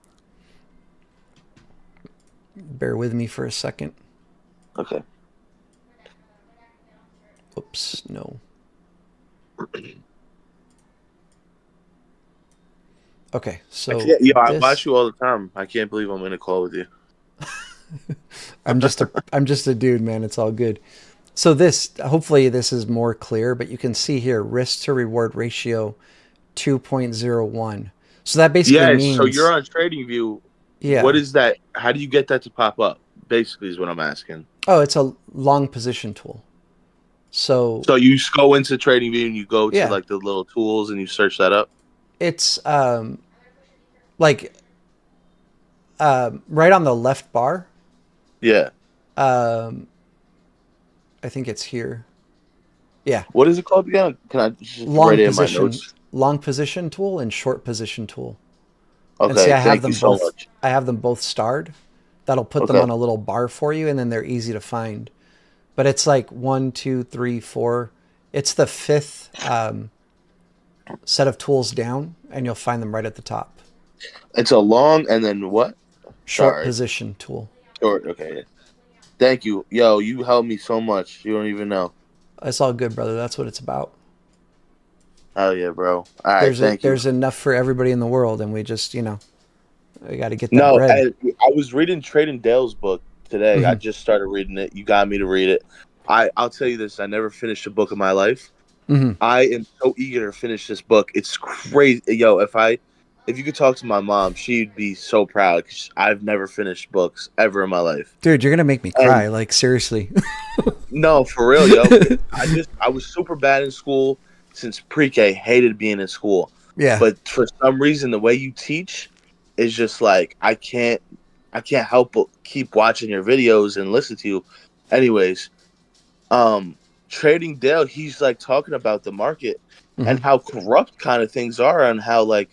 Bear with me for a second. Okay. Oops, no. Okay, I so can't. I watch this you all the time. I can't believe I'm in a call with you. I'm just a dude, man. It's all good. So this, hopefully this is more clear, but you can see here risk to reward ratio 2.01. So that basically Yeah. So you're means, on TradingView. What yeah. is that? How do you get that to pop up? Basically, is what I'm asking. Oh, it's a long position tool. So So you just go into TradingView and you go to yeah, like the little tools and you search that up. it's like right on the left bar. Yeah. Um, I think it's here. Yeah, What is it called again? Can I just write long it in my position, notes? long position tool and short position tool. And see, Okay. I have Thank you them so both. much. I have them both starred. That'll put them Okay. on a little bar for you, and then they're easy to find. But it's like 1, 2, 3, 4. It's the fifth set of tools down, and you'll find them right at the top. It's a long and then what? Short Sorry. position tool. Short. Okay. Thank you. Yo, you helped me so much. You don't even know. It's all good, brother. That's what it's about. Hell yeah, bro. All right. There's a, Thank you. there's enough for everybody in the world, and we just we got to get that No, bread. I was reading Trading Dale's book today. I Hmm. just started reading it. You got me to read it. I'll tell you this. I never finished a book in my life. Hmm. I am so eager to finish this book. It's crazy. Yo, if you could talk to my mom, she'd be so proud because I've never finished books ever in my life. Dude, you're gonna make me And cry. Like seriously. no, for real, yo. I was super bad in school since pre-K. Hated being in school, Yeah. but for some reason, the way you teach is just like I can't help but keep watching your videos and listen to you. Anyways, um, Trading Dale, he's like talking about the market Hmm. and how corrupt kind of things are, and how like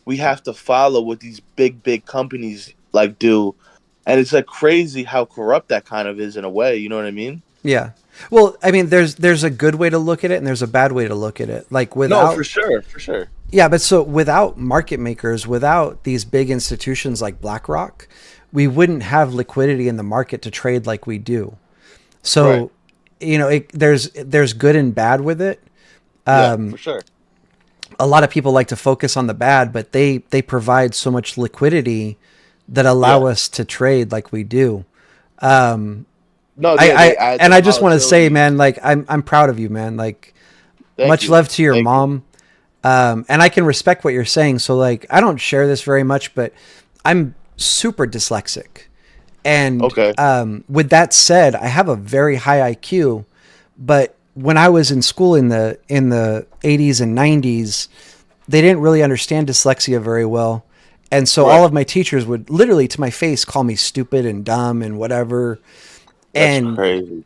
we have to follow what these big companies like do, and it's like crazy how corrupt that kind of is in a way. You know what I mean? Yeah. Well, I mean, there's a good way to look at it, and there's a bad way to look at it. Like No, for without sure, for sure. Yeah, but so without market makers, without these big institutions like BlackRock, we wouldn't have liquidity in the market to trade like we do. Right. So, there's good and bad with it. Yeah, for sure. A lot of people like to focus on the bad, but they provide so much liquidity that allow Yeah. us to trade like we do. No, I, yeah, they I add and the I just want to say, volatility. man, like I'm proud of you, man. Like Thank much you. love to your Thank you. mom. And I can respect what you're saying. So like, I don't share this very much, but I'm super dyslexic. And Okay. with that said, I have a very high IQ. But when I was in school in the 80s and 90s, they didn't really understand dyslexia very well. And so all Right. of my teachers would literally to my face call me stupid and dumb and whatever. That's And crazy.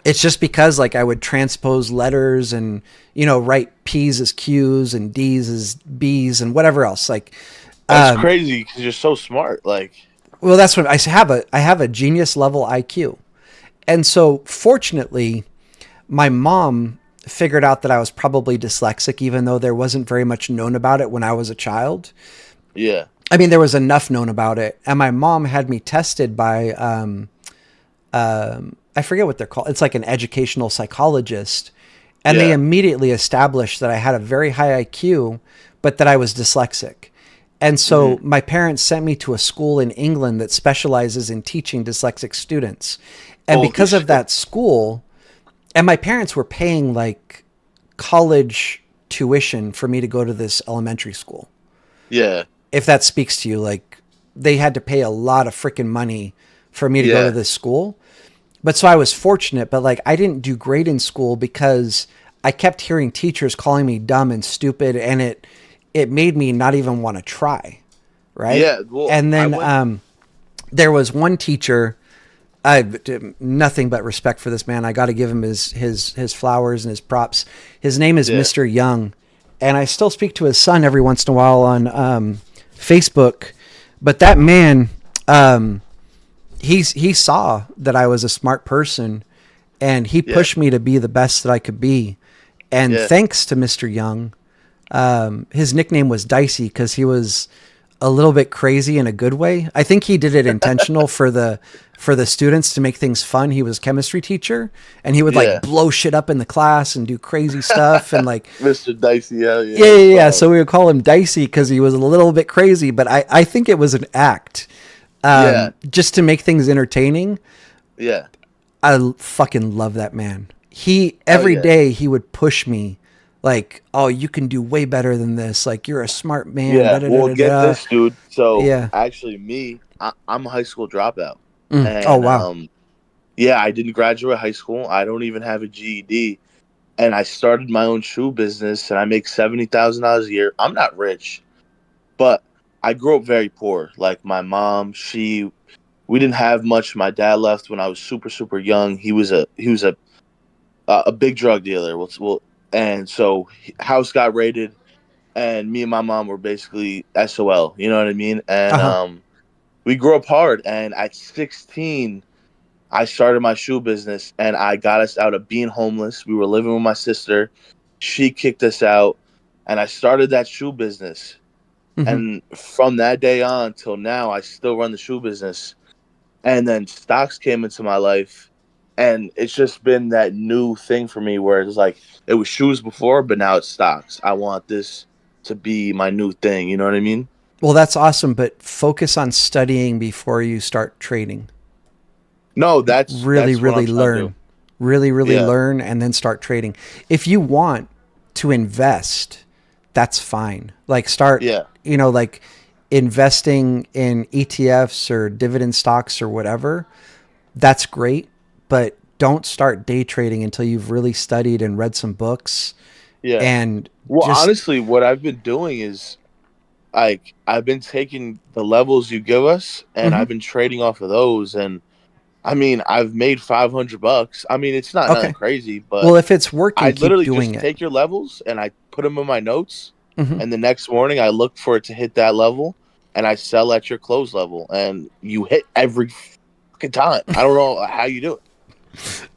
it's just because like I would transpose letters and write P's as Q's and D's as B's and whatever else. Like, That's crazy because you're so smart. Like, well, that's what I have a genius level IQ, and so fortunately, my mom figured out that I was probably dyslexic, even though there wasn't very much known about it when I was a child. yeah. I mean, there was enough known about it, and my mom had me tested by I forget what they're called. It's like an educational psychologist. And they Yeah. immediately established that I had a very high IQ, but that I was dyslexic. And so Hmm. my parents sent me to a school in England that specializes in teaching dyslexic students. And Holy because of shit. that school, and my parents were paying like college tuition for me to go to this elementary school. Yeah. If that speaks to you, like they had to pay a lot of freaking money for me to go to Yeah. this school. But so I was fortunate, but like I didn't do great in school because I kept hearing teachers calling me dumb and stupid, and it made me not even want to try, right? Yeah. Well, And I then went. there was one teacher. I nothing but respect for this man. I got to give him his flowers and his props. His name is Yeah. Mr. Young, and I still speak to his son every once in a while on Facebook. But that man, he saw that I was a smart person, and he Yeah. pushed me to be the best that I could be. And Yeah. thanks to Mr. Young, his nickname was Dicey because he was a little bit crazy in a good way. I think he did it intentional for the students to make things fun. He was a chemistry teacher, and he would Yeah. like blow shit up in the class and do crazy stuff and like Mr. Dicey. Yeah. yeah, Yeah. yeah, yeah. Wow. So we would call him Dicey because he was a little bit crazy, but I think it was an act, Yeah. just to make things entertaining. Yeah. I fucking love that man. He Hell every yeah. day he would push me like, "Oh, you can do way better than this. Like you're a smart man." Da, Yeah. da, da, Well, da, get da. this, dude. So Yeah. actually, I'm a high school dropout, Oh and wow. yeah, I didn't graduate high school. I don't even have a GED, and I started my own shoe business, and I make $70,000 a year. I'm not rich, but I grew up very poor. Like my mom, we didn't have much. My dad left when I was super super young. He was a big drug dealer. And so house got raided, and me and my mom were basically SOL. You know what I mean? And Uh-huh. we grew up hard. And at 16, I started my shoe business, and I got us out of being homeless. We were living with my sister. She kicked us out, and I started that shoe business. Hmm. And from that day on till now, I still run the shoe business. And then stocks came into my life, and it's just been that new thing for me where it's like it was shoes before, but now it's stocks. I want this to be my new thing. You know what I mean? Well, that's awesome, but focus on studying before you start trading. No, that's Really, that's what I'm really trying to do. learn. Really, really Yeah, learn and then start trading. If you want to invest, that's fine. Like start, yeah, like investing in ETFs or dividend stocks or whatever. That's great, but don't start day trading until you've really studied and read some books yeah. and Well, just honestly, what I've been doing is like I've been taking the levels you give us, and mhm. I've been trading off of those. And I mean, I've made $500. I mean, it's not nothing Okay. crazy, but Well, if it's I working, keep literally doing just it. take your levels and I put them in my notes. Hmm. And the next morning, I look for it to hit that level, and I sell at your close level. And you hit every fucking time. I don't know how you do it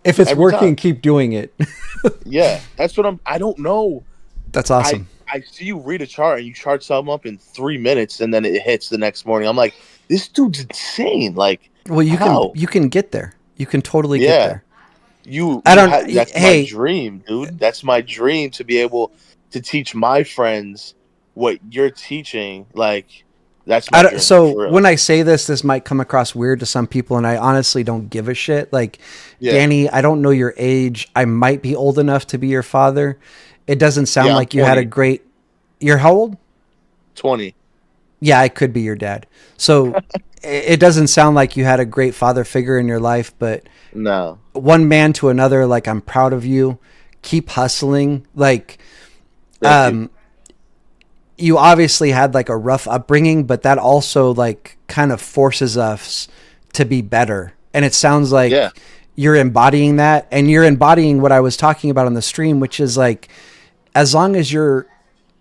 If it's every working, time. keep doing it. Yeah, that's what I don't know. That's I awesome. I see you read a chart and you chart something up in 3 minutes, and then it hits the next morning. I'm like, this dude's insane. Like, Well, how? you can get there. You can totally get Yeah. there. You I you don't. had That's my Hey, dream, dude. That's my dream to be able to teach my friends what you're teaching. Like that's I my don't, dream so for real. when I say this might come across weird to some people, and I honestly don't give a shit. Like, Yeah. Danny, I don't know your age. I might be old enough to be your father. It doesn't sound Yeah, I'm like you had a 20. great. You're how old? 20. Yeah, I could be your dad. So it doesn't sound like you had a great father figure in your life, but No. one man to another, like I'm proud of you. Keep hustling. Like, Thank you. you obviously had like a rough upbringing, but that also like kind of forces us to be better. And it sounds Yeah. like you're embodying that, and you're embodying what I was talking about on the stream, which is like as long as you're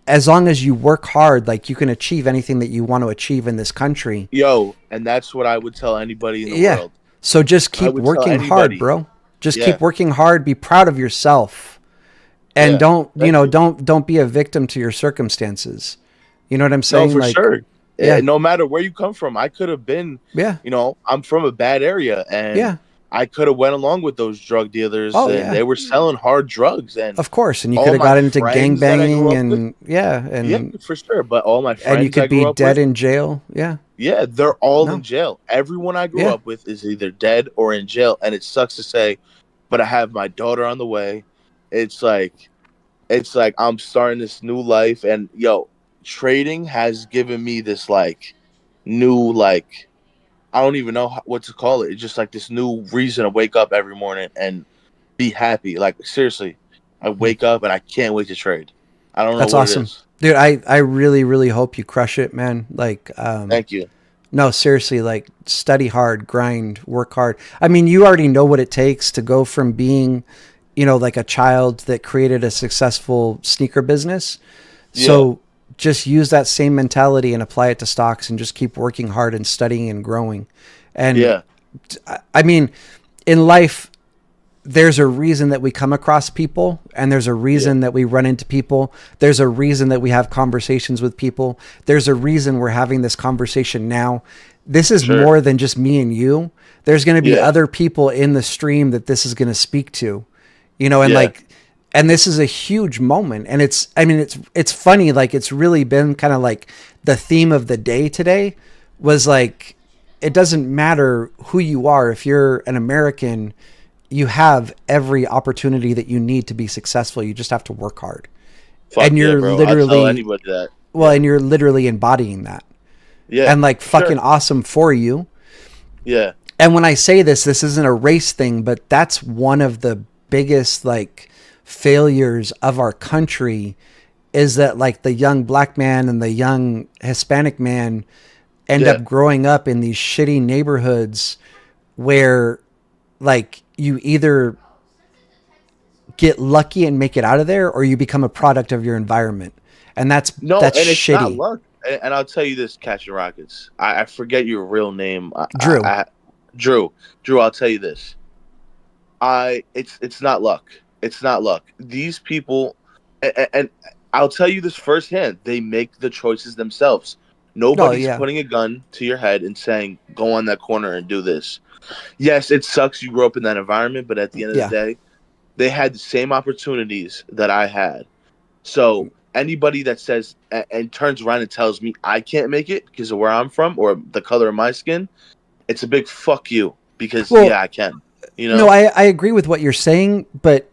as long as you work hard, like you can achieve anything that you want to achieve in this country. Yo, and that's what I would tell anybody in the Yeah. world. So just I keep would tell working hard, anybody. bro. Just keep Yeah. working hard, be proud of yourself, and Yeah. don't, Thank you. don't be a victim to your circumstances. You know what I'm No, saying? for Like, sure. yeah. No matter where you come from, I could have been, Yeah. I'm from a bad area, and Yeah. I could have went along with those drug dealers, Oh and yeah, they were selling hard drugs, and of course. And you could all have my got into gang friends that I grew banging, up with, and yeah, yeah, for sure. But all my and you friends I could be grew up dead with, in jail. Yeah, yeah, they're all in no, jail. Everyone I grew yeah, up with is either dead or in jail, and it sucks to say, but I have my daughter on the way. It's like I'm starting this new life, and yo, trading has given me this like new like I don't even know what to call it. It's just like this new reason to wake up every morning and be happy. Like seriously, I wake up and I can't wait to trade. I don't know that's what it awesome, is. dude. I really really hope you crush it, man. Like, Thank you. no, seriously, like study hard, grind, work hard. I mean, you already know what it takes to go from being, like a child that created a successful sneaker business. Yeah, So just use that same mentality and apply it to stocks and just keep working hard and studying and growing. And yeah, I mean, in life, there's a reason that we come across people, and there's a yeah, reason that we run into people. There's a reason that we have conversations with people. There's a reason we're having this conversation now. This is sure. more than just me and you. There's going to be Yeah, other people in the stream that this is going to speak to, and yeah. like, and this is a huge moment. And I mean, it's funny. Like, it's really been kind of like the theme of the day today was like, it doesn't matter who you are. If you're an American, you have every opportunity that you need to be successful. You just have to work hard. Fuck And yeah, you're bro. I tell literally, anybody that. well, Yeah, and you're literally embodying that. yeah, And like, sure. fucking awesome for you. Yeah, And when I say this isn't a race thing, but that's one of the biggest like failures of our country, is that like the young black man and the young Hispanic man end yeah. up growing up in these shitty neighborhoods where like you either get lucky and make it out of there, or you become a product of your environment. And that's No, that's and it's not shitty. luck. And I'll tell you this, Catching Rockets. I forget your real name. Drew. Drew. Drew. I'll tell you this. It's not luck. It's not luck. These people, and I'll tell you this firsthand. They make the choices themselves. Oh Nobody's yeah. putting a gun to your head and saying, "Go on that corner and do this." Yes, it sucks you grew up in that environment, but at the end of the Yeah. day, they had the same opportunities that I had. So anybody that says and turns around and tells me I can't make it because of where I'm from or the color of my skin, it's a big fuck you because Well, yeah, I can. You no, know? I agree with what you're saying, but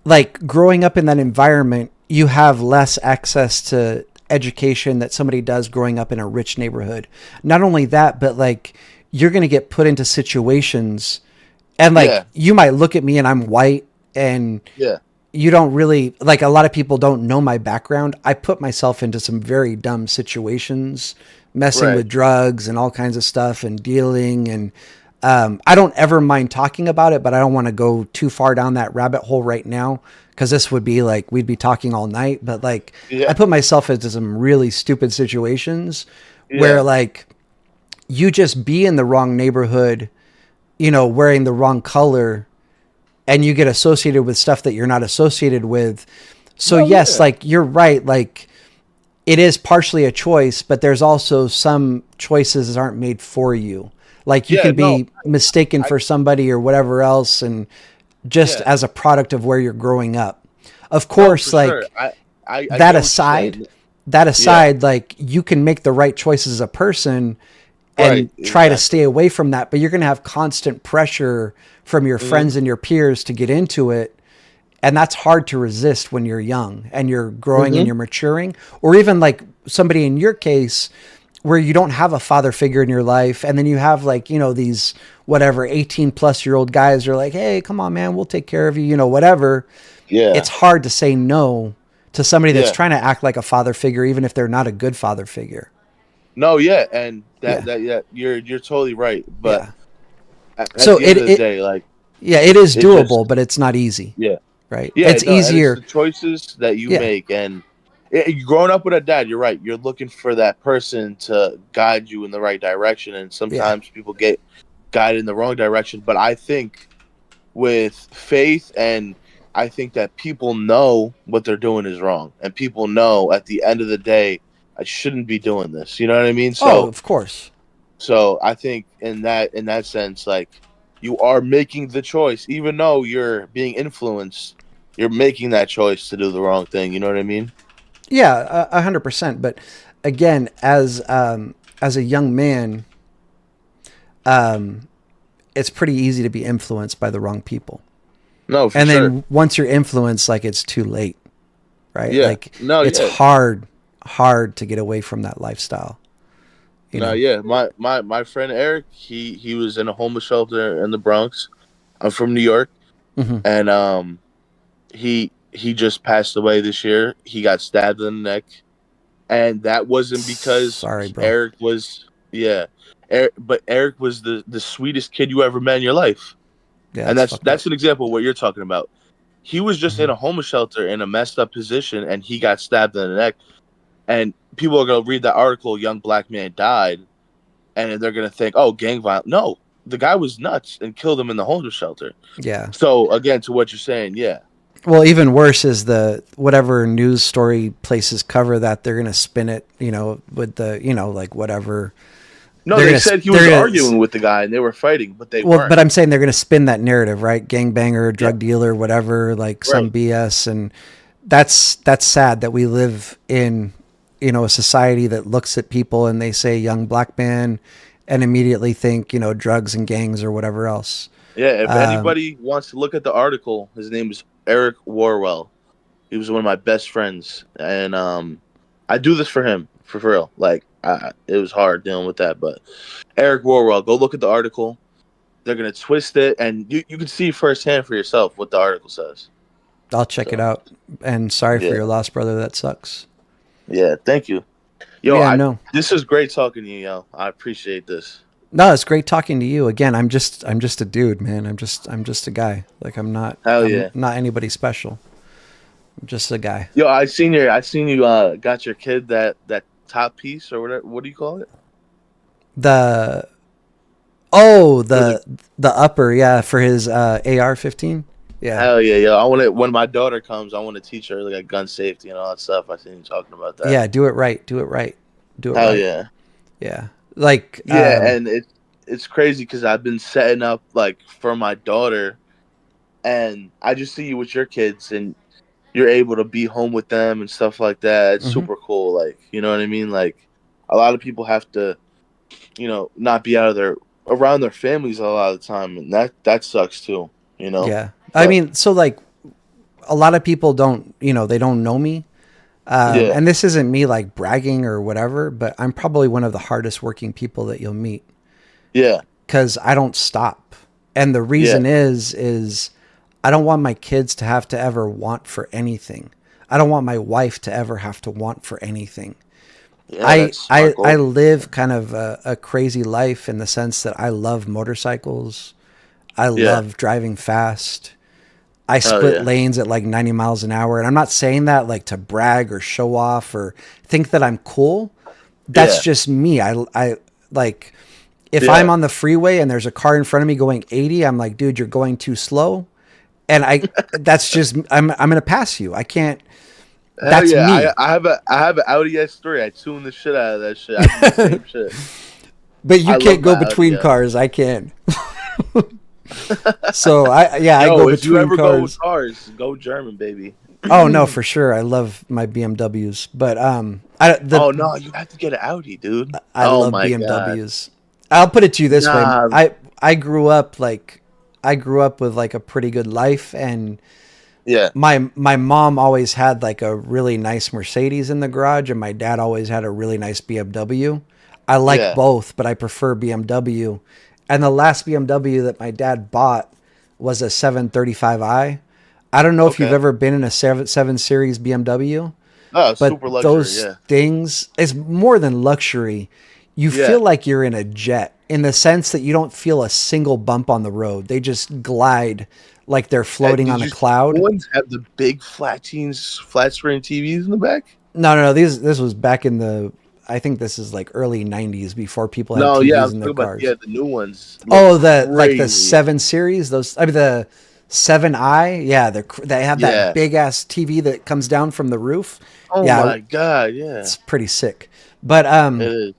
like growing up in that environment, you have less access to education that somebody does growing up in a rich neighborhood. Not only that, but like you're going to get put into situations, and like Yeah, you might look at me and I'm white, and yeah, you don't really, like, a lot of people don't know my background. I put myself into some very dumb situations, messing right. with drugs and all kinds of stuff and dealing. And I don't ever mind talking about it, but I don't want to go too far down that rabbit hole right now, because this would be like, we'd be talking all night. But like, I Yeah, put myself into some really stupid situations where yeah, like you just be in the wrong neighborhood, wearing the wrong color, and you get associated with stuff that you're not associated with. So no, yes, yeah, like you're right, like it is partially a choice, but there's also some choices that aren't made for you. Like you yeah, can no, be mistaken I for somebody or whatever else, and just yeah, as a product of where you're growing up. Of no, course, for sure. like I that get what you're aside, saying. that Yeah, aside, like you can make the right choices as a person right, and try to stay exactly. away from that, but you're going to have constant pressure from your Hmm. friends and your peers to get into it. And that's hard to resist when you're young and you're growing and Hmm. you're maturing. Or even like somebody in your case where you don't have a father figure in your life, and then you have like, these whatever 18-plus-year-old guys are like, hey, come on, man, we'll take care of you, whatever. It's Yeah, hard to say no to somebody that's yeah. trying to act like a father figure, even if they're not a good father figure. No, yeah, and Yeah. yeah, you're totally right. But Yeah. at So the end of the day, like yeah, it is it doable, just but it's not easy, yeah. right? Yeah, It's no, and it's easier. the choices that you Yeah. make, and growing up with a dad, you're right. You're looking for that person to guide you in the right direction, and Yeah. sometimes people get guided in the wrong direction. But I think with faith, and I think that people know what they're doing is wrong, and people know at the end of the day, I shouldn't be doing this. You know what I mean? Oh, of course. So I think in that sense, like. you are making the choice, even though you're being influenced. You're making that choice to do the wrong thing. You know what I mean? Yeah, 100%. But again, as a young man, it's pretty easy to be influenced by the wrong people. No, for And sure. then once you're influenced, like it's too late, right? Yeah. Like No, it's yeah. hard to get away from that lifestyle, you No, know? yeah. My friend Eric, he was in a homeless shelter in the Bronx. I'm from New York, Hmm. and he just passed away this year. He got stabbed in the neck, and that wasn't because Sorry, bro. Eric was but Eric was the sweetest kid you ever met in your life, Yeah, and it's fucked up. that's an example of what you're talking about. He was just in Hmm. a homeless shelter in a messed up position, and he got stabbed in the neck. And people are gonna read that article, "Young black man died," and they're gonna think, "Oh, gang violence." No, the guy was nuts and killed him in the homeless shelter. Yeah. So again, to what you're saying, yeah, Well, even worse is the whatever news story places cover that they're gonna spin it, with the like whatever no, they're they gonna said he was they're gonna arguing with the guy and they were fighting, but they well, weren't. but I'm saying they're gonna spin that narrative, right? Gangbanger, Yeah, drug dealer, whatever, like some right. BS, and that's sad that we live in a society that looks at people and they say young black man and immediately think drugs and gangs or whatever else. Yeah, if Um, anybody wants to look at the article, his name is Eric Warwell. He was one of my best friends, and I do this for him for real. Like, it was hard dealing with that, but Eric Warwell, go look at the article. They're gonna twist it, and you can see firsthand for yourself what the article says. I'll check it So out. And sorry for yeah, your loss, brother. That sucks. yeah. Thank you, yo. Yeah, I no. This is great talking to you, yo. I appreciate this. No, it's great talking to you again. I'm just a dude, man. I'm just a guy. Like Hell I'm yeah, not anybody special. I'm just a guy. yo. I seen you got your kid that top piece or whatever. What do you call it? The oh For the the upper, yeah, for his AR-15. Yeah. Hell yeah, yo. I want to when my daughter comes, I want to teach her like gun safety and all that stuff. I seen you talking about that. Yeah, do it right. Do it right. Do it Hell right. yeah. Yeah. Like Yeah, and it's crazy because I've been setting up like for my daughter, and I just see you with your kids, and you're able to be home with them and stuff like that. It's mhm. super cool. Like, you know what I mean? Like, a lot of people have to, not be out of their around their families a lot of the time, and that sucks too. You know, Yeah. I but mean, so like a lot of people don't, they don't know me. yeah, And this isn't me like bragging or whatever, but I'm probably one of the hardest working people that you'll meet yeah, because I don't stop. And the yeah, reason is I don't want my kids to have to ever want for anything. I don't want my wife to ever have to want for anything. yeah. I That's I smart I goal. live kind of a crazy life in the sense that I love motorcycles. I Yeah, love driving fast. I hell split yeah, lanes at like 90 miles an hour. And I'm not saying that like to brag or show off or think that I'm cool. That's yeah, just me. I like if I'm yeah. on the freeway and there's a car in front of me going 80, I'm like, dude, you're going too slow. And that's just, I'm going to pass you. I can't, Hell that's yeah! me. I have an Audi S3. I tune the shit out of that shit. I do the same shit. But you I can't love go my Audi between S. cars. I can. So I go Yo, if you between ever go with cars. cars, go German, baby. Oh no, for sure. I love my BMWs, but Oh no, you have to get an Audi, dude. I Oh love my god. BMWs. I'll put it to you this way. Nah. I grew up with like a pretty good life, and Yeah. my mom always had like a really nice Mercedes in the garage, and my dad always had a really nice BMW. I like Yeah. both, but I prefer BMW. And the last BMW that my dad bought was a 735i. I don't know if you've Okay. ever been in a 7 Series BMW, Oh, but super luxury. those Yeah. things is more than luxury. You feel Yeah. like you're in a jet in the sense that you don't feel a single bump on the road. They just glide like they're floating Did on a you cloud. ones have the big flat screen TVs in the back? No. This was back in the. I think this is like early '90s before people had No, yeah, TVs I'm in their talking about cars. the new ones look Oh, the crazy. 7 Series. Those. I mean the 7i. Yeah, they have that Yeah. big ass TV that comes down from the roof. Oh Yeah, my god, yeah. it's pretty sick. But It is.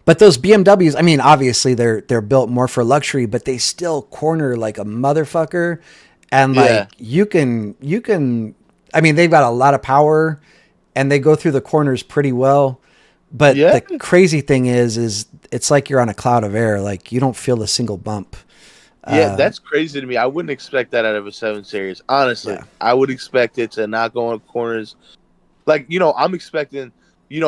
But those BMWs, I mean, obviously they're built more for luxury, but they still corner like a motherfucker. And like Yeah. you can I mean, they've got a lot of power and they go through the corners pretty well. But Yeah. the crazy thing is it's like you're on a cloud of air. Like you don't feel a single bump. Yeah, Uh, that's crazy to me. I wouldn't expect that out of a 7 Series. Honestly, yeah. I would expect it to not go on corners. Like, I'm expecting,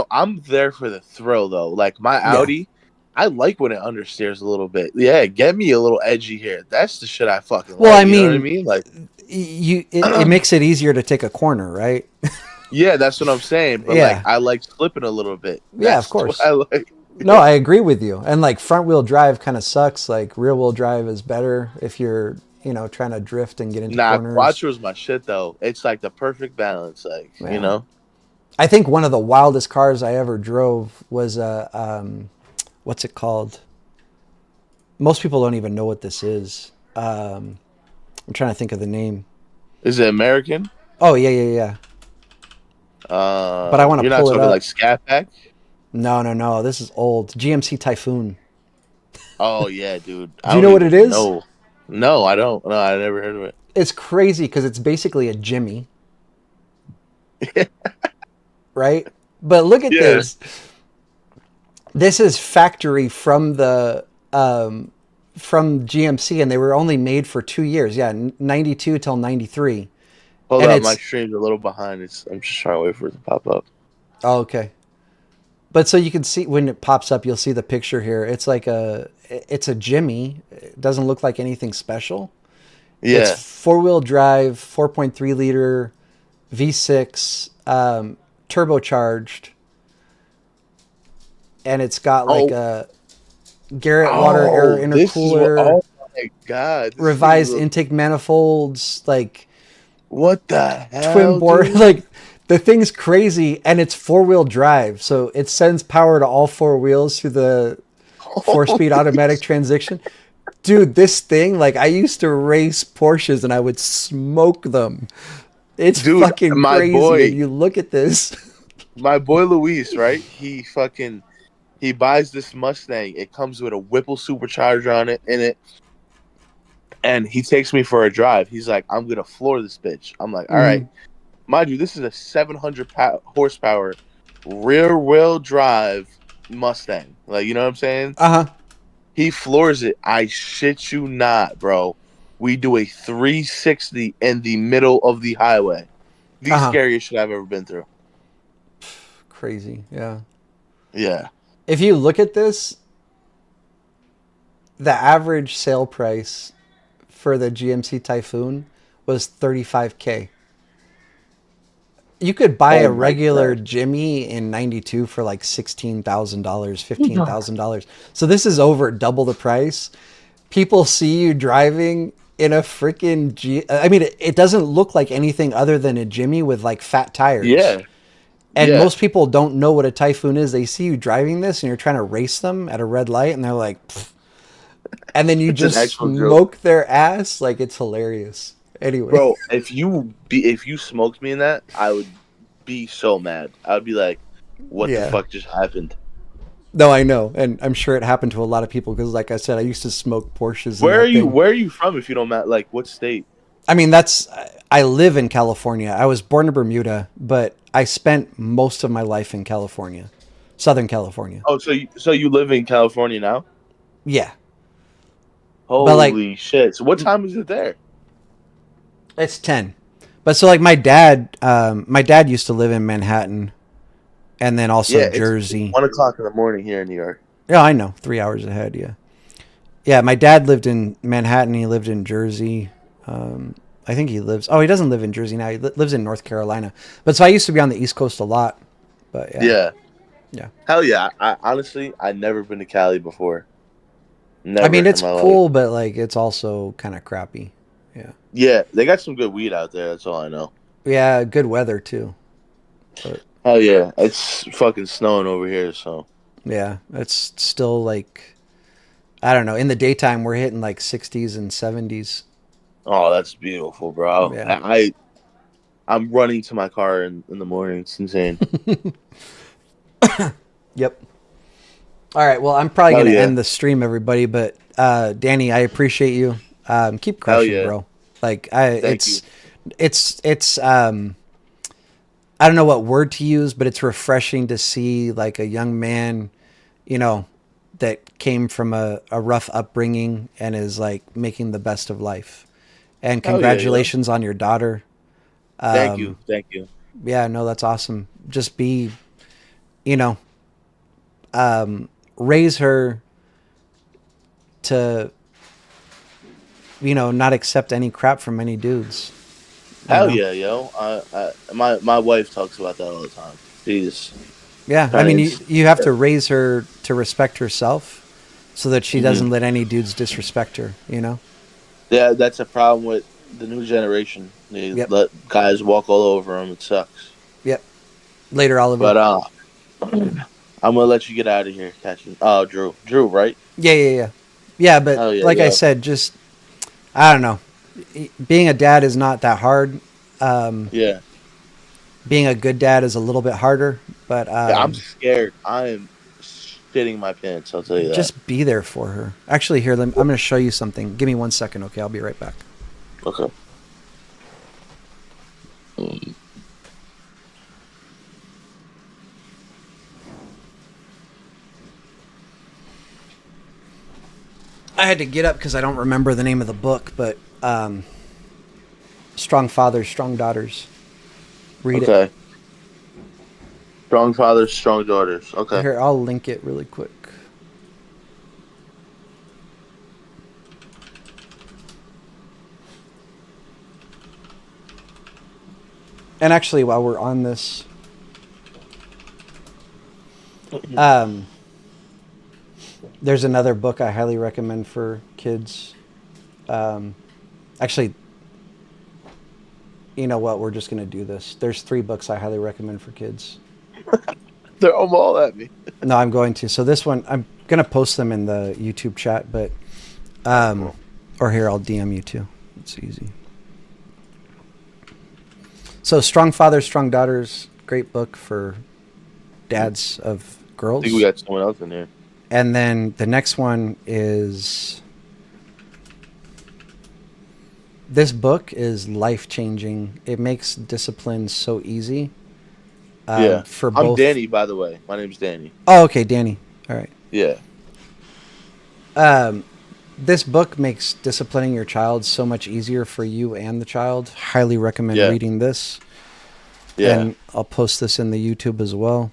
I'm there for the thrill, though. Like, my Yeah. Audi, I like when it understeers a little bit. Yeah, get me a little edgy here. That's the shit I fucking Well, like. I You know what I mean, mean? Like, it makes it easier to take a corner, right? yeah, that's what I'm saying. But, like, Yeah. I like slipping a little bit. Yeah, of That's what course. I like. No, I agree with you. And like front wheel drive kind of sucks. Like rear wheel drive is better if you're, trying to drift and get into Nah, corners. Quattro's my shit, though. It's like the perfect balance. Like, Yeah. I think one of the wildest cars I ever drove was what's it called? Most people don't even know what this is. I'm trying to think of the name. Is it American? Oh yeah, yeah, yeah. But I want to You're not pull it talking up. like Scat Pack? No, no, no. This is old. GMC Typhoon. Oh yeah, dude. I Do you don't know what it even is? know. No, I don't. No, I never heard of It's crazy because it's basically a Jimmy, it. right? But look at Yeah. this. This is factory from GMC, and they were only made for 2 years. Yeah, 92 till 93. Hold And up, my it's stream's a little behind. I'm just trying to wait for it to pop up. oh, okay. But so you can see when it pops up, you'll see the picture here. It's a Jimmy. It doesn't look like anything special. It's Yeah. four-wheel drive, 4.3 liter V6, turbocharged, and it's got like Oh, a Garrett water air this is what. intercooler, Oh my god, this thing revised looks. intake manifolds, like What the twin hell, board. dude? Like the thing's crazy, and it's four-wheel drive, so it sends power to all four wheels through the four-speed Holy automatic transmission. Dude, this thing, like I used to race Porsches and I would smoke them. It's dude, fucking my crazy. And boy, you look at this. my boy Luis, right? He buys this Mustang. It comes with a Whipple supercharger on it in it, and he takes me for a drive. He's like, "I'm gonna floor this bitch." I'm like, "All right." Mhm. Mind you, this is a 700 horsepower rear wheel drive Mustang. Like, you know what I'm saying? Uh-huh. He floors it. I shit you not, bro. We do a 360 in the middle of the highway. The Uh-huh. scariest shit I've ever been through. Crazy. Yeah. Yeah. If you look at this, the average sale price for the GMC Typhoon was 35K. You could buy Oh a my regular god. Jimmy in 92 for like $16,000, $15,000. So this is over double the price. People see you driving in a freaking I mean, it doesn't look like anything other than a Jimmy with like fat tires. Yeah. And Yeah. most people don't know what a Typhoon is. They see you driving this and you're trying to race them at a red light and they're like, "Pfft." And then you It's an just actual joke. smoke their ass. Like it's hilarious. Anyway. Bro, if you smoked me in that, I would be so mad. I would be like, what the Yeah. fuck just happened? No, I know. And I'm sure it happened to a lot of people because like I said, I used to smoke Porsches and that thing. Where are you from if you don't matter? Like, what state? I mean, I live in California. I was born in Bermuda, but I spent most of my life in California, Southern California. Oh, so you live in California now? Yeah. But like Holy shit. So what time is it there? it's 10. But so like my dad used to live in Manhattan and then also Yeah, it's Jersey. 1 o'clock in the morning here in New York. Yeah, I know. 3 hours ahead. Yeah. Yeah. My dad lived in Manhattan. He lived in Jersey. I think he lives. Oh, he doesn't live in Jersey now. He lives in North Carolina. But so I used to be on the East Coast a lot. But yeah. Yeah. Yeah. Hell yeah. I honestly I've never been to Cali before. I Never mean, in it's my life. cool, but like it's also kind of crappy. Yeah. Yeah, they got some good weed out there, that's all I know. Yeah. Good weather too. But Hell yeah. It's fucking snowing over here, so yeah, it's still like, I don't know. In the daytime, we're hitting like 60s and 70s. oh that's beautiful, bro. Yeah. I'm running to my car in the morning. It's insane. Yep. All right. Well, I'm probably Hell going to yeah. end the stream, everybody. But Danny, I appreciate you. Keep Hell crushing, yeah. bro. Like I, Thank you. it's. I don't know what word to use, but it's refreshing to see like a young man, you know, that came from a rough upbringing and is like making the best of life. And Hell yeah, yo. congratulations on your daughter. Thank you. Thank you. Yeah, no, that's awesome. Just be, you know, raise her to, not accept any crap from any dudes, you Hell know? yeah, yo. My wife talks about that all the time. She's Yeah, I kind mean, of you have to raise her to respect herself so that she hmm doesn't let any dudes disrespect her, you know? Yeah, that's a problem with the new generation. They Yep, let guys walk all over them. It sucks. yep. Later, Oliver. But I'm gonna let you get out of here, Catching. Oh, Drew, right? Yeah, yeah, yeah. Yeah, but Hell yeah, like I yo. said, just, I don't know. Being a dad is not that hard. Yeah, Being a good dad is a little bit harder, but yeah. I'm scared. I am shitting my pants. I'll tell you that. just be there for her. Actually, here, I'm going to show you something. Give me 1 second, okay? I'll be right back. Okay. Mm. I had to get up because I don't remember the name of the book, but Strong Fathers, Strong Daughters. Read it. Okay. Strong fathers, strong daughters. Okay. Here, I'll link it really quick. And actually, while we're on this, um, there's another book I highly recommend for kids. Actually, you know what? We're just going to do this. There's 3 books I highly recommend for kids. They're all at me. No, I'm going to. So this one, I'm going to post them in the YouTube chat, but, Cool. or here, I'll DM you too. It's easy. So Strong Fathers, Strong Daughters, great book for dads of I girls. think we got someone else in here. And then the next one is, this book is life-changing. It makes discipline so easy. Yeah. For I'm both. Danny, by the way. My name's Danny. Oh, okay, Danny. All right. Yeah. This book makes disciplining your child so much easier for you and the child. Highly recommend Yeah. reading this. Yeah. And I'll post this in the YouTube as well.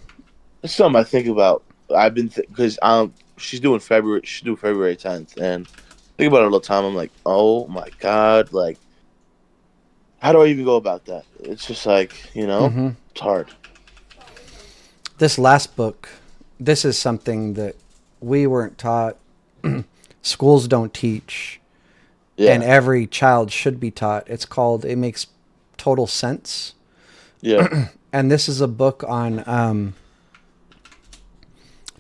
It's something I think about. I've been because she's doing February. She's due February 10th, and think about it all the time. I'm like, oh my god, like, how do I even go about that? It's just like Mm-hmm. it's hard. This last book, this is something that we weren't taught. Schools don't teach, and Yeah. every child should be taught. It's called It Makes Total Sense. Yeah. And this is a book on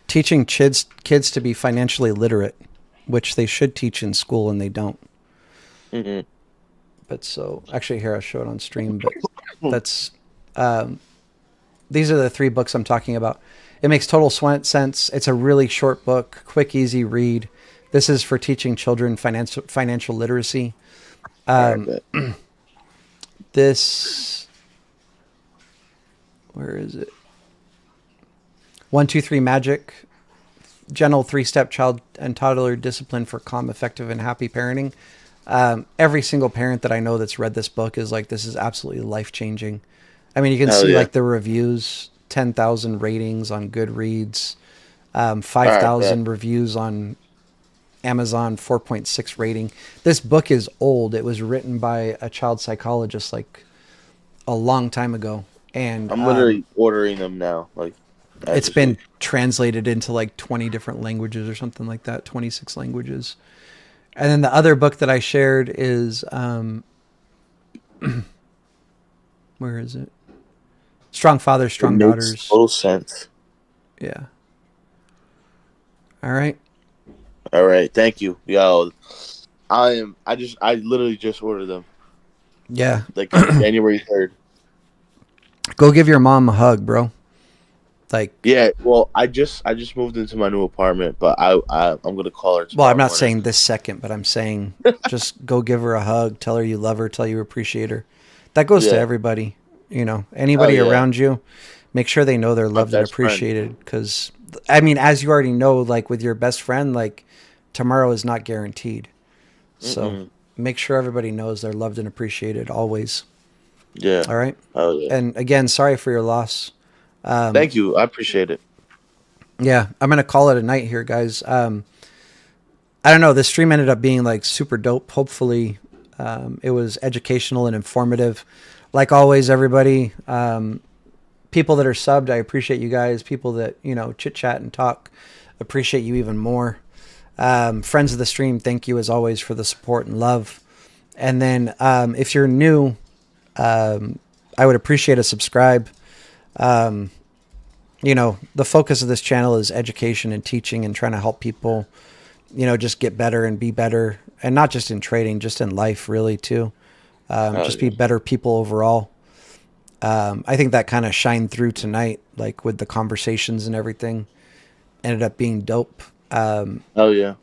teaching kids to be financially literate, which they should teach in school and they don't. hmm But so, actually, here I'll show it on stream. But that's these are the 3 books I'm talking about. It Makes Total Sense. It's a really short book, quick, easy read. This is for teaching children financial literacy. All right, This, where is it? 1, 2, 3 Magic. Gentle 3-step child and toddler discipline for calm, effective, and happy parenting. Every single parent that I know that's read this book is like, this is absolutely life-changing. I mean, you can Hell see yeah. like the reviews, 10,000 ratings on Goodreads, All right, 5,000 reviews on Amazon, 4.6 rating. This book is old. It was written by a child psychologist like a long time ago. And I'm literally ordering them now. Like, it's been translated into like 20 different languages or something like that, 26 languages. And then the other book that I shared is, where is it? Strong Fathers, It Strong makes Daughters. total sense. Yeah. All right. All right, thank you, yo. I literally just ordered them Yeah. like January 3rd. Go give your mom a hug, bro. Like, Yeah, well, I just moved into my new apartment, but I'm gonna call her well, I'm tomorrow not morning. saying this second, but I'm saying just go give her a hug, tell her you love her, tell you appreciate her. That goes to Yeah. everybody, Oh anybody yeah. around you. Make sure they know they're My loved and best friend. appreciated. Because, I mean, as you already know, like with your best friend, like tomorrow is not guaranteed. So Mm-mm. make sure everybody knows they're loved and appreciated always. Yeah. All right. Oh yeah. And again, sorry for your loss. Thank you. I appreciate it. Yeah, I'm gonna call it a night here, guys. I don't know. This stream ended up being like super dope. Hopefully, it was educational and informative. Like always, everybody, people that are subbed, I appreciate you guys. People that chit chat and talk, appreciate you even more. Friends of the stream, thank you as always for the support and love. And then if you're new, I would appreciate a subscribe. The focus of this channel is education and teaching and trying to help people, just get better and be better. And not just in trading, just in life, really, too. Oh Just be yeah. better people overall. I think that kind of shined through tonight, like with the conversations and everything. Ended up being dope. Oh yeah.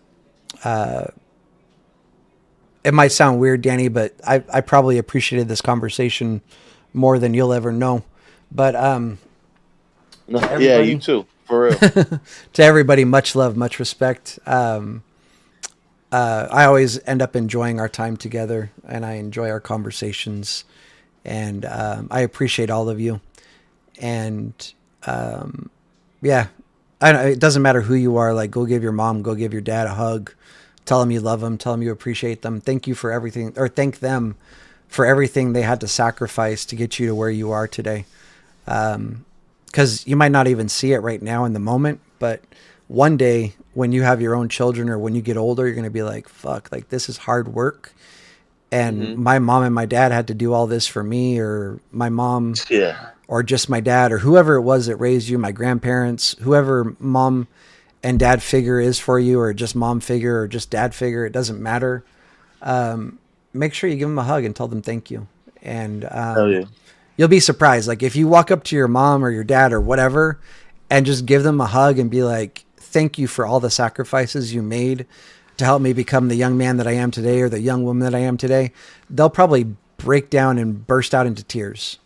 It might sound weird, Danny, but I probably appreciated this conversation more than you'll ever know. But to Yeah, you everybody, too. For real. to everybody, much love, much respect. I always end up enjoying our time together, and I enjoy our conversations, and I appreciate all of you. And yeah, I don't, it doesn't matter who you are. Like, go give your mom, go give your dad a hug, tell them you love them, tell them you appreciate them. Thank you for everything, or thank them for everything they had to sacrifice to get you to where you are today. Because you might not even see it right now in the moment, but one day when you have your own children or when you get older, you're going to be like, fuck, like this is hard work. And Hmm. my mom and my dad had to do all this for me, or my mom, Yeah. or just my dad, or whoever it was that raised you, my grandparents, whoever mom and dad figure is for you, or just mom figure, or just dad figure, it doesn't matter. Make sure you give them a hug and tell them thank you. And Oh yeah. you'll be surprised. Like if you walk up to your mom or your dad or whatever and just give them a hug and be like, thank you for all the sacrifices you made to help me become the young man that I am today or the young woman that I am today, they'll probably break down and burst out into tears.